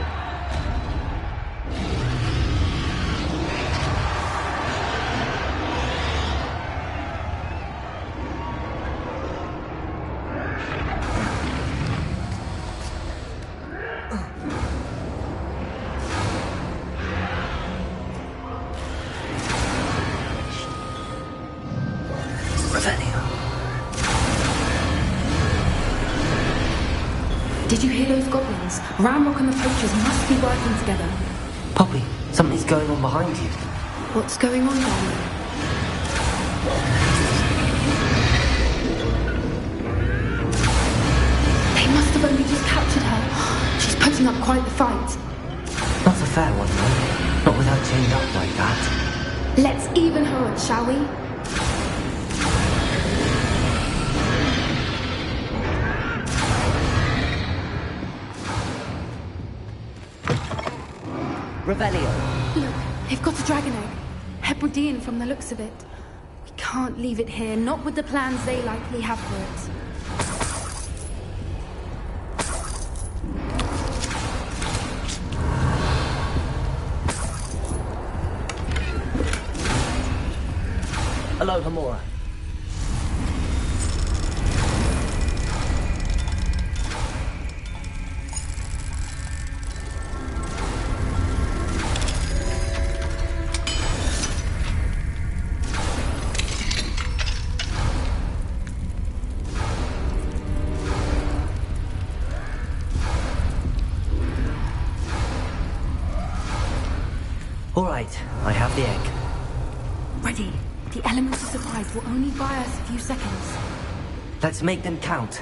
Did you hear those goblins? Ramrock and the poachers must be working together. Poppy, something's going on behind you. What's going on, darling? They must have only just captured her. She's putting up quite the fight. Not a fair one, though. Not without chained up like that. Let's even her on, shall we? Revelio. Look, they've got a dragon egg. Hebridean from the looks of it. We can't leave it here, not with the plans they likely have for it. Hello, Hamora. All right, I have the egg. Ready. The elements of surprise will only buy us a few seconds. Let's make them count.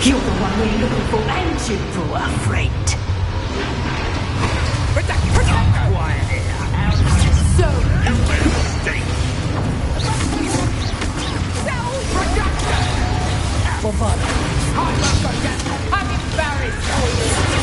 You're the one we're looking for, and you brought a friend. Quiet here. So, you made a mistake. I'm embarrassed for you.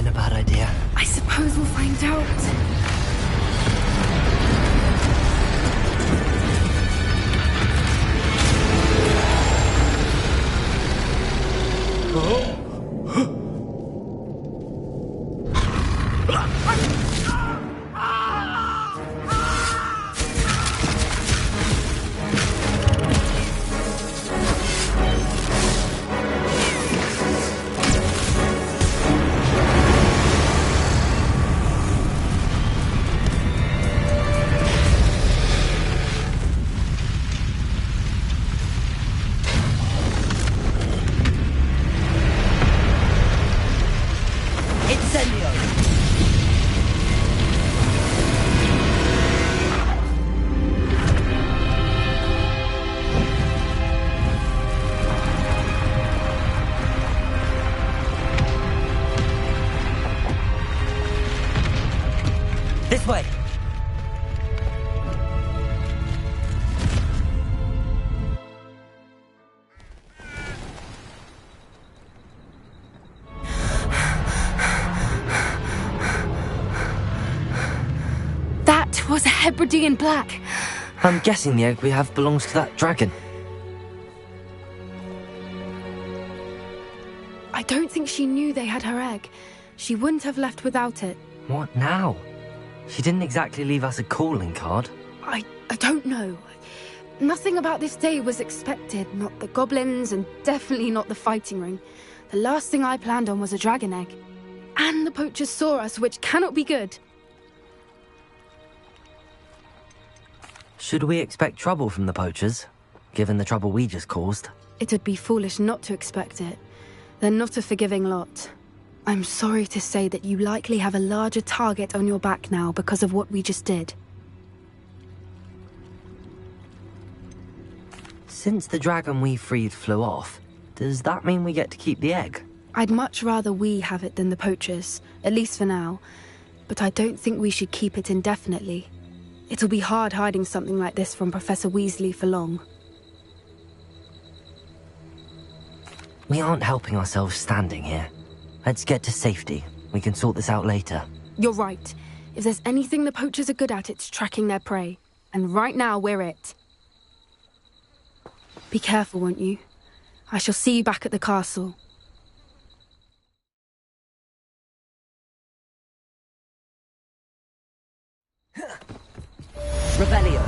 been a bad idea? I suppose we'll find out. This way! That was a Hebridean black. I'm guessing the egg we have belongs to that dragon. I don't think she knew they had her egg. She wouldn't have left without it. What now? She didn't exactly leave us a calling card. I don't know. Nothing about this day was expected. Not the goblins, and definitely not the fighting ring. The last thing I planned on was a dragon egg. And the poachers saw us, which cannot be good. Should we expect trouble from the poachers, given the trouble we just caused? It'd be foolish not to expect it. They're not a forgiving lot. I'm sorry to say that you likely have a larger target on your back now because of what we just did. Since the dragon we freed flew off, does that mean we get to keep the egg? I'd much rather we have it than the poachers, at least for now. But I don't think we should keep it indefinitely. It'll be hard hiding something like this from Professor Weasley for long. We aren't helping ourselves standing here. Let's get to safety. We can sort this out later. You're right. If there's anything the poachers are good at, it's tracking their prey. And right now, we're it. Be careful, won't you? I shall see you back at the castle. Revelio.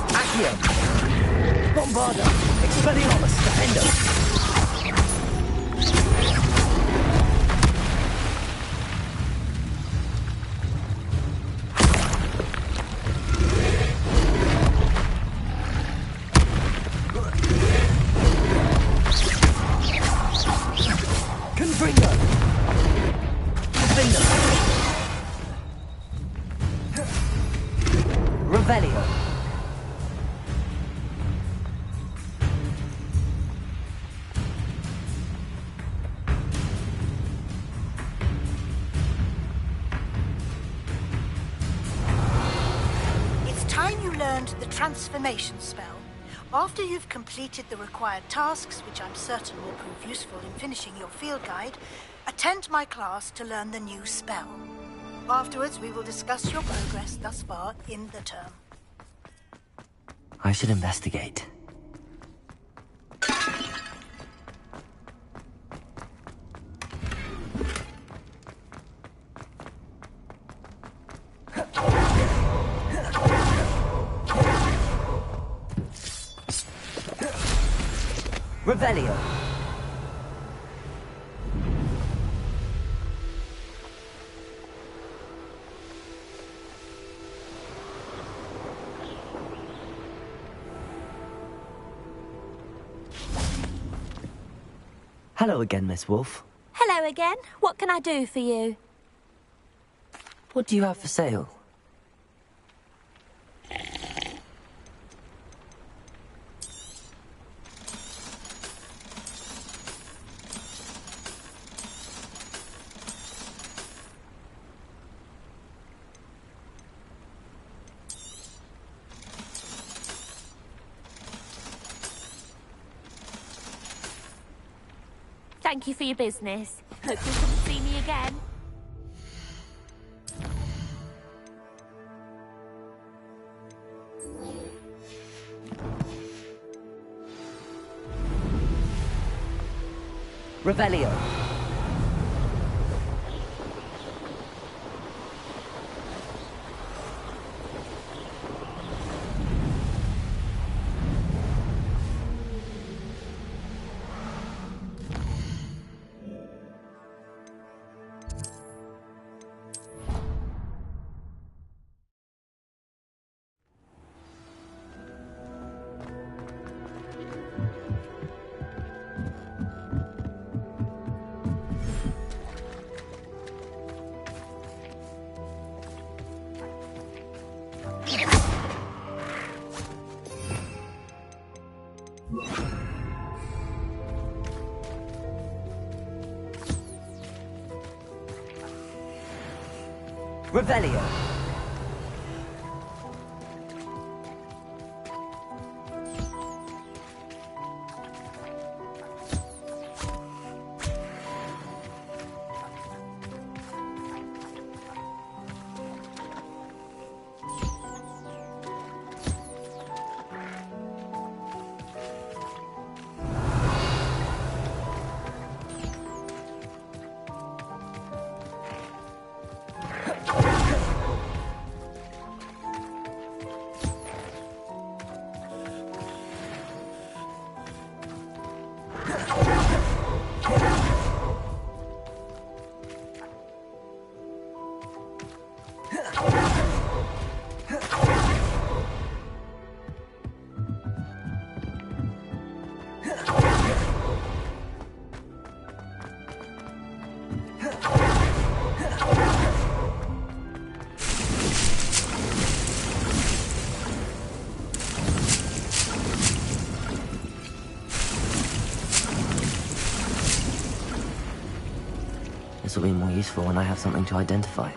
Accio. Bombarda. Expelliarmus. Defendo. Revelio. It's time you learned the transformation spell. After you've completed the required tasks, which I'm certain will prove useful in finishing your field guide, attend my class to learn the new spell. Afterwards, we will discuss your progress thus far in the term. I should investigate. Revelio. Hello again, Miss Wolf. Hello again. What can I do for you? What do you have for sale? Thank you for your business. Hope you'll come and see me again. Revelio. Revelio. This will be more useful when I have something to identify.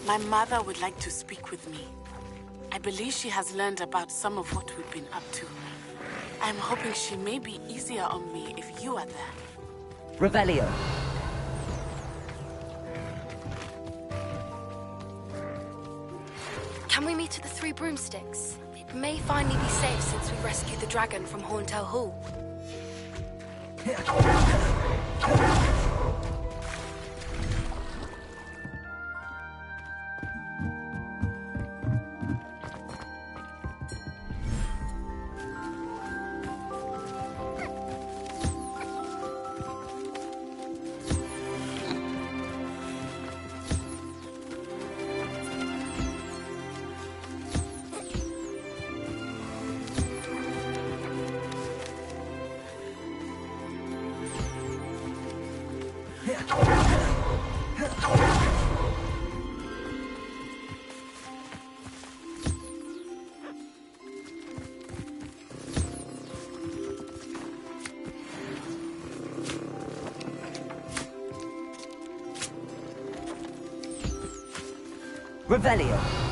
My mother would like to speak with me. I believe she has learned about some of what we've been up to. I'm hoping she may be easier on me if you are there. Revelio. Can we meet at the Three Broomsticks? It may finally be safe since we rescued the dragon from Horntail Hall. Revelio.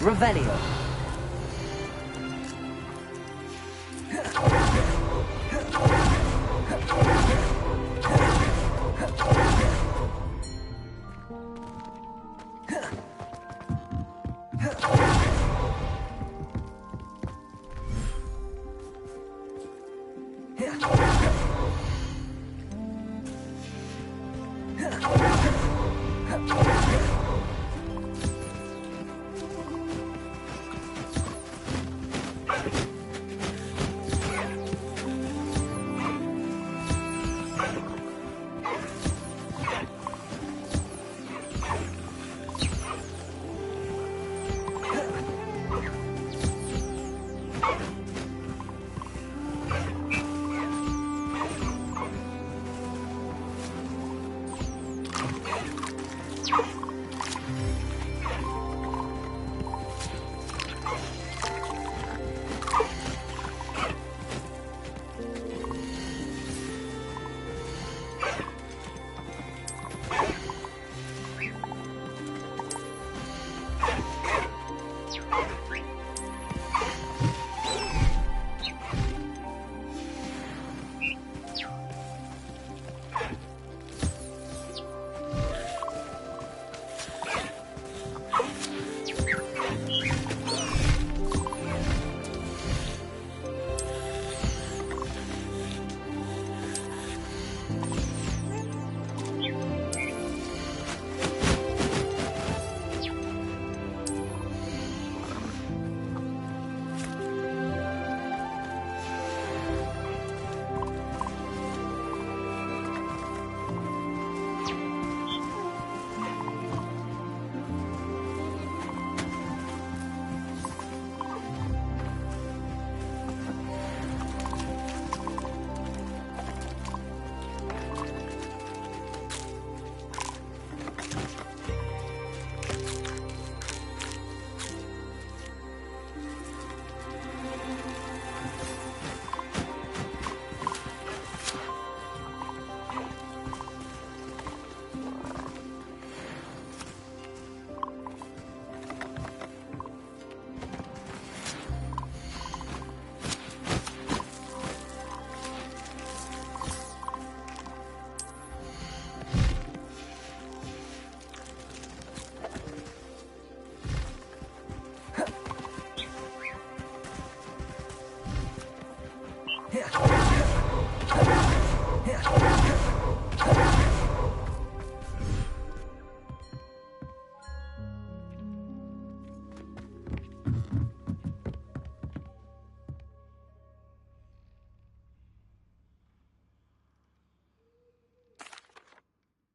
Revelio.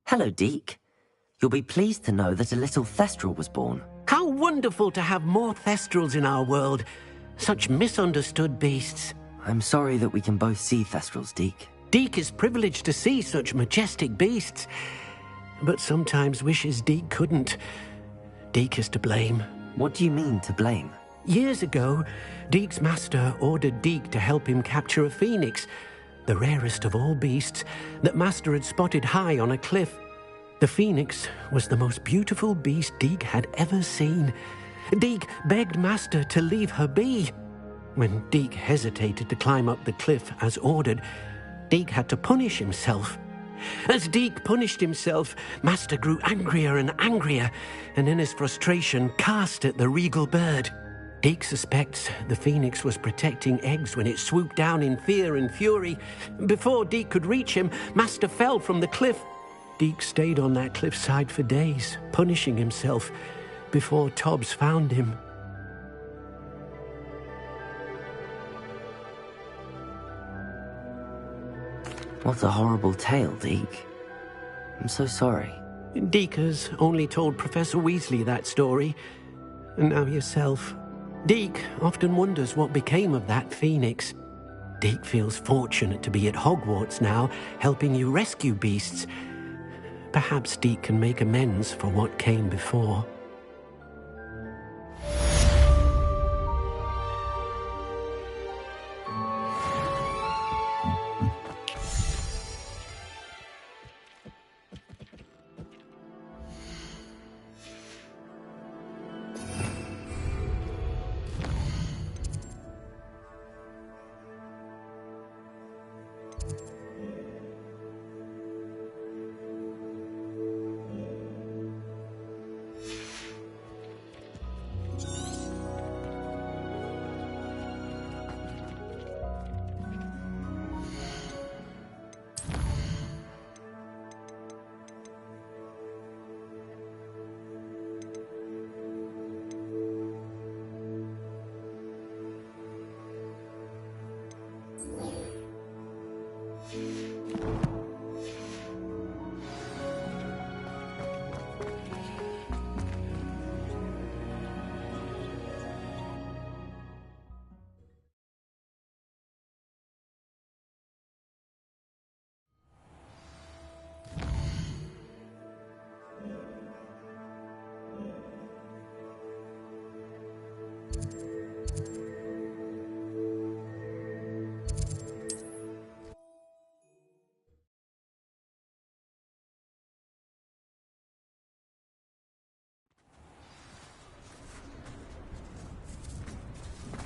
Hello, Deke. You'll be pleased to know that a little Thestral was born. How wonderful to have more Thestrals in our world. Such misunderstood beasts. I'm sorry that we can both see Thestrals, Deke. Deke is privileged to see such majestic beasts, but sometimes wishes Deke couldn't. Deke is to blame. What do you mean, to blame? Years ago, Deke's master ordered Deke to help him capture a phoenix, the rarest of all beasts, that Master had spotted high on a cliff. The phoenix was the most beautiful beast Deke had ever seen. Deke begged Master to leave her be. When Deke hesitated to climb up the cliff as ordered, Deke had to punish himself. As Deke punished himself, Master grew angrier and angrier, and in his frustration cast at the regal bird. Deke suspects the phoenix was protecting eggs when it swooped down in fear and fury. Before Deke could reach him, Master fell from the cliff. Deke stayed on that cliffside for days, punishing himself, before Tobbs found him. What a horrible tale, Deke. I'm so sorry. Deke has only told Professor Weasley that story, and now yourself. Deke often wonders what became of that phoenix. Deke feels fortunate to be at Hogwarts now, helping you rescue beasts. Perhaps Deke can make amends for what came before.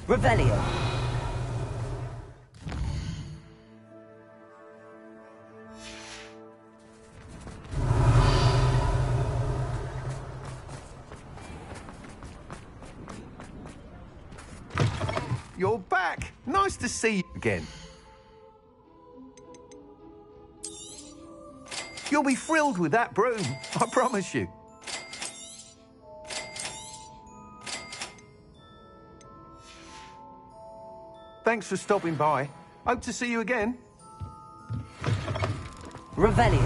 Revelio. You're back. Nice to see you again. You'll be thrilled with that broom, I promise you. Thanks for stopping by. Hope to see you again. Revelio.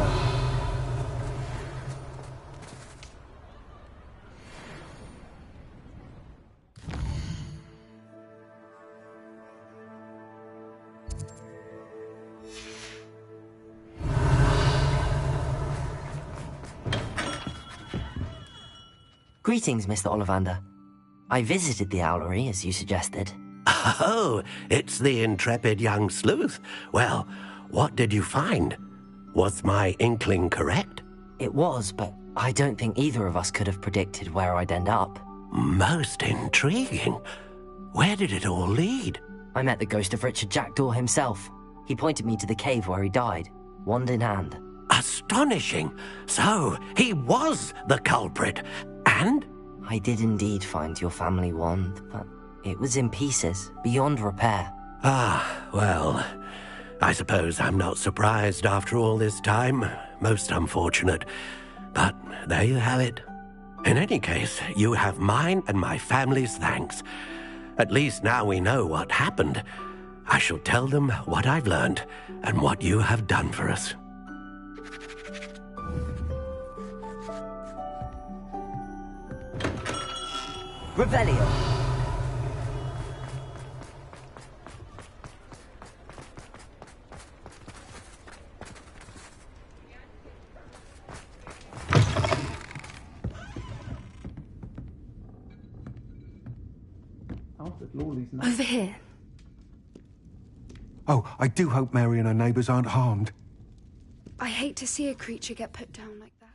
Greetings, Mr. Ollivander. I visited the owlery, as you suggested. Oh, it's the intrepid young sleuth. Well, what did you find? Was my inkling correct? It was, but I don't think either of us could have predicted where I'd end up. Most intriguing. Where did it all lead? I met the ghost of Richard Jackdaw himself. He pointed me to the cave where he died, wand in hand. Astonishing. So, he was the culprit. And? I did indeed find your family wand, but it was in pieces, beyond repair. Ah, well, I suppose I'm not surprised after all this time. Most unfortunate. But there you have it. In any case, you have mine and my family's thanks. At least now we know what happened. I shall tell them what I've learned and what you have done for us. Revelio. Over here. Oh, I do hope Mary and her neighbours aren't harmed. I hate to see a creature get put down like that.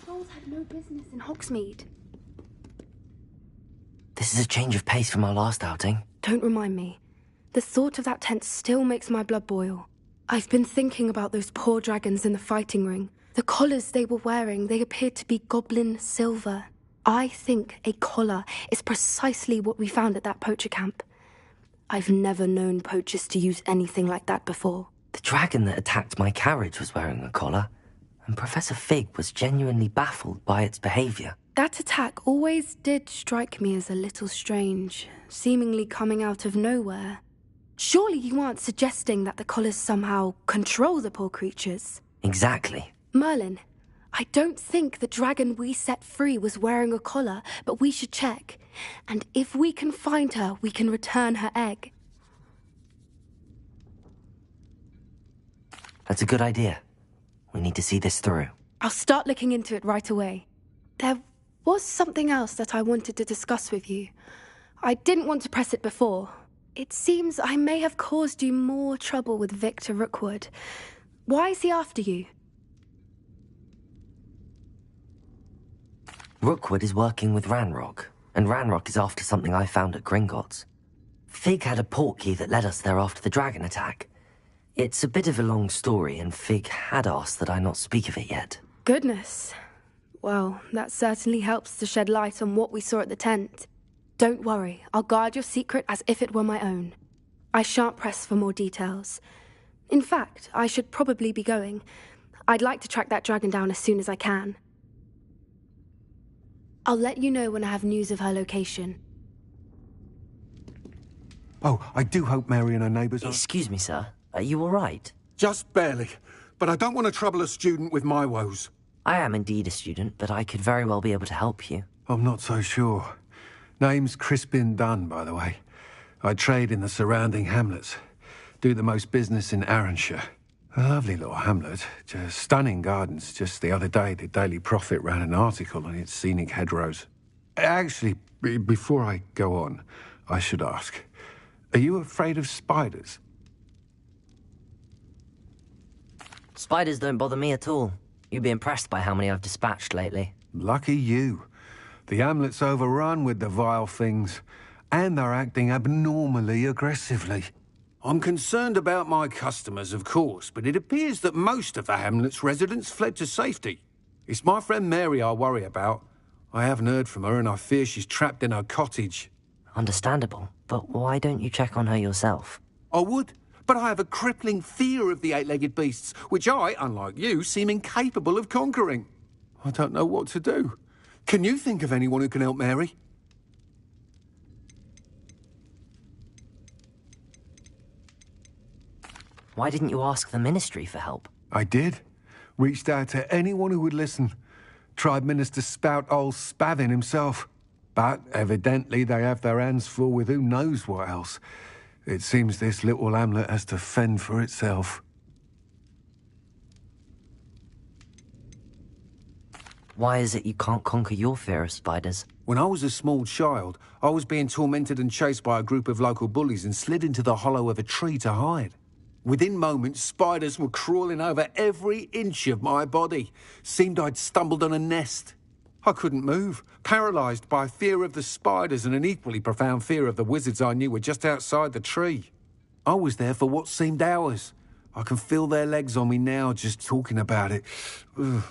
Trolls had no business in Hogsmeade. This is a change of pace from our last outing. Don't remind me. The thought of that tent still makes my blood boil. I've been thinking about those poor dragons in the fighting ring. The collars they were wearing, they appeared to be goblin silver. I think a collar is precisely what we found at that poacher camp. I've never known poachers to use anything like that before. The dragon that attacked my carriage was wearing a collar, and Professor Fig was genuinely baffled by its behavior. That attack always did strike me as a little strange, seemingly coming out of nowhere. Surely you aren't suggesting that the collars somehow control the poor creatures? Exactly. Merlin, I don't think the dragon we set free was wearing a collar, but we should check. And if we can find her, we can return her egg. That's a good idea. We need to see this through. I'll start looking into it right away. There was something else that I wanted to discuss with you. I didn't want to press it before. It seems I may have caused you more trouble with Victor Rookwood. Why is he after you? Rookwood is working with Ranrock, and Ranrock is after something I found at Gringotts. Fig had a portkey that led us there after the dragon attack. It's a bit of a long story, and Fig had asked that I not speak of it yet. Goodness. Well, that certainly helps to shed light on what we saw at the tent. Don't worry, I'll guard your secret as if it were my own. I shan't press for more details. In fact, I should probably be going. I'd like to track that dragon down as soon as I can. I'll let you know when I have news of her location. Oh, I do hope Mary and her neighbours are... Excuse me, sir. Are you all right? Just barely. But I don't want to trouble a student with my woes. I am indeed a student, but I could very well be able to help you. I'm not so sure. Name's Crispin Dunn, by the way. I trade in the surrounding hamlets. Do the most business in Arranshire. A lovely little hamlet. Just stunning gardens. Just the other day, the Daily Prophet ran an article on its scenic hedgerows. Actually, before I go on, I should ask, are you afraid of spiders? Spiders don't bother me at all. You'd be impressed by how many I've dispatched lately. Lucky you. The hamlet's overrun with the vile things, and they're acting abnormally aggressively. I'm concerned about my customers, of course, but it appears that most of the hamlet's residents fled to safety. It's my friend Mary I worry about. I haven't heard from her, and I fear she's trapped in her cottage. Understandable, but why don't you check on her yourself? I would, but I have a crippling fear of the eight-legged beasts, which I, unlike you, seem incapable of conquering. I don't know what to do. Can you think of anyone who can help Mary? Why didn't you ask the Ministry for help? I did. Reached out to anyone who would listen. Tried Minister Spout old Spavin himself. But evidently they have their hands full with who knows what else. It seems this little hamlet has to fend for itself. Why is it you can't conquer your fear of spiders? When I was a small child, I was being tormented and chased by a group of local bullies and slid into the hollow of a tree to hide. Within moments, spiders were crawling over every inch of my body. Seemed I'd stumbled on a nest. I couldn't move, paralysed by fear of the spiders and an equally profound fear of the wizards I knew were just outside the tree. I was there for what seemed hours. I can feel their legs on me now just talking about it. Ugh.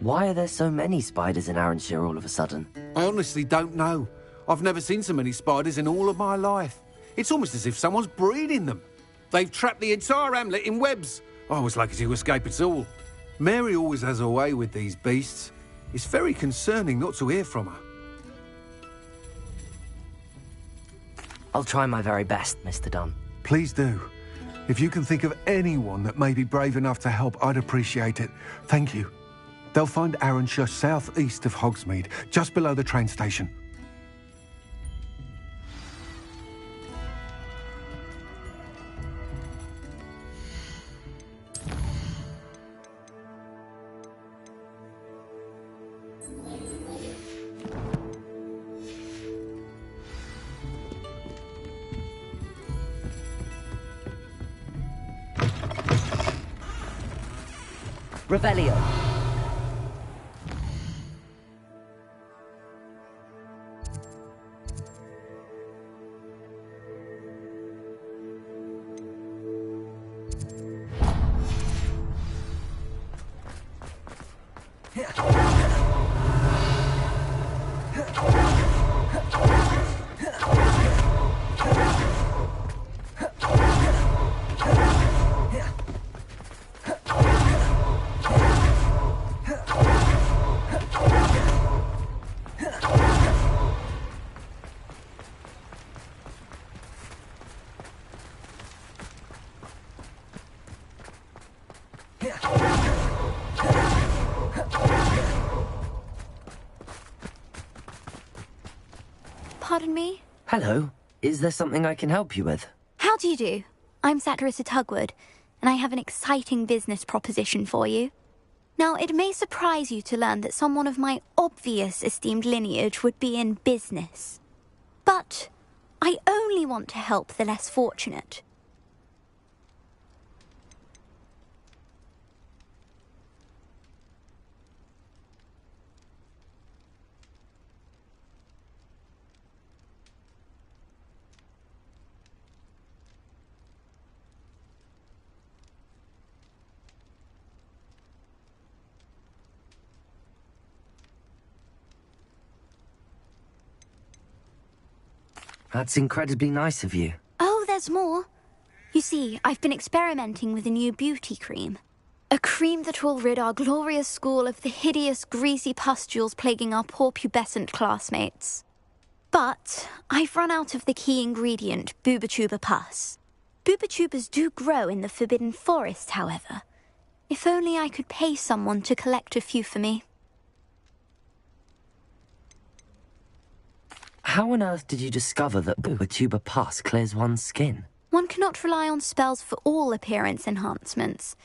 Why are there so many spiders in Arranshire all of a sudden? I honestly don't know. I've never seen so many spiders in all of my life. It's almost as if someone's breeding them. They've trapped the entire hamlet in webs. I was lucky to escape it all. Mary always has a way with these beasts. It's very concerning not to hear from her. I'll try my very best, Mr. Dunn. Please do. If you can think of anyone that may be brave enough to help, I'd appreciate it. Thank you. They'll find Arranshire southeast of Hogsmeade, just below the train station. Revelio. Pardon me? Hello. Is there something I can help you with? How do you do? I'm Satirissa Tugwood, and I have an exciting business proposition for you. Now, it may surprise you to learn that someone of my obvious esteemed lineage would be in business. But I only want to help the less fortunate. That's incredibly nice of you. Oh, there's more. You see, I've been experimenting with a new beauty cream. A cream that will rid our glorious school of the hideous, greasy pustules plaguing our poor pubescent classmates. But I've run out of the key ingredient, Boobotuber pus. Boobotubers do grow in the Forbidden Forest, however. If only I could pay someone to collect a few for me. How on earth did you discover that Boobotuber pus clears one's skin? One cannot rely on spells for all appearance enhancements.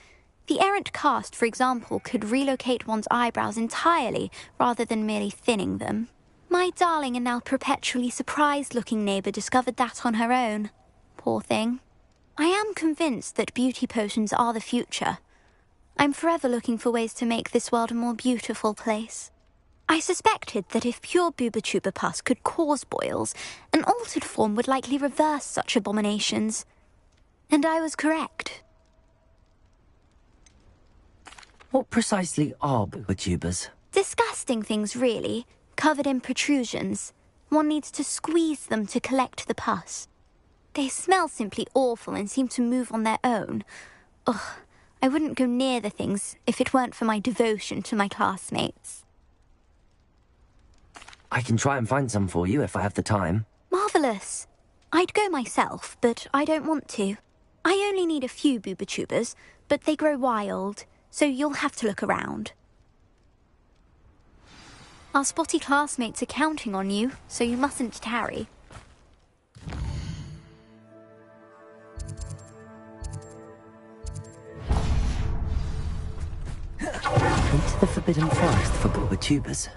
The errant cast, for example, could relocate one's eyebrows entirely rather than merely thinning them. My darling and now perpetually surprised-looking neighbour discovered that on her own. Poor thing. I am convinced that beauty potions are the future. I'm forever looking for ways to make this world a more beautiful place. I suspected that if pure Boobotuber pus could cause boils, an altered form would likely reverse such abominations. And I was correct. What precisely are Boobotubers? Disgusting things, really, covered in protrusions. One needs to squeeze them to collect the pus. They smell simply awful and seem to move on their own. Ugh, I wouldn't go near the things if it weren't for my devotion to my classmates. I can try and find some for you if I have the time. Marvellous. I'd go myself, but I don't want to. I only need a few Boobotubers, but they grow wild, so you'll have to look around. Our spotty classmates are counting on you, so you mustn't tarry. Into the Forbidden Forest for Boobotubers.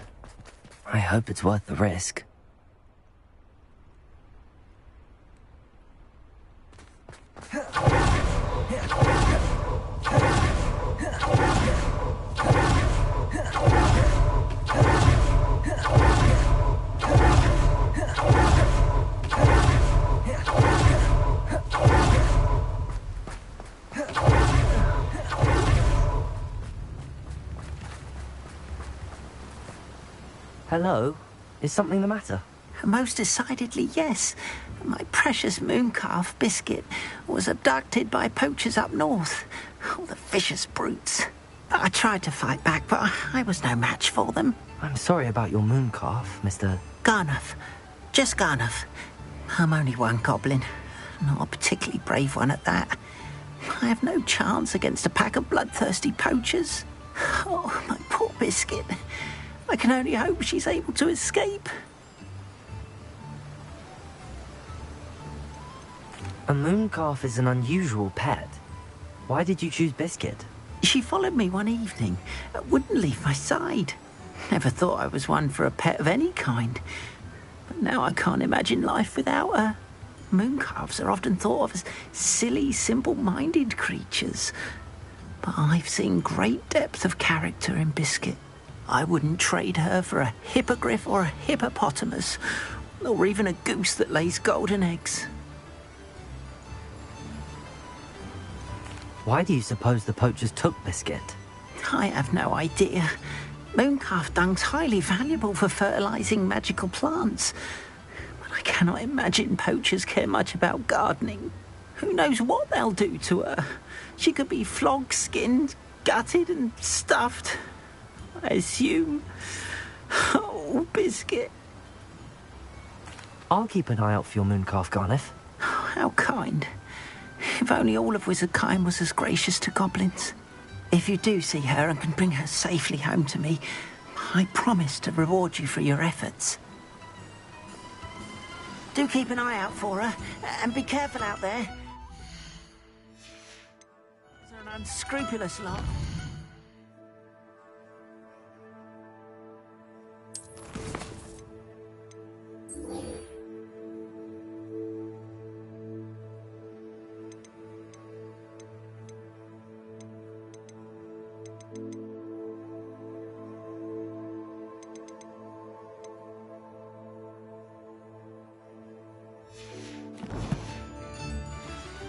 I hope it's worth the risk. Hello? Is something the matter? Most decidedly, yes. My precious mooncalf, Biscuit, was abducted by poachers up north. Oh, the vicious brutes. I tried to fight back, but I was no match for them. I'm sorry about your mooncalf, Mr. Garnuff. Just Garnuff. I'm only one goblin. Not a particularly brave one at that. I have no chance against a pack of bloodthirsty poachers. Oh, my poor Biscuit. I can only hope she's able to escape. A mooncalf is an unusual pet. Why did you choose Biscuit? She followed me one evening, wouldn't leave my side. Never thought I was one for a pet of any kind. But now I can't imagine life without her. Mooncalves are often thought of as silly, simple-minded creatures. But I've seen great depth of character in Biscuit. I wouldn't trade her for a hippogriff or a hippopotamus, or even a goose that lays golden eggs. Why do you suppose the poachers took Biscuit? I have no idea. Mooncalf dung's highly valuable for fertilizing magical plants. But I cannot imagine poachers care much about gardening. Who knows what they'll do to her? She could be flogged, skinned, gutted and stuffed. I assume. Oh, Biscuit. I'll keep an eye out for your mooncalf, Garniff. How kind. If only all of Wizardkind was as gracious to goblins. If you do see her and can bring her safely home to me, I promise to reward you for your efforts. Do keep an eye out for her, and be careful out there. They're an unscrupulous lot.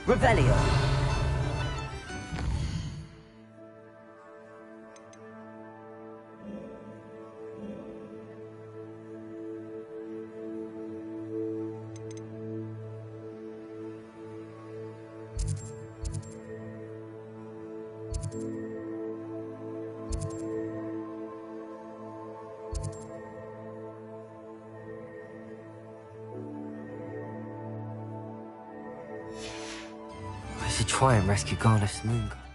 Revelio. I should try and rescue Garniff's mooncalf.